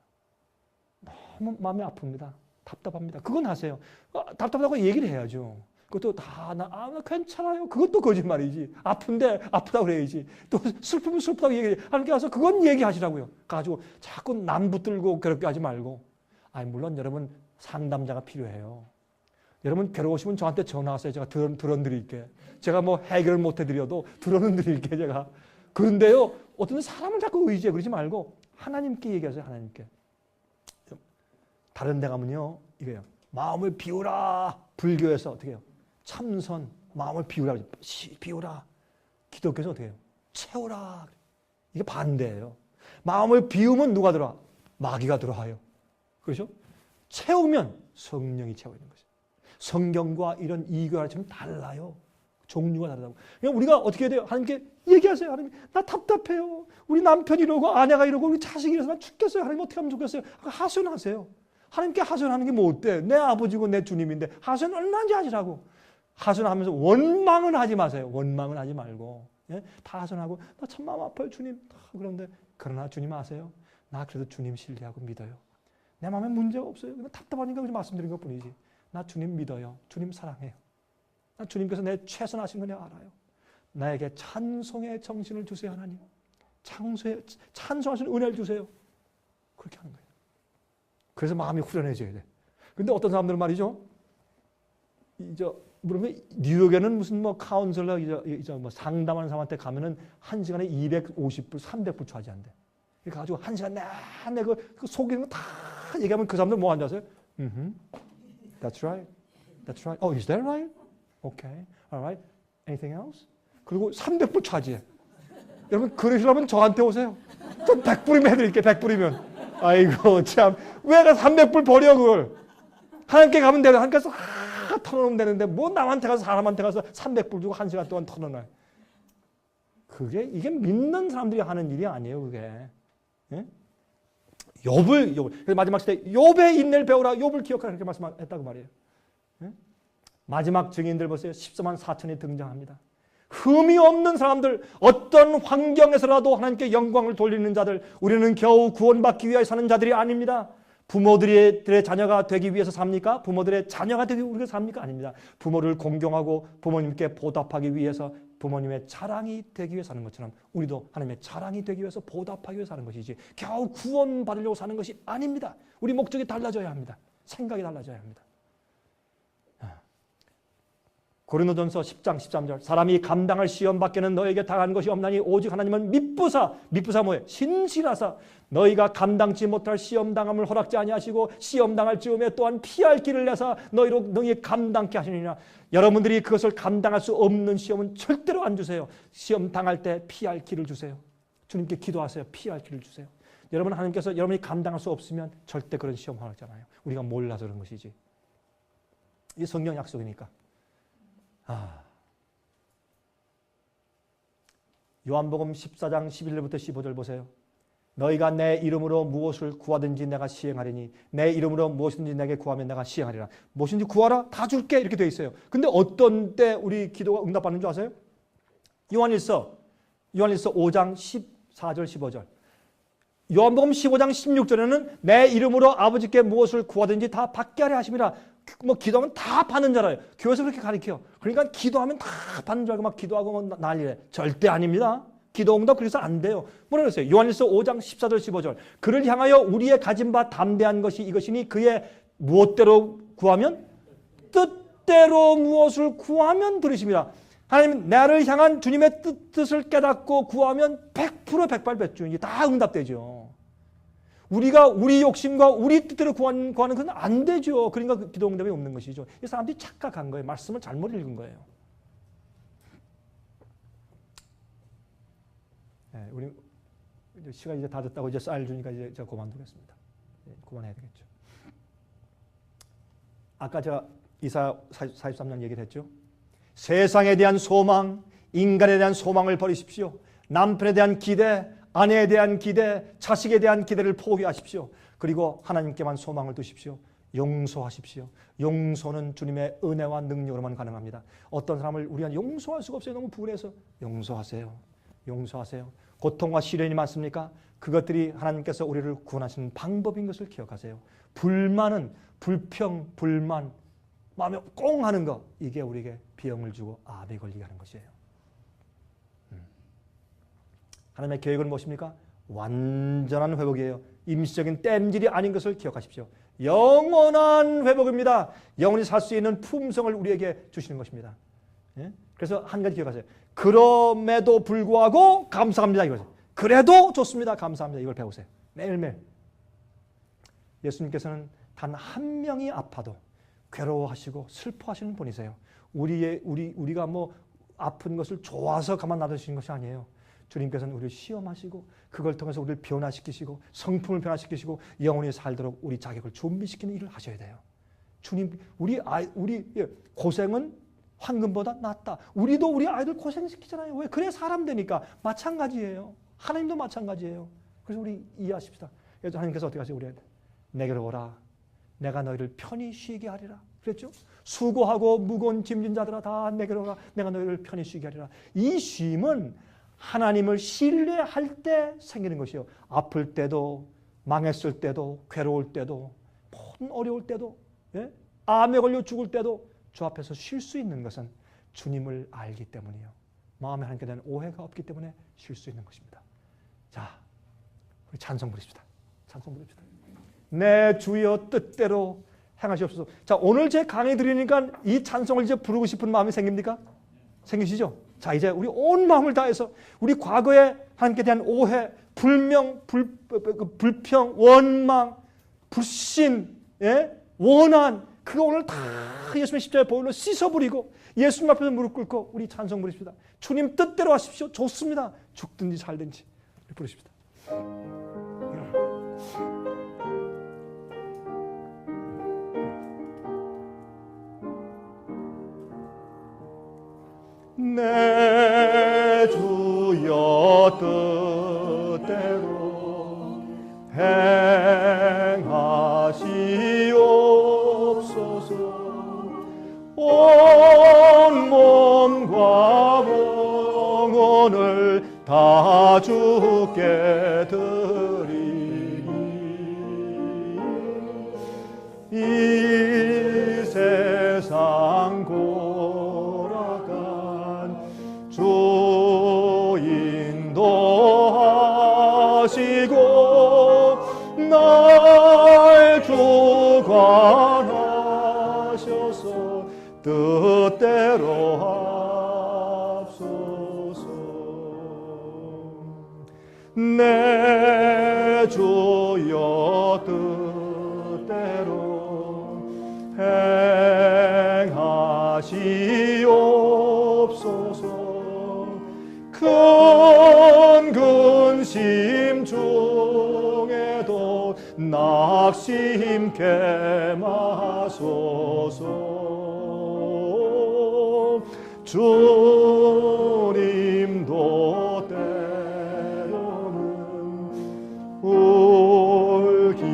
Speaker 1: 너무 마음이 아픕니다. 답답합니다. 그건 하세요. 답답하다고 얘기를 해야죠. 그것도 나 괜찮아요. 그것도 거짓말이지. 아픈데 아프다고 그래야지. 또 슬프면 슬프다고 얘기해. 하나님께 와서 그건 얘기하시라고요. 가지고 자꾸 남 붙들고 그렇게 하지 말고. 물론 여러분 상담자가 필요해요. 여러분 괴로우시면 저한테 전화하세요. 제가 들어드릴게. 제가 뭐 해결을 못 해드려도 들어는 드릴게 제가. 그런데요. 어떤 사람을 자꾸 의지해 그러지 말고 하나님께 얘기하세요. 하나님께. 다른 데 가면요. 이거예요. 마음을 비우라. 불교에서 어떻게 해요? 참선. 마음을 비우라. 비우라. 기독교에서 어떻게 해요? 채우라. 이게 반대예요. 마음을 비우면 누가 들어와? 마귀가 들어와요. 그렇죠? 채우면 성령이 채워있는 거죠. 성경과 이런 이교가 좀 달라요. 종류가 다르다고. 그냥 우리가 어떻게 해야 돼요? 하나님께 얘기하세요. 하나님, 나 답답해요. 우리 남편이 이러고 아내가 이러고 우리 자식이 이래서 나 죽겠어요. 하나님 어떻게 하면 좋겠어요? 하소연하세요. 하나님께 하소연하는 게 뭐 어때? 내 아버지고 내 주님인데 하소연 얼마든지 하시라고. 하소연하면서 원망은 하지 마세요. 원망은 하지 말고. 예? 다 하소연하고 나 참 마음 아파요 주님. 그런데 그러나 주님 아세요? 나 그래도 주님 신뢰하고 믿어요. 내 마음에 문제가 없어요. 그냥 답답하니까 그냥 말씀드린 것뿐이지. 나 주님 믿어요. 주님 사랑해요. 나 주님께서 내 최선하신 거 내가 알아요. 나에게 찬송의 정신을 주세요 하나님. 찬송하신 은혜를 주세요. 그렇게 하는 거예요. 그래서 마음이 후련해져야 돼. 근데 어떤 사람들은 말이죠. 그러면 뉴욕에는 무슨 뭐 카운슬러 뭐 상담하는 사람한테 가면은 한 시간에 250불, 300불 차지한대. 그러니까 가지고 한 시간 내내 그 속이는 거 다 얘기하면 그 사람들 뭐 하는지 아세요? That's right. That's right. Oh, is that right? Okay. All right. Anything else? 그리고 300불 차지해. 여러분 그러시려면 저한테 오세요. 전 100불이면 해드릴게요. 100불이면. 아이고 참 왜가 300불 버려 그걸. 하나님께 가면 되는 하나님께서 털어놓으면 되는데 뭐 남한테 가서 사람한테 가서 300불 주고 1시간 동안 털어놔요. 이게 믿는 사람들이 하는 일이 아니에요. 그게. 예? 욥을 그래서 마지막 시대 욥의 인내를 배우라. 욥을 기억하라 그렇게 말씀했다고 말이에요. 예? 마지막 증인들 보세요. 14만 4천이 등장합니다. 흠이 없는 사람들, 어떤 환경에서라도 하나님께 영광을 돌리는 자들, 우리는 겨우 구원받기 위하여 사는 자들이 아닙니다. 부모들의 자녀가 되기 위해서 삽니까? 부모들의 자녀가 되기 위해서 삽니까? 아닙니다. 부모를 공경하고 부모님께 보답하기 위해서 부모님의 자랑이 되기 위해서 사는 것처럼 우리도 하나님의 자랑이 되기 위해서 보답하기 위해서 사는 것이지 겨우 구원받으려고 사는 것이 아닙니다. 우리 목적이 달라져야 합니다. 생각이 달라져야 합니다. 고린도전서 10장 13절 사람이 감당할 시험 밖에는 너에게 당한 것이 없나니 오직 하나님은 미쁘사 뭐예요? 신실하사 너희가 감당치 못할 시험 당함을 허락지 아니하시고 시험 당할 즈음에 또한 피할 길을 내사 너희 감당케 하시느니라. 여러분들이 그것을 감당할 수 없는 시험은 절대로 안 주세요. 시험 당할 때 피할 길을 주세요. 주님께 기도하세요. 피할 길을 주세요. 여러분 하나님께서 여러분이 감당할 수 없으면 절대 그런 시험 허락잖아요. 우리가 몰라서 그런 것이지. 이 성경 약속이니까. 요한복음 14장 11절부터 15절 보세요. 너희가 내 이름으로 무엇을 구하든지 내가 시행하리니 내 이름으로 무엇이든지 내게 구하면 내가 시행하리라. 무엇인지 구하라 다 줄게 이렇게 되어 있어요. 근데 어떤 때 우리 기도가 응답받는 줄 아세요? 요한일서 5장 14절 15절 요한복음 15장 16절에는 내 이름으로 아버지께 무엇을 구하든지 다 받게 하려 하심이라. 뭐 기도하면 다 받는 줄 알아요. 교회에서 그렇게 가르쳐요. 그러니까 기도하면 다 받는 줄 알고 막 기도하고 뭐 난리래. 절대 아닙니다. 기도 응답 그래서 안 돼요. 뭐라 그랬어요? 요한일서 5장 14절 15절. 그를 향하여 우리의 가진 바 담대한 것이 이것이니 그의 무엇대로 구하면 뜻대로 무엇을 구하면 들으십니다. 하나님 나를 향한 주님의 뜻을 깨닫고 구하면 100% 백발백중 이게 다 응답되죠. 우리가 우리 욕심과 우리 뜻대로 구하는 건 안 되죠. 그러니까 그 기도 응답이 없는 것이죠. 이 사람들이 착각한 거예요. 말씀을 잘못 읽은 거예요. 네, 우리 시간이 이제 다 됐다고 이제 쌀 주니까 이제 제가 그만두겠습니다. 네, 그만해야 되겠죠. 아까 제가 이사야 43년 얘기를 했죠. 세상에 대한 소망, 인간에 대한 소망을 버리십시오. 남편에 대한 기대, 아내에 대한 기대, 자식에 대한 기대를 포기하십시오. 그리고 하나님께만 소망을 두십시오. 용서하십시오. 용서는 주님의 은혜와 능력으로만 가능합니다. 어떤 사람을 우리가 용서할 수가 없어요. 너무 불해서 용서하세요. 용서하세요. 고통과 시련이 많습니까? 그것들이 하나님께서 우리를 구원하시는 방법인 것을 기억하세요. 불만은 불평, 불만, 마음에 꽁 하는 거 이게 우리에게 비용을 주고 암에 걸리게 하는 것이에요. 하나님의 계획은 무엇입니까? 완전한 회복이에요. 임시적인 땜질이 아닌 것을 기억하십시오. 영원한 회복입니다. 영원히 살 수 있는 품성을 우리에게 주시는 것입니다. 예? 그래서 한 가지 기억하세요. 그럼에도 불구하고 감사합니다. 이거죠. 그래도 좋습니다. 감사합니다. 이걸 배우세요. 매일매일. 예수님께서는 단 한 명이 아파도 괴로워하시고 슬퍼하시는 분이세요. 우리가 뭐 아픈 것을 좋아서 가만 놔두시는 것이 아니에요. 주님께서는 우리를 시험하시고 그걸 통해서 우리를 변화시키시고 성품을 변화시키시고 영원히 살도록 우리 자격을 준비시키는 일을 하셔야 돼요. 주님, 우리 고생은 황금보다 낫다. 우리도 우리 아이들 고생시키잖아요. 왜? 그래 사람 되니까. 마찬가지예요. 하나님도 마찬가지예요. 그래서 우리 이해하십시다. 그래서 하나님께서 어떻게 하세요? 우리한테 내게로 오라. 내가 너희를 편히 쉬게 하리라. 그랬죠? 수고하고 무거운 짐진 자들아 다 내게로 오라. 내가 너희를 편히 쉬게 하리라. 이 쉼은 하나님을 신뢰할 때 생기는 것이요. 아플 때도, 망했을 때도, 괴로울 때도, 모든 어려울 때도, 예? 암에 걸려 죽을 때도 주 앞에서 쉴 수 있는 것은 주님을 알기 때문이요. 마음에 하나님께 대한 오해가 없기 때문에 쉴 수 있는 것입니다. 자, 우리 찬송 부릅시다. 찬송 부릅시다. 내 주여 뜻대로 행하시옵소서. 자, 오늘 제 강의 들으니까 이 찬송을 이제 부르고 싶은 마음이 생깁니까? 생기시죠? 자, 이제 우리 온 마음을 다해서 우리 과거에 하나님께 대한 오해, 불명, 불평, 원망, 불신, 예? 원한, 그거 오늘 다 예수님의 십자가의 보혈로 씻어버리고 예수님 앞에서 무릎 꿇고 우리 찬송 부르십시다. 주님 뜻대로 하십시오. 좋습니다. 죽든지 살든지 부르십시다. 내 주여 뜻대로 행하시옵소서. 온 몸과 영혼을 다 주께 드리니 이 세상 주 인도하시고 날 주관하셔서 뜻대로 하소서. 내 주여 뜻대로 행하시옵소서. 큰 근심 중에도 낙심케 마소서. 주님도 때로는 울기도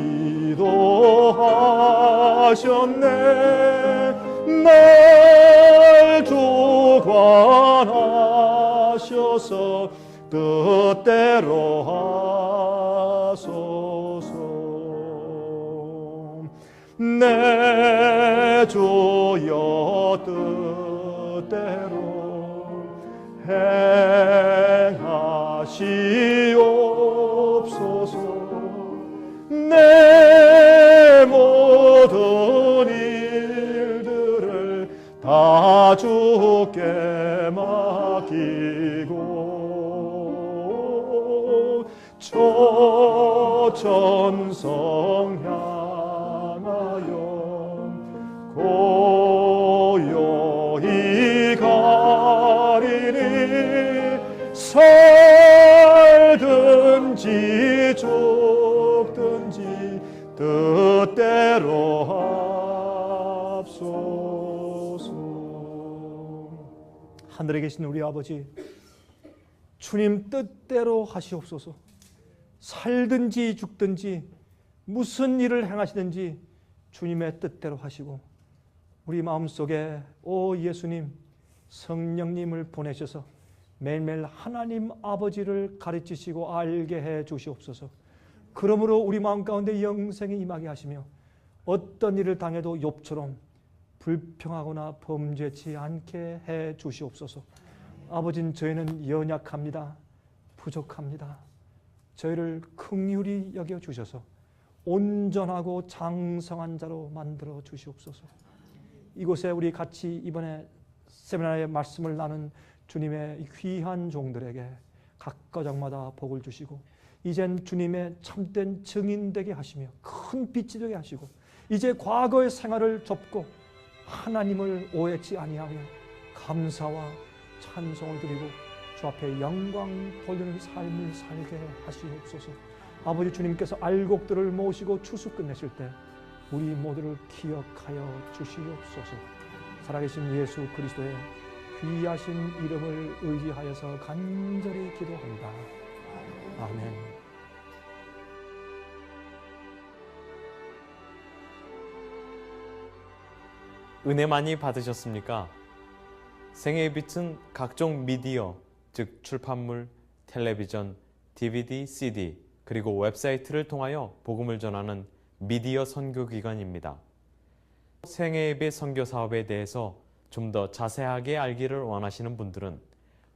Speaker 1: 하셨네. 날 주관하셔서 뜻대로 하소서. 내 주여 뜻대로 행하시옵소서. 내 모든 일들을 다 주께 맡기고 천성 향하여 고요히 가리니 살든지 죽든지 뜻대로 하옵소서. 하늘에 계신 우리 아버지, 주님 뜻대로 하시옵소서. 살든지 죽든지 무슨 일을 행하시든지 주님의 뜻대로 하시고, 우리 마음속에 오 예수님 성령님을 보내셔서 매일매일 하나님 아버지를 가르치시고 알게 해 주시옵소서. 그러므로 우리 마음 가운데 영생이 임하게 하시며 어떤 일을 당해도 욥처럼 불평하거나 범죄치 않게 해 주시옵소서. 아버진 저희는 연약합니다. 부족합니다. 저희를 긍휼히 여겨 주셔서 온전하고 장성한 자로 만들어 주시옵소서. 이곳에 우리 같이 이번에 세미나의 말씀을 나눈 주님의 귀한 종들에게 각 가정마다 복을 주시고, 이젠 주님의 참된 증인 되게 하시며 큰 빛이 되게 하시고, 이제 과거의 생활을 접고 하나님을 오해치 아니하며 감사와 찬송을 드리고 주 앞에 영광 돌리는 삶을 살게 하시옵소서. 아버지, 주님께서 알곡들을 모시고 추수 끝내실 때 우리 모두를 기억하여 주시옵소서. 살아계신 예수 그리스도의 귀하신 이름을 의지하여서 간절히 기도합니다. 아멘.
Speaker 2: 은혜 많이 받으셨습니까? 생애의 빛은 각종 미디어, 즉 출판물, 텔레비전, DVD, CD, 그리고 웹사이트를 통하여 복음을 전하는 미디어 선교기관입니다. 생애의 빛 선교 사업에 대해서 좀 더 자세하게 알기를 원하시는 분들은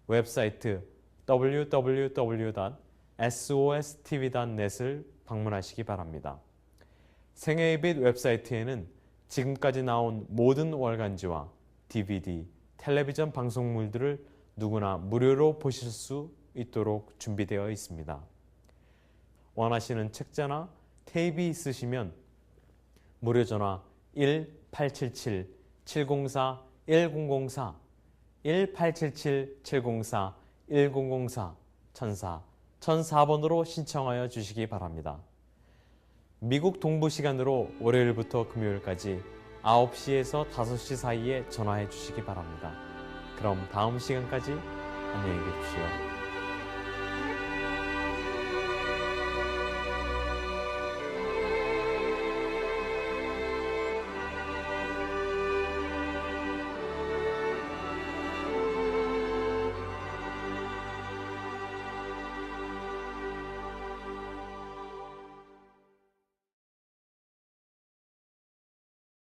Speaker 2: 웹사이트 www.sostv.net을 방문하시기 바랍니다. 생애의 빛 웹사이트에는 지금까지 나온 모든 월간지와 DVD, 텔레비전 방송물들을 누구나 무료로 보실 수 있도록 준비되어 있습니다. 원하시는 책자나 테이프 있으시면 무료 전화 1-877-704-1004, 1-877-704-1004, 1004번으로 신청하여 주시기 바랍니다. 미국 동부 시간으로 월요일부터 금요일까지 9시에서 5시 사이에 전화해 주시기 바랍니다. 그럼 다음 시간까지 안녕히 계십시오.